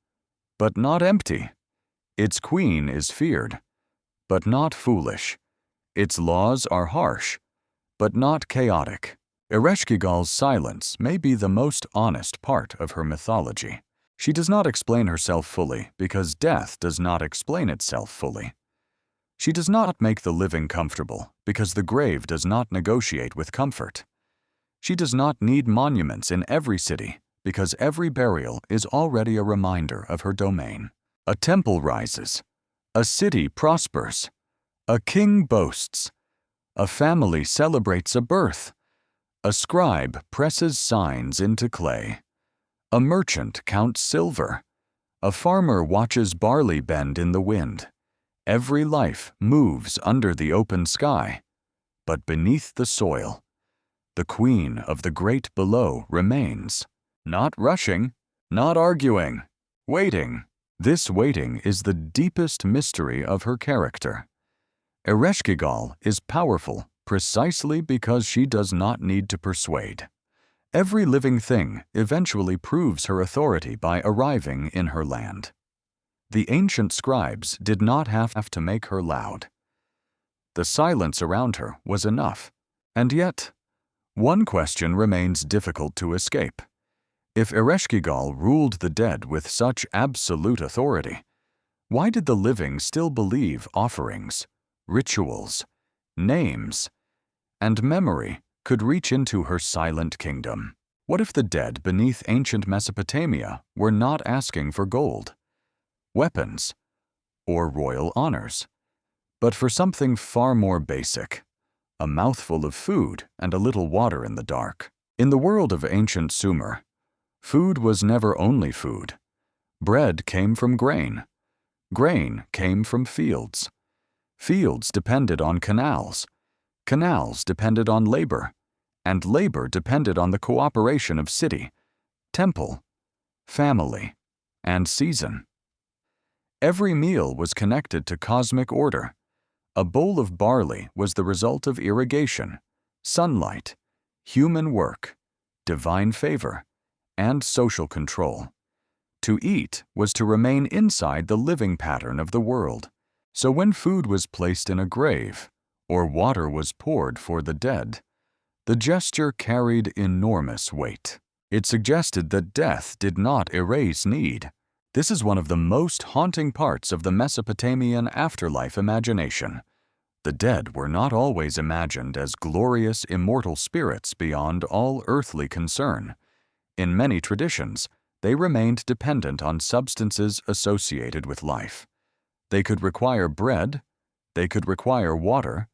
but not empty. Its queen is feared, but not foolish. Its laws are harsh, but not chaotic. Ereshkigal's silence may be the most honest part of her mythology. She does not explain herself fully because death does not explain itself fully. She does not make the living comfortable because the grave does not negotiate with comfort. She does not need monuments in every city because every burial is already a reminder of her domain. A temple rises. A city prospers. A king boasts. A family celebrates a birth. A scribe presses signs into clay. A merchant counts silver. A farmer watches barley bend in the wind. Every life moves under the open sky, but beneath the soil, the queen of the great below remains, not rushing, not arguing, waiting. This waiting is the deepest mystery of her character. Ereshkigal is powerful precisely because she does not need to persuade. Every living thing eventually proves her authority by arriving in her land. The ancient scribes did not have to make her loud. The silence around her was enough. And yet, one question remains difficult to escape. If Ereshkigal ruled the dead with such absolute authority, why did the living still believe offerings, rituals, names, and memory could reach into her silent kingdom? What if the dead beneath ancient Mesopotamia were not asking for gold, weapons, or royal honors, but for something far more basic, a mouthful of food and a little water in the dark? In the world of ancient Sumer, food was never only food. Bread came from grain. Grain came from fields. Fields depended on canals. Canals depended on labor. And labor depended on the cooperation of city, temple, family, and season. Every meal was connected to cosmic order. A bowl of barley was the result of irrigation, sunlight, human work, divine favor, and social control. To eat was to remain inside the living pattern of the world. So when food was placed in a grave, or water was poured for the dead, the gesture carried enormous weight. It suggested that death did not erase need. This is one of the most haunting parts of the Mesopotamian afterlife imagination. The dead were not always imagined as glorious, immortal spirits beyond all earthly concern. In many traditions, they remained dependent on substances associated with life. They could require bread, they could require water,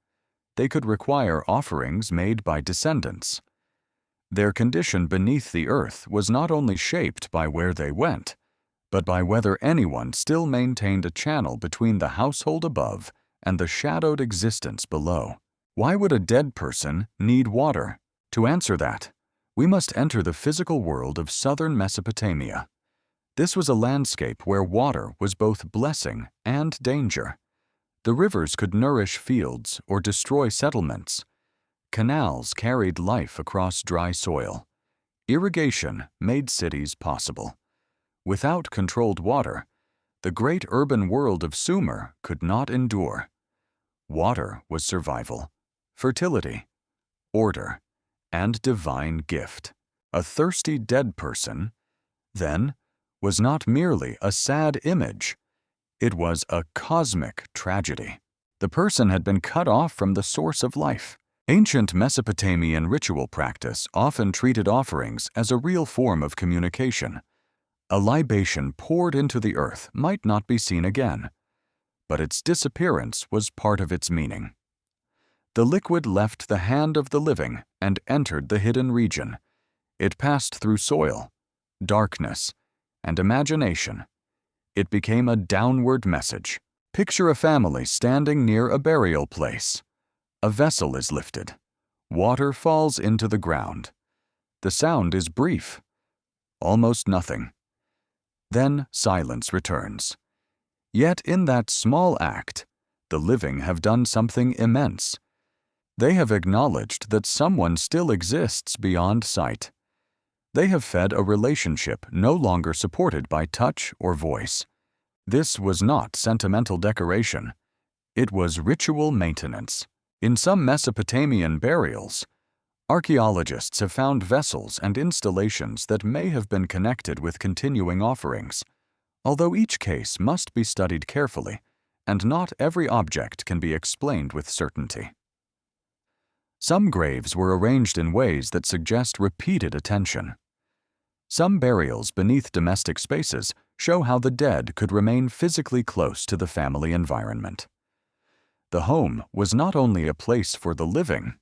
they could require offerings made by descendants. Their condition beneath the earth was not only shaped by where they went, but by whether anyone still maintained a channel between the household above and the shadowed existence below. Why would a dead person need water? To answer that, we must enter the physical world of southern Mesopotamia. This was a landscape where water was both blessing and danger. The rivers could nourish fields or destroy settlements. Canals carried life across dry soil. Irrigation made cities possible. Without controlled water, the great urban world of Sumer could not endure. Water was survival, fertility, order, and divine gift. A thirsty dead person, then, was not merely a sad image. It was a cosmic tragedy. The person had been cut off from the source of life. Ancient Mesopotamian ritual practice often treated offerings as a real form of communication. A libation poured into the earth might not be seen again, but its disappearance was part of its meaning. The liquid left the hand of the living and entered the hidden region. It passed through soil, darkness, and imagination. It became a downward message. Picture a family standing near a burial place. A vessel is lifted. Water falls into the ground. The sound is brief, almost nothing. Then silence returns. Yet in that small act, the living have done something immense. They have acknowledged that someone still exists beyond sight. They have fed a relationship no longer supported by touch or voice. This was not sentimental decoration. It was ritual maintenance. In some Mesopotamian burials, archaeologists have found vessels and installations that may have been connected with continuing offerings, although each case must be studied carefully, and not every object can be explained with certainty. Some graves were arranged in ways that suggest repeated attention. Some burials beneath domestic spaces show how the dead could remain physically close to the family environment. The home was not only a place for the living,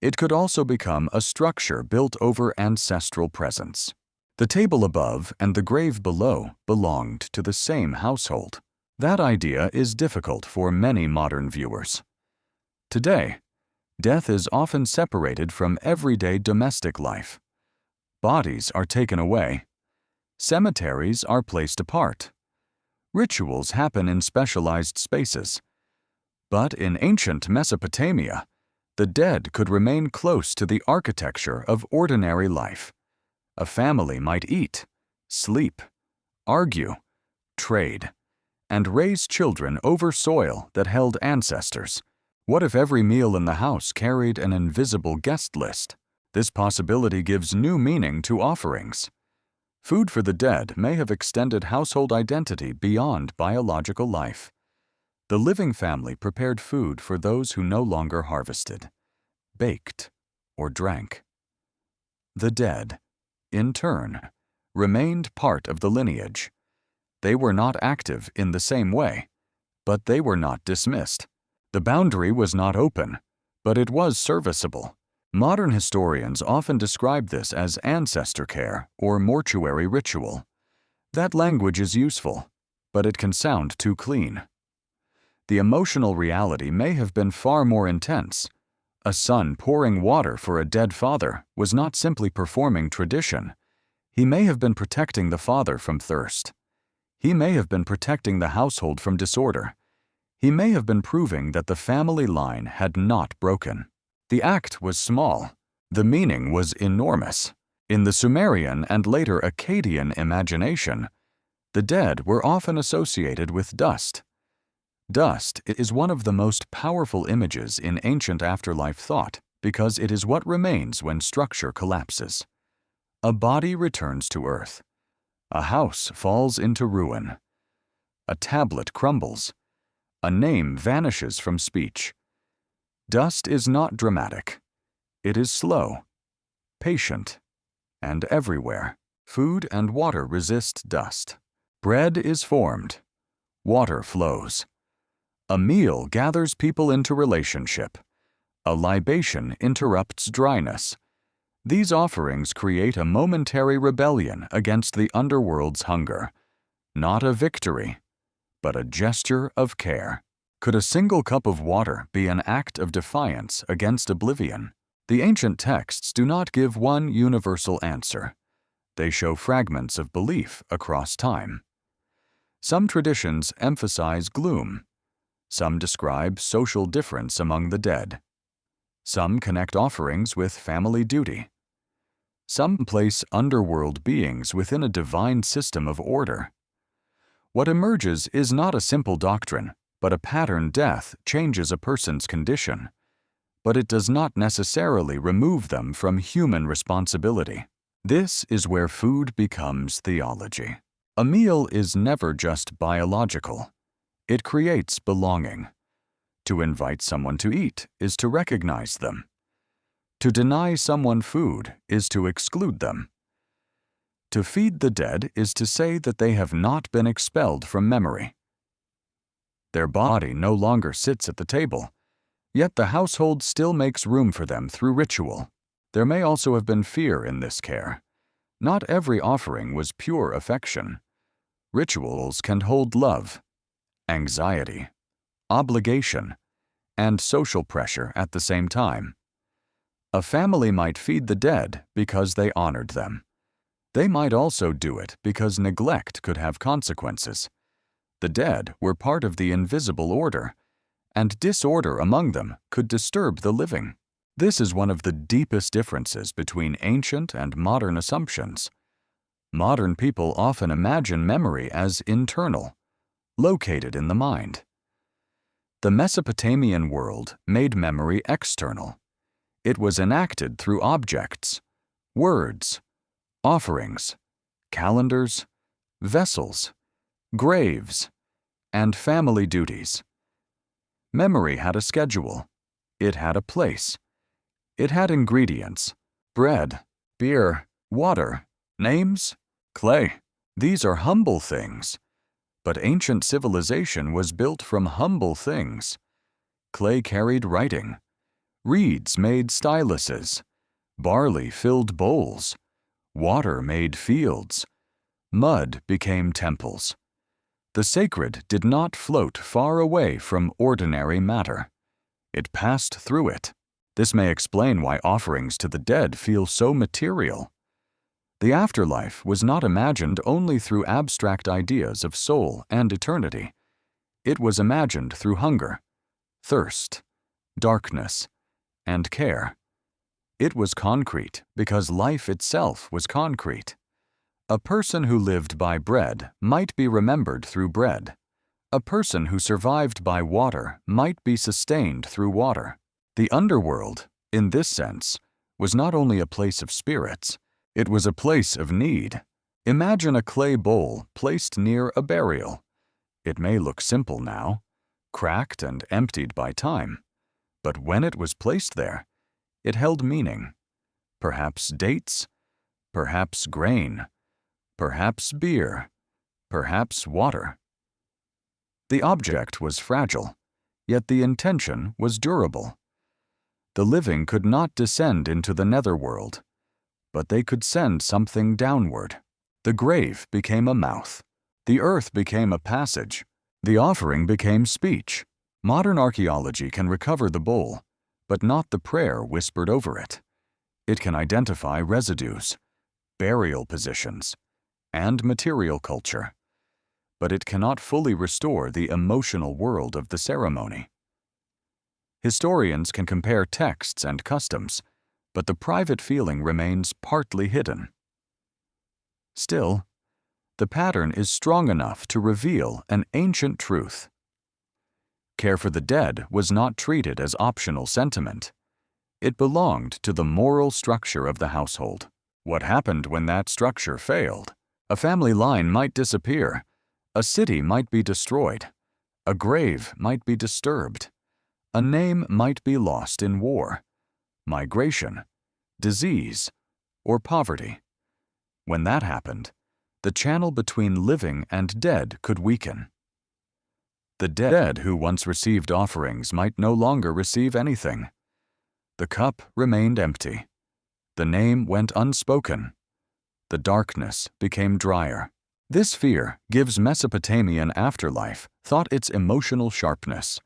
it could also become a structure built over ancestral presence. The table above and the grave below belonged to the same household. That idea is difficult for many modern viewers. Today, death is often separated from everyday domestic life. Bodies are taken away. Cemeteries are placed apart. Rituals happen in specialized spaces. But in ancient Mesopotamia, the dead could remain close to the architecture of ordinary life. A family might eat, sleep, argue, trade, and raise children over soil that held ancestors. What if every meal in the house carried an invisible guest list? This possibility gives new meaning to offerings. Food for the dead may have extended household identity beyond biological life. The living family prepared food for those who no longer harvested, baked, or drank. The dead, in turn, remained part of the lineage. They were not active in the same way, but they were not dismissed. The boundary was not open, but it was serviceable. Modern historians often describe this as ancestor care or mortuary ritual. That language is useful, but it can sound too clean. The emotional reality may have been far more intense. A son pouring water for a dead father was not simply performing tradition. He may have been protecting the father from thirst. He may have been protecting the household from disorder. He may have been proving that the family line had not broken. The act was small. The meaning was enormous. In the Sumerian and later Akkadian imagination, the dead were often associated with dust. Dust is one of the most powerful images in ancient afterlife thought because it is what remains when structure collapses. A body returns to earth. A house falls into ruin. A tablet crumbles. A name vanishes from speech. Dust is not dramatic. It is slow, patient, and everywhere. Food and water resist dust. Bread is formed. Water flows. A meal gathers people into relationship. A libation interrupts dryness. These offerings create a momentary rebellion against the underworld's hunger. Not a victory, but a gesture of care. Could a single cup of water be an act of defiance against oblivion? The ancient texts do not give one universal answer. They show fragments of belief across time. Some traditions emphasize gloom. Some describe social difference among the dead. Some connect offerings with family duty. Some place underworld beings within a divine system of order. What emerges is not a simple doctrine, but a pattern. Death changes a person's condition, but it does not necessarily remove them from human responsibility. This is where food becomes theology. A meal is never just biological. It creates belonging. To invite someone to eat is to recognize them. To deny someone food is to exclude them. To feed the dead is to say that they have not been expelled from memory. Their body no longer sits at the table, yet the household still makes room for them through ritual. There may also have been fear in this care. Not every offering was pure affection. Rituals can hold love, anxiety, obligation, and social pressure at the same time. A family might feed the dead because they honored them. They might also do it because neglect could have consequences. The dead were part of the invisible order, and disorder among them could disturb the living. This is one of the deepest differences between ancient and modern assumptions. Modern people often imagine memory as internal, located in the mind. The Mesopotamian world made memory external. It was enacted through objects, words, offerings, calendars, vessels, graves, and family duties. Memory had a schedule. It had a place. It had ingredients: bread, beer, water, names, clay. These are humble things. But ancient civilization was built from humble things. Clay carried writing. Reeds made styluses. Barley filled bowls. Water made fields. Mud became temples. The sacred did not float far away from ordinary matter. It passed through it. This may explain why offerings to the dead feel so material. The afterlife was not imagined only through abstract ideas of soul and eternity. It was imagined through hunger, thirst, darkness, and care. It was concrete because life itself was concrete. A person who lived by bread might be remembered through bread. A person who survived by water might be sustained through water. The underworld, in this sense, was not only a place of spirits, it was a place of need. Imagine a clay bowl placed near a burial. It may look simple now, cracked and emptied by time, but when it was placed there, it held meaning. Perhaps dates, perhaps grain, perhaps beer, perhaps water. The object was fragile, yet the intention was durable. The living could not descend into the netherworld, but they could send something downward. The grave became a mouth. The earth became a passage. The offering became speech. Modern archaeology can recover the bowl, but not the prayer whispered over it. It can identify residues, burial positions, and material culture, but it cannot fully restore the emotional world of the ceremony. Historians can compare texts and customs, but the private feeling remains partly hidden. Still, the pattern is strong enough to reveal an ancient truth. Care for the dead was not treated as optional sentiment. It belonged to the moral structure of the household. What happened when that structure failed? A family line might disappear. A city might be destroyed. A grave might be disturbed. A name might be lost in war, migration, disease, or poverty. When that happened, the channel between living and dead could weaken. The dead who once received offerings might no longer receive anything. The cup remained empty. The name went unspoken. The darkness became drier. This fear gives Mesopotamian afterlife thought its emotional sharpness.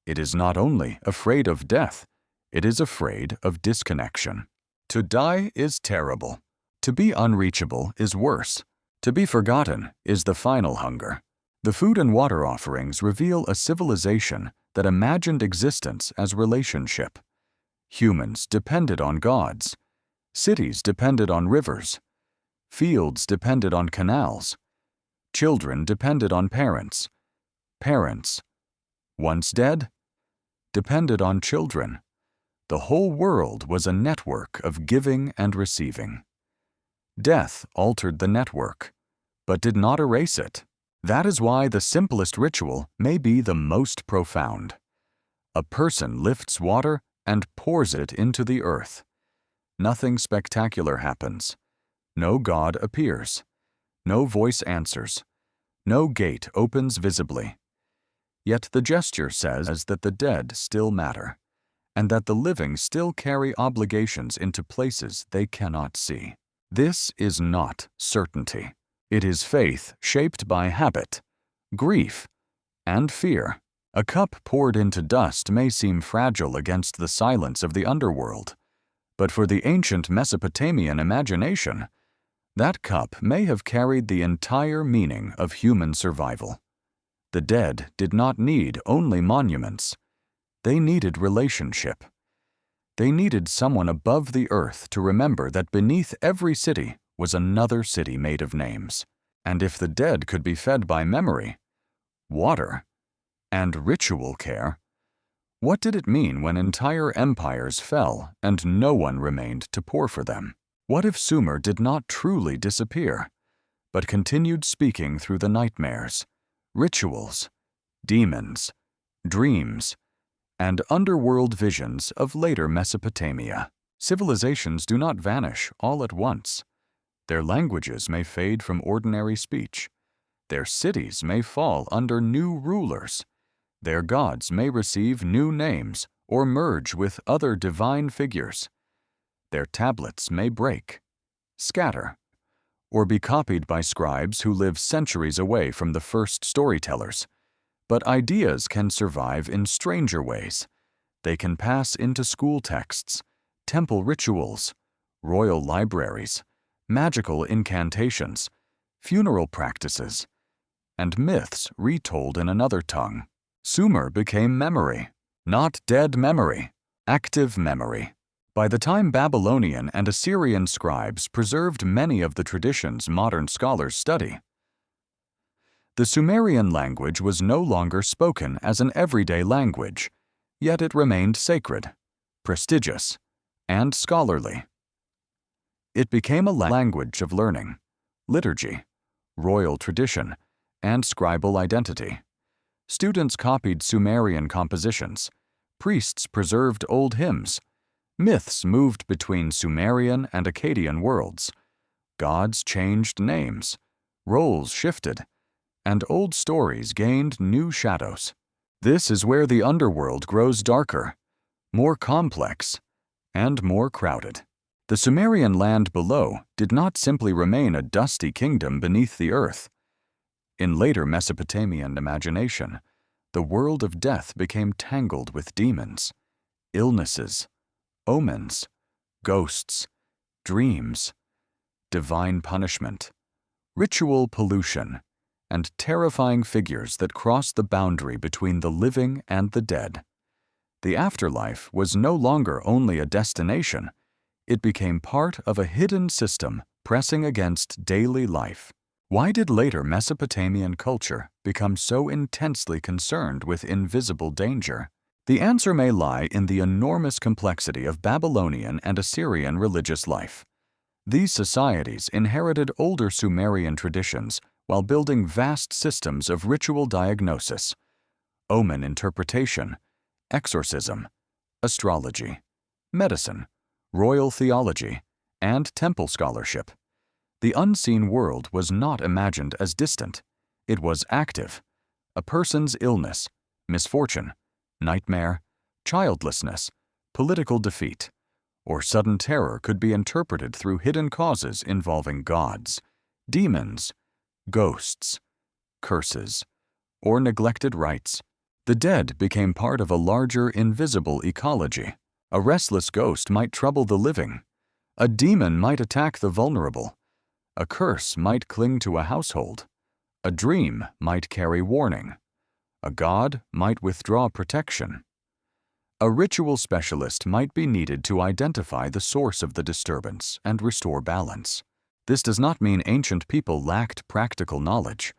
It is not only afraid of death, it is afraid of disconnection. To die is terrible. To be unreachable is worse. To be forgotten is the final hunger. The food and water offerings reveal a civilization that imagined existence as relationship. Humans depended on gods. Cities depended on rivers. Fields depended on canals. Children depended on parents. Parents, once dead, depended on children. The whole world was a network of giving and receiving. Death altered the network, but did not erase it. That is why the simplest ritual may be the most profound. A person lifts water and pours it into the earth. Nothing spectacular happens. No god appears. No voice answers. No gate opens visibly. Yet the gesture says that the dead still matter, and that the living still carry obligations into places they cannot see. This is not certainty. It is faith shaped by habit, grief, and fear. A cup poured into dust may seem fragile against the silence of the underworld, but for the ancient Mesopotamian imagination, that cup may have carried the entire meaning of human survival. The dead did not need only monuments. They needed relationship. They needed someone above the earth to remember that beneath every city was another city made of names. And if the dead could be fed by memory, water, and ritual care, what did it mean when entire empires fell and no one remained to pour for them? What if Sumer did not truly disappear, but continued speaking through the nightmares, rituals, demons, dreams, and underworld visions of later Mesopotamia? Civilizations do not vanish all at once. Their languages may fade from ordinary speech. Their cities may fall under new rulers. Their gods may receive new names or merge with other divine figures. Their tablets may break, scatter, or be copied by scribes who live centuries away from the first storytellers. But ideas can survive in stranger ways. They can pass into school texts, temple rituals, royal libraries, magical incantations, funeral practices, and myths retold in another tongue. Sumer became memory, not dead memory, active memory. By the time Babylonian and Assyrian scribes preserved many of the traditions modern scholars study, The Sumerian language was no longer spoken as an everyday language, yet it remained sacred, prestigious, and scholarly. It became a language of learning, liturgy, royal tradition, and scribal identity. Students copied Sumerian compositions, priests preserved old hymns, myths moved between Sumerian and Akkadian worlds, gods changed names, roles shifted, and old stories gained new shadows. This is where the underworld grows darker, more complex, and more crowded. The Sumerian land below did not simply remain a dusty kingdom beneath the earth. In later Mesopotamian imagination, the world of death became tangled with demons, illnesses, omens, ghosts, dreams, divine punishment, ritual pollution, and terrifying figures that crossed the boundary between the living and the dead. The afterlife was no longer only a destination, it became part of a hidden system pressing against daily life. Why did later Mesopotamian culture become so intensely concerned with invisible danger? The answer may lie in the enormous complexity of Babylonian and Assyrian religious life. These societies inherited older Sumerian traditions while building vast systems of ritual diagnosis, omen interpretation, exorcism, astrology, medicine, royal theology, and temple scholarship. The unseen world was not imagined as distant. It was active. A person's illness, misfortune, nightmare, childlessness, political defeat, or sudden terror could be interpreted through hidden causes involving gods, demons, ghosts, curses, or neglected rites. The dead became part of a larger invisible ecology. A restless ghost might trouble the living. A demon might attack the vulnerable. A curse might cling to a household. A dream might carry warning. A god might withdraw protection. A ritual specialist might be needed to identify the source of the disturbance and restore balance. This does not mean ancient people lacked practical knowledge.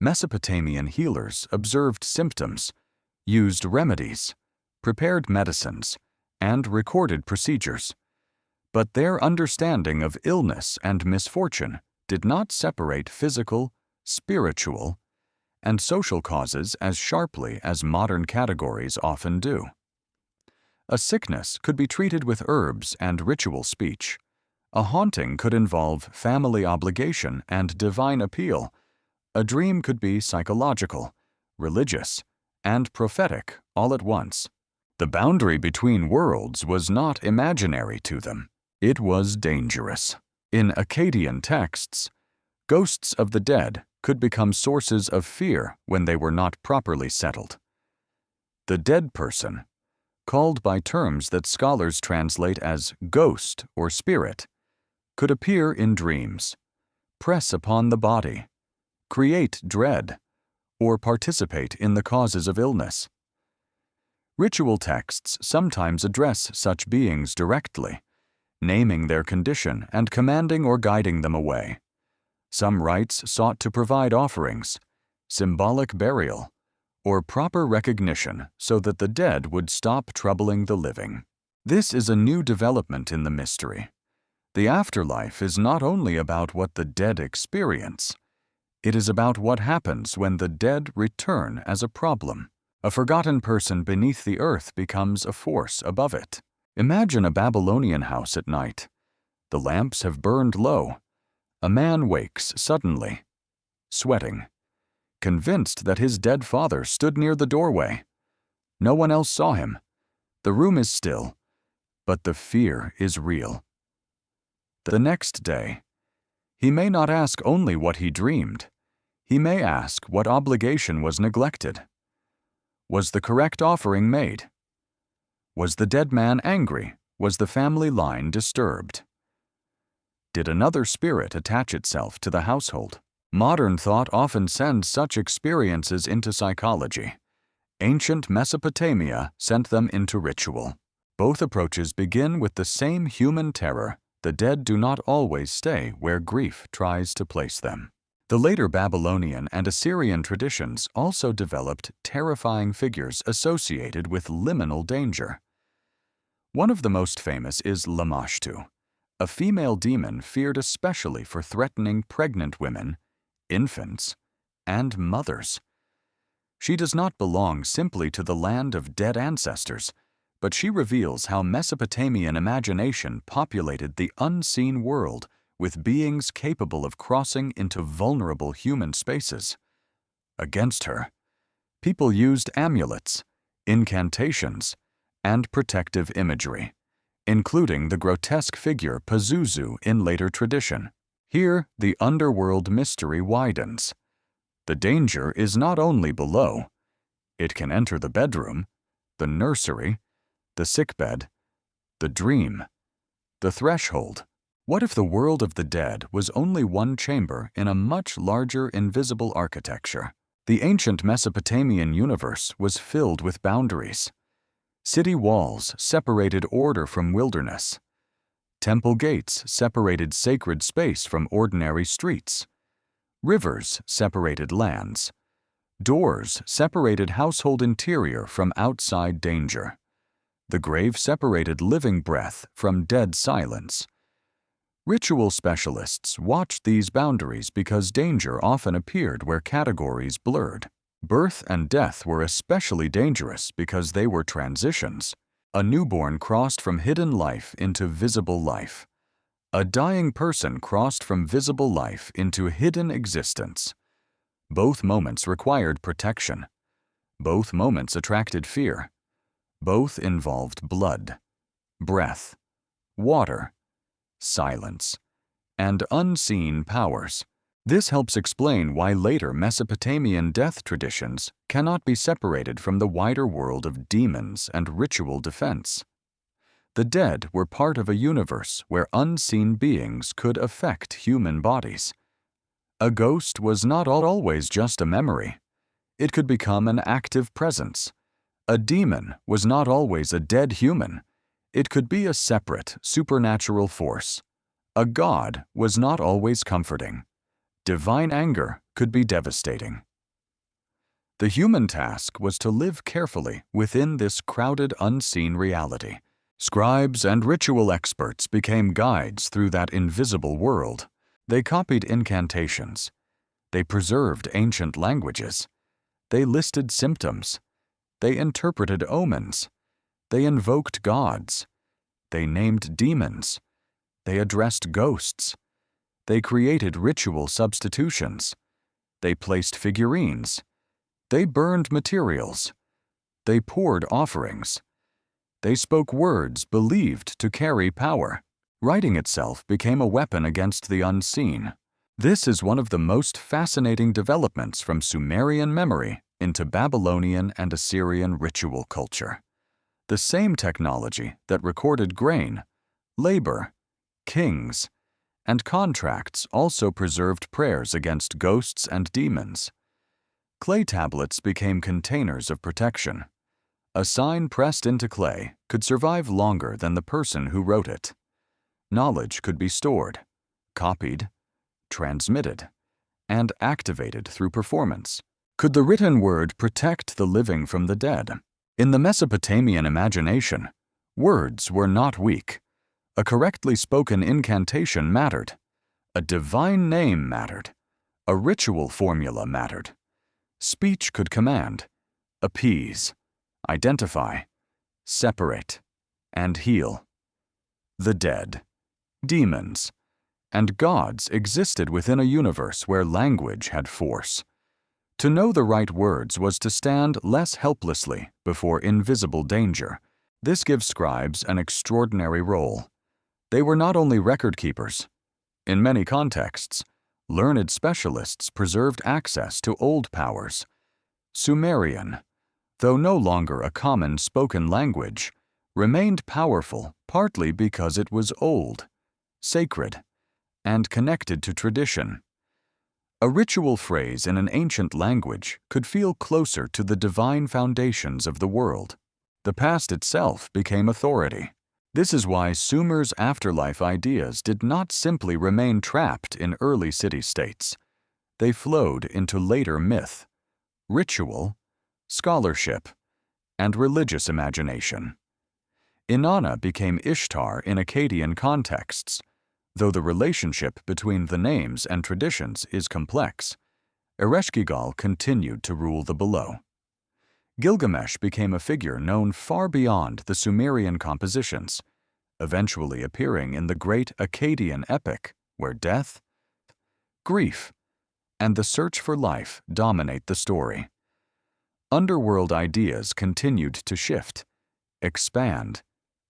Mesopotamian healers observed symptoms, used remedies, prepared medicines, and recorded procedures. But their understanding of illness and misfortune did not separate physical, spiritual, and social causes as sharply as modern categories often do. A sickness could be treated with herbs and ritual speech. A haunting could involve family obligation and divine appeal. A dream could be psychological, religious, and prophetic all at once. The boundary between worlds was not imaginary to them. It was dangerous. In Akkadian texts, ghosts of the dead could become sources of fear when they were not properly settled. The dead person, called by terms that scholars translate as ghost or spirit, could appear in dreams, press upon the body, create dread, or participate in the causes of illness. Ritual texts sometimes address such beings directly, naming their condition and commanding or guiding them away. Some rites sought to provide offerings, symbolic burial, or proper recognition so that the dead would stop troubling the living. This is a new development in the mystery. The afterlife is not only about what the dead experience, it is about what happens when the dead return as a problem. A forgotten person beneath the earth becomes a force above it. Imagine a Babylonian house at night. The lamps have burned low. A man wakes suddenly, sweating, convinced that his dead father stood near the doorway. No one else saw him. The room is still, but the fear is real. The next day, he may not ask only what he dreamed. He may ask what obligation was neglected. Was the correct offering made? Was the dead man angry? Was the family line disturbed? Did another spirit attach itself to the household? Modern thought often sends such experiences into psychology. Ancient Mesopotamia sent them into ritual. Both approaches begin with the same human terror. The dead do not always stay where grief tries to place them. The later Babylonian and Assyrian traditions also developed terrifying figures associated with liminal danger. One of the most famous is Lamashtu, a female demon feared especially for threatening pregnant women, infants, and mothers. She does not belong simply to the land of dead ancestors, but she reveals how Mesopotamian imagination populated the unseen world with beings capable of crossing into vulnerable human spaces. Against her, people used amulets, incantations, and protective imagery, including the grotesque figure Pazuzu in later tradition. Here, the underworld mystery widens. The danger is not only below. It can enter the bedroom, the nursery, the sickbed, the dream, the threshold. What if the world of the dead was only one chamber in a much larger invisible architecture? The ancient Mesopotamian universe was filled with boundaries. City walls separated order from wilderness. Temple gates separated sacred space from ordinary streets. Rivers separated lands. Doors separated household interior from outside danger. The grave separated living breath from dead silence. Ritual specialists watched these boundaries because danger often appeared where categories blurred. Birth and death were especially dangerous because they were transitions. A newborn crossed from hidden life into visible life. A dying person crossed from visible life into hidden existence. Both moments required protection. Both moments attracted fear. Both involved blood, breath, water, silence, and unseen powers. This helps explain why later Mesopotamian death traditions cannot be separated from the wider world of demons and ritual defense. The dead were part of a universe where unseen beings could affect human bodies. A ghost was not always just a memory. It could become an active presence. A demon was not always a dead human. It could be a separate, supernatural force. A god was not always comforting. Divine anger could be devastating. The human task was to live carefully within this crowded, unseen reality. Scribes and ritual experts became guides through that invisible world. They copied incantations. They preserved ancient languages. They listed symptoms. They interpreted omens. They invoked gods. They named demons. They addressed ghosts. They created ritual substitutions. They placed figurines. They burned materials. They poured offerings. They spoke words believed to carry power. Writing itself became a weapon against the unseen. This is one of the most fascinating developments from Sumerian memory into Babylonian and Assyrian ritual culture. The same technology that recorded grain, labor, kings, and contracts also preserved prayers against ghosts and demons. Clay tablets became containers of protection. A sign pressed into clay could survive longer than the person who wrote it. Knowledge could be stored, copied, transmitted, and activated through performance. Could the written word protect the living from the dead? In the Mesopotamian imagination, words were not weak. A correctly spoken incantation mattered. A divine name mattered. A ritual formula mattered. Speech could command, appease, identify, separate, and heal. The dead, demons, and gods existed within a universe where language had force. To know the right words was to stand less helplessly before invisible danger. This gives scribes an extraordinary role. They were not only record keepers. In many contexts, learned specialists preserved access to old powers. Sumerian, though no longer a common spoken language, remained powerful partly because it was old, sacred, and connected to tradition. A ritual phrase in an ancient language could feel closer to the divine foundations of the world. The past itself became authority. This is why Sumer's afterlife ideas did not simply remain trapped in early city-states. they flowed into later myth, ritual, scholarship, and religious imagination. Inanna became Ishtar in Akkadian contexts. Though the relationship between the names and traditions is complex, Ereshkigal continued to rule the below. Gilgamesh became a figure known far beyond the Sumerian compositions, eventually appearing in the great Akkadian epic where death, grief, and the search for life dominate the story. Underworld ideas continued to shift, expand,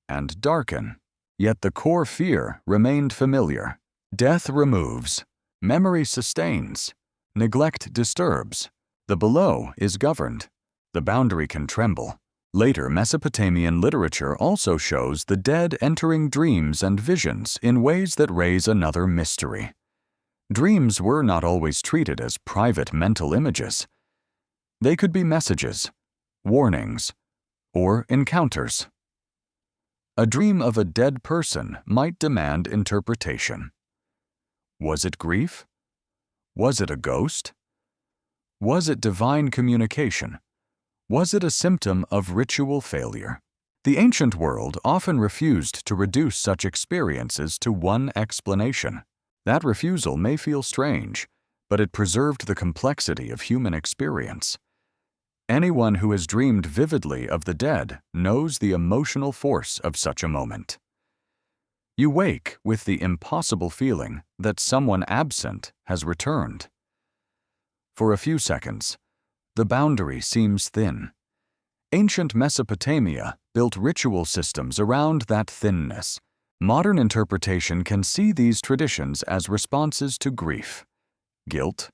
and darken, yet the core fear remained familiar. Death removes, memory sustains, neglect disturbs, the below is governed, the boundary can tremble. Later Mesopotamian literature also shows the dead entering dreams and visions in ways that raise another mystery. Dreams were not always treated as private mental images. They could be messages, warnings, or encounters. A dream of a dead person might demand interpretation. Was it grief? Was it a ghost? Was it divine communication? Was it a symptom of ritual failure? The ancient world often refused to reduce such experiences to one explanation. That refusal may feel strange, but it preserved the complexity of human experience. Anyone who has dreamed vividly of the dead knows the emotional force of such a moment. You wake with the impossible feeling that someone absent has returned. For a few seconds, the boundary seems thin. Ancient Mesopotamia built ritual systems around that thinness. Modern interpretation can see these traditions as responses to grief, guilt,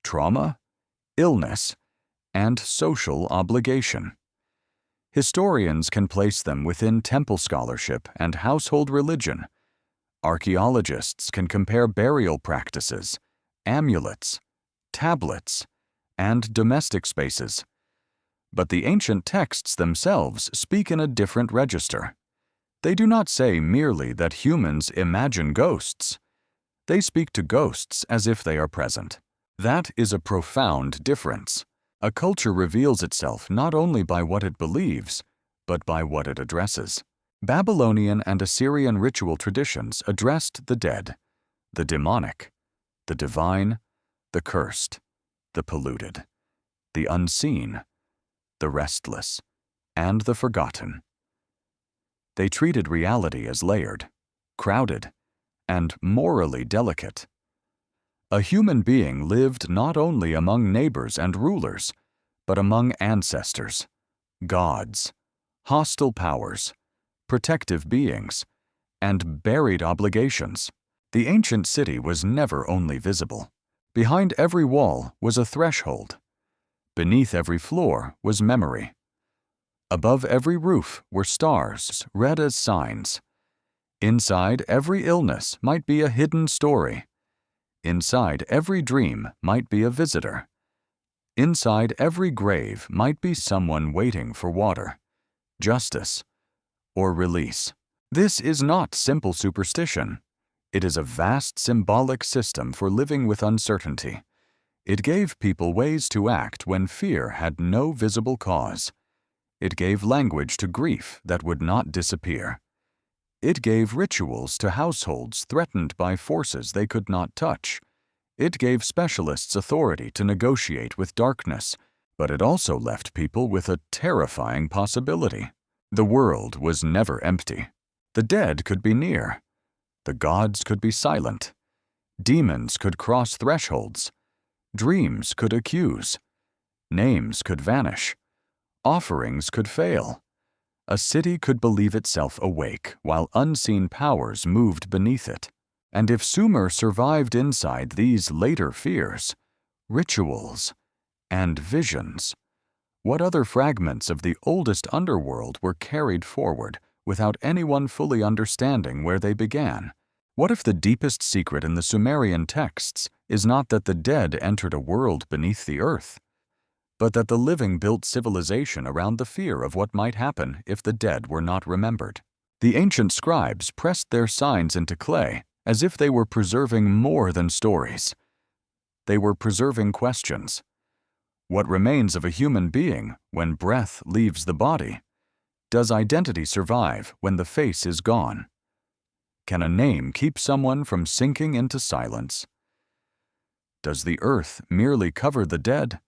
trauma, illness, and social obligation. Historians can place them within temple scholarship and household religion. Archaeologists can compare burial practices, amulets, tablets, and domestic spaces. But the ancient texts themselves speak in a different register. They do not say merely that humans imagine ghosts. They speak to ghosts as if they are present. That is a profound difference. A culture reveals itself not only by what it believes, but by what it addresses. Babylonian and Assyrian ritual traditions addressed the dead, the demonic, the divine, the cursed, the polluted, the unseen, the restless, and the forgotten. They treated reality as layered, crowded, and morally delicate. A human being lived not only among neighbors and rulers, but among ancestors, gods, hostile powers, protective beings, and buried obligations. The ancient city was never only visible. Behind every wall was a threshold. Beneath every floor was memory. Above every roof were stars read as signs. Inside every illness might be a hidden story. Inside every dream might be a visitor. Inside every grave might be someone waiting for water, justice, or release. This is not simple superstition. It is a vast symbolic system for living with uncertainty. It gave people ways to act when fear had no visible cause. It gave language to grief that would not disappear. It gave rituals to households threatened by forces they could not touch. It gave specialists authority to negotiate with darkness, but it also left people with a terrifying possibility. The world was never empty. The dead could be near. The gods could be silent. Demons could cross thresholds. Dreams could accuse. Names could vanish. Offerings could fail. A city could believe itself awake while unseen powers moved beneath it. And if Sumer survived inside these later fears, rituals, and visions, what other fragments of the oldest underworld were carried forward without anyone fully understanding where they began? What if the deepest secret in the Sumerian texts is not that the dead entered a world beneath the earth, but that the living built civilization around the fear of what might happen if the dead were not remembered? The ancient scribes pressed their signs into clay as if they were preserving more than stories. they were preserving questions. What remains of a human being when breath leaves the body? Does identity survive when the face is gone? Can a name keep someone from sinking into silence? Does the earth merely cover the dead,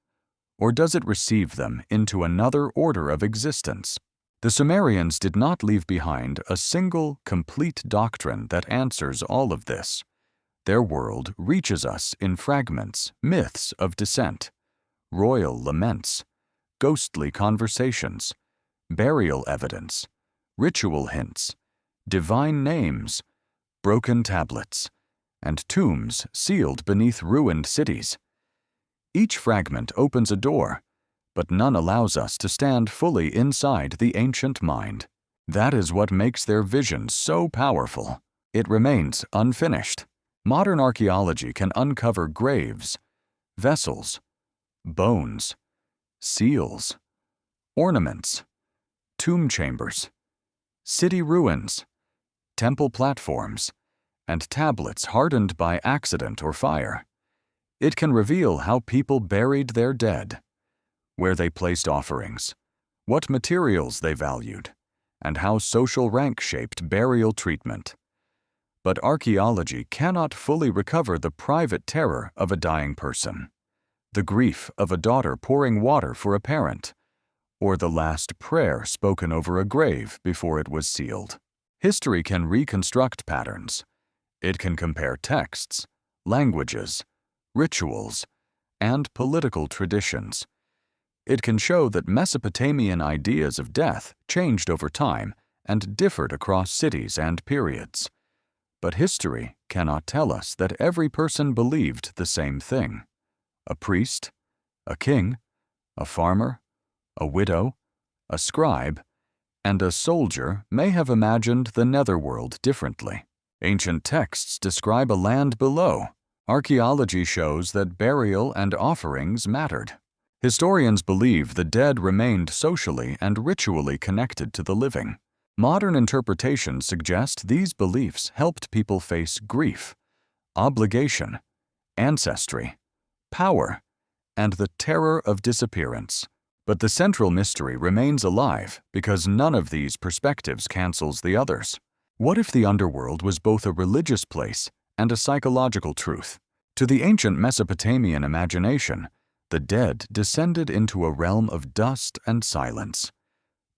or does it receive them into another order of existence? The Sumerians did not leave behind a single, complete doctrine that answers all of this. Their world reaches us in fragments, myths of descent, royal laments, ghostly conversations, burial evidence, ritual hints, divine names, broken tablets, and tombs sealed beneath ruined cities. Each fragment opens a door, but none allows us to stand fully inside the ancient mind. That is what makes their vision so powerful. It remains unfinished. Modern archaeology can uncover graves, vessels, bones, seals, ornaments, tomb chambers, city ruins, temple platforms, and tablets hardened by accident or fire. It can reveal how people buried their dead, where they placed offerings, what materials they valued, and how social rank shaped burial treatment. But archaeology cannot fully recover the private terror of a dying person, the grief of a daughter pouring water for a parent, or the last prayer spoken over a grave before it was sealed. History can reconstruct patterns. It can compare texts, languages, rituals, and political traditions. It can show that Mesopotamian ideas of death changed over time and differed across cities and periods. But history cannot tell us that every person believed the same thing. A priest, a king, a farmer, a widow, a scribe, and a soldier may have imagined the netherworld differently. Ancient texts describe a land below. Archaeology shows that burial and offerings mattered. Historians believe the dead remained socially and ritually connected to the living. Modern interpretations suggest these beliefs helped people face grief, obligation, ancestry, power, and the terror of disappearance. But the central mystery remains alive because none of these perspectives cancels the others. What if the underworld was both a religious place and a psychological truth? To the ancient Mesopotamian imagination, the dead descended into a realm of dust and silence.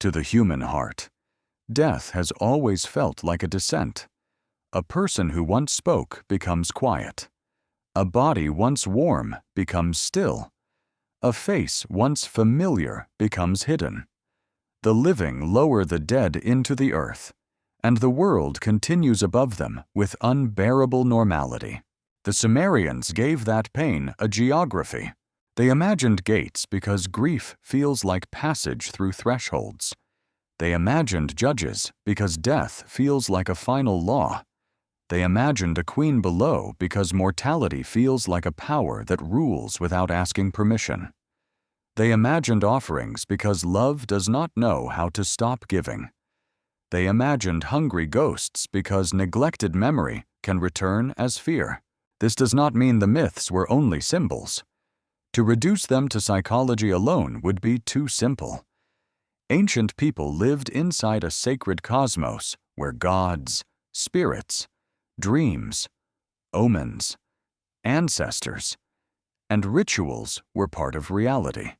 To the human heart, death has always felt like a descent. A person who once spoke becomes quiet. A body once warm becomes still. A face once familiar becomes hidden. The living lower the dead into the earth, and the world continues above them with unbearable normality. The Sumerians gave that pain a geography. They imagined gates because grief feels like passage through thresholds. They imagined judges because death feels like a final law. They imagined a queen below because mortality feels like a power that rules without asking permission. They imagined offerings because love does not know how to stop giving. They imagined hungry ghosts because neglected memory can return as fear. This does not mean the myths were only symbols. To reduce them to psychology alone would be too simple. Ancient people lived inside a sacred cosmos where gods, spirits, dreams, omens, ancestors, and rituals were part of reality.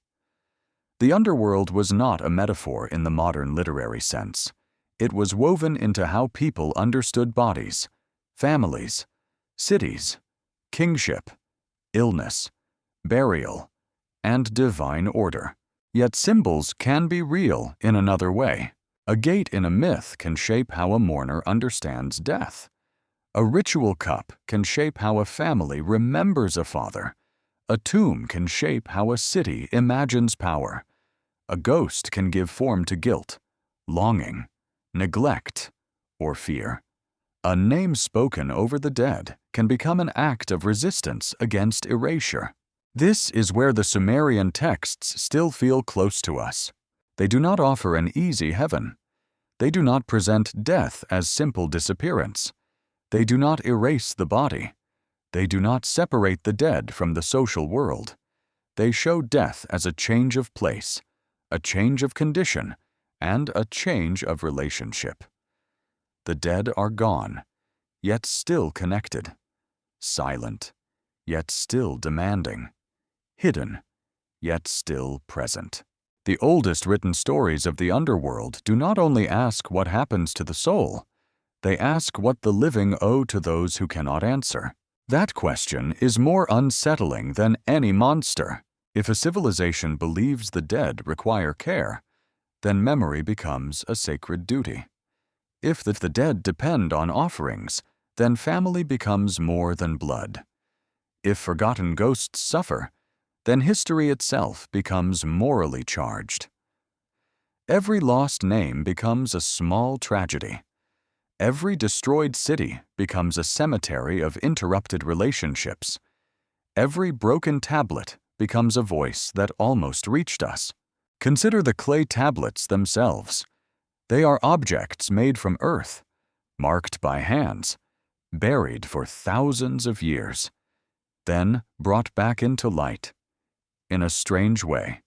The underworld was not a metaphor in the modern literary sense. It was woven into how people understood bodies, families, cities, kingship, illness, burial, and divine order. Yet symbols can be real in another way. A gate in a myth can shape how a mourner understands death. A ritual cup can shape how a family remembers a father. A tomb can shape how a city imagines power. A ghost can give form to guilt, longing, neglect, or fear. A name spoken over the dead can become an act of resistance against erasure. This is where the Sumerian texts still feel close to us. They do not offer an easy heaven. They do not present death as simple disappearance. They do not erase the body. They do not separate the dead from the social world. They show death as a change of place, a change of condition, and a change of relationship. The dead are gone, yet still connected, silent, yet still demanding, hidden, yet still present. The oldest written stories of the underworld do not only ask what happens to the soul, they ask what the living owe to those who cannot answer. That question is more unsettling than any monster. If a civilization believes the dead require care, then memory becomes a sacred duty. If the dead depend on offerings, then family becomes more than blood. If forgotten ghosts suffer, then history itself becomes morally charged. Every lost name becomes a small tragedy. Every destroyed city becomes a cemetery of interrupted relationships. Every broken tablet becomes a voice that almost reached us. Consider the clay tablets themselves. They are objects made from earth, marked by hands, buried for thousands of years, then brought back into light. In a strange way,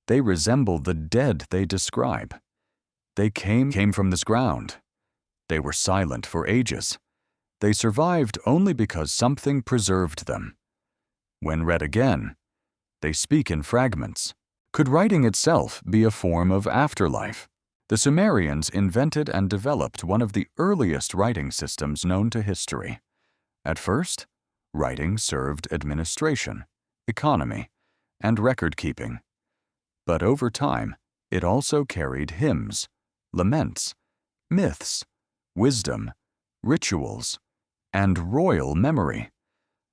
they resemble the dead they describe. They came from this ground. They were silent for ages. They survived only because something preserved them. When read again, they speak in fragments. Could writing itself be a form of afterlife? The Sumerians invented and developed one of the earliest writing systems known to history. At first, writing served administration, economy, and record-keeping. But over time, it also carried hymns, laments, myths, wisdom, rituals, and royal memory.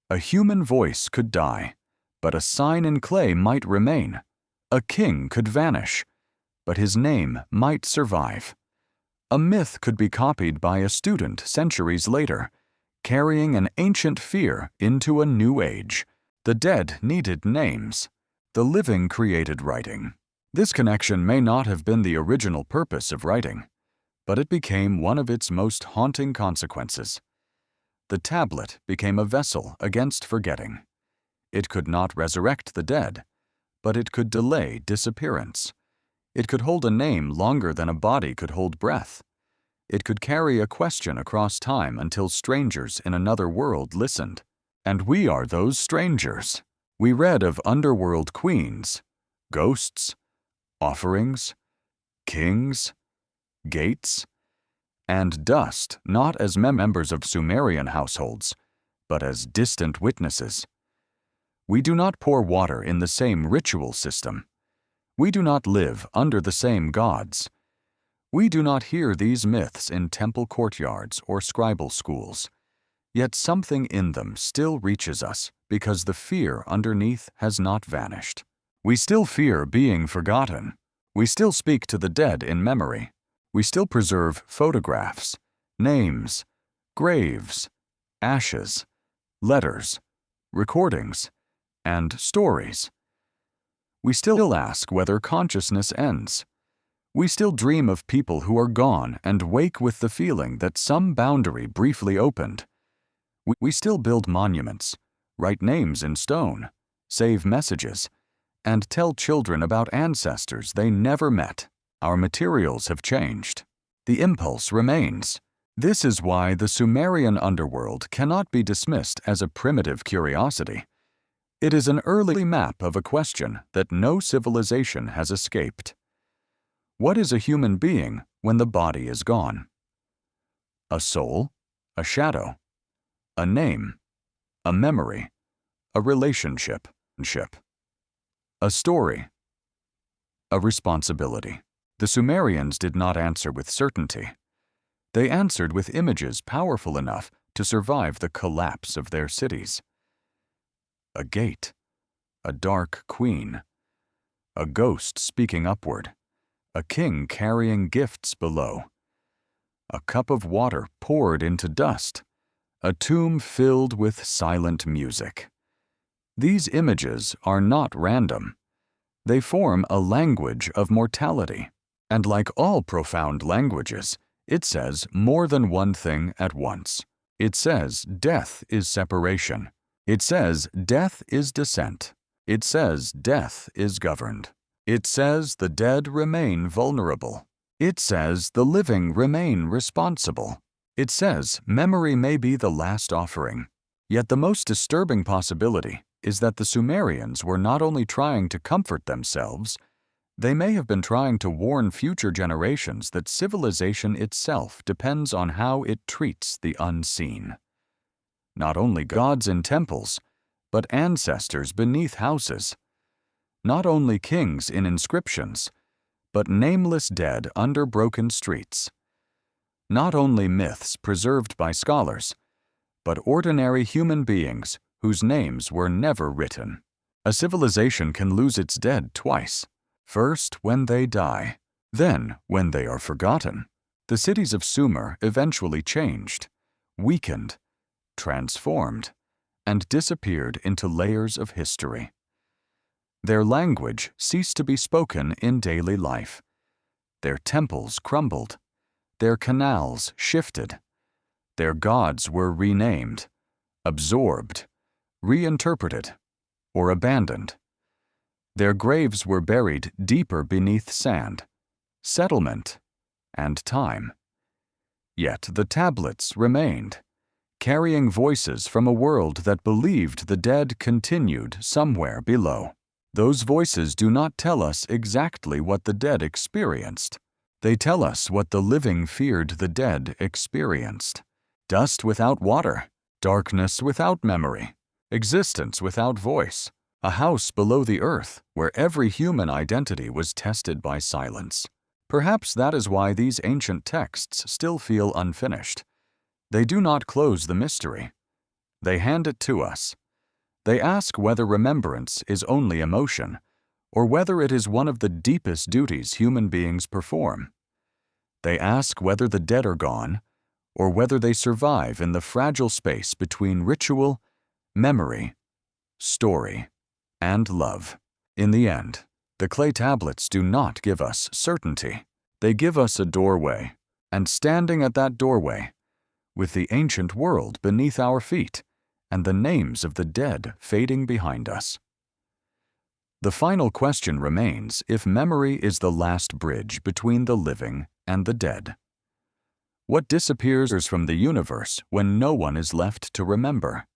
A human voice could die, but a sign in clay might remain. A king could vanish, but his name might survive. A myth could be copied by a student centuries later, carrying an ancient fear into a new age. The dead needed names. The living created writing. This connection may not have been the original purpose of writing, but it became one of its most haunting consequences. The tablet became a vessel against forgetting. It could not resurrect the dead, but it could delay disappearance. It could hold a name longer than a body could hold breath. It could carry a question across time until strangers in another world listened. And we are those strangers. We read of underworld queens, ghosts, offerings, kings, gates, and dust, not as members of Sumerian households, but as distant witnesses. We do not pour water in the same ritual system. We do not live under the same gods. We do not hear these myths in temple courtyards or scribal schools. Yet something in them still reaches us because the fear underneath has not vanished. We still fear being forgotten. We still speak to the dead in memory. We still preserve photographs, names, graves, ashes, letters, recordings, and stories. We still ask whether consciousness ends. We still dream of people who are gone and wake with the feeling that some boundary briefly opened. We still build monuments, write names in stone, save messages, and tell children about ancestors they never met. Our materials have changed. The impulse remains. This is why the Sumerian underworld cannot be dismissed as a primitive curiosity. It is an early map of a question that no civilization has escaped. What is a human being when the body is gone? A soul, a shadow, a name, a memory, a relationship, a story, a responsibility. The Sumerians did not answer with certainty. They answered with images powerful enough to survive the collapse of their cities. A gate, a dark queen, a ghost speaking upward, a king carrying gifts below, a cup of water poured into dust, a tomb filled with silent music. These images are not random. They form a language of mortality. And like all profound languages, it says more than one thing at once. It says death is separation. It says death is descent. It says death is governed. It says the dead remain vulnerable. It says the living remain responsible. It says memory may be the last offering. Yet the most disturbing possibility is that the Sumerians were not only trying to comfort themselves, they may have been trying to warn future generations that civilization itself depends on how it treats the unseen. Not only gods in temples, but ancestors beneath houses. Not only kings in inscriptions, but nameless dead under broken streets. Not only myths preserved by scholars, but ordinary human beings whose names were never written. A civilization can lose its dead twice. First, when they die, then when they are forgotten. The cities of Sumer eventually changed, weakened, transformed, and disappeared into layers of history. Their language ceased to be spoken in daily life. Their temples crumbled. Their canals shifted. Their gods were renamed, absorbed, reinterpreted, or abandoned. Their graves were buried deeper beneath sand, settlement, and time. Yet the tablets remained, carrying voices from a world that believed the dead continued somewhere below. Those voices do not tell us exactly what the dead experienced. They tell us what the living feared the dead experienced. Dust without water, darkness without memory, existence without voice, a house below the earth where every human identity was tested by silence. Perhaps that is why these ancient texts still feel unfinished. They do not close the mystery. They hand it to us. They ask whether remembrance is only emotion, or whether it is one of the deepest duties human beings perform. They ask whether the dead are gone, or whether they survive in the fragile space between ritual, memory, story, and love. In the end, the clay tablets do not give us certainty. They give us a doorway, and standing at that doorway, with the ancient world beneath our feet, and the names of the dead fading behind us. The final question remains if memory is the last bridge between the living and the dead. What disappears from the universe when no one is left to remember?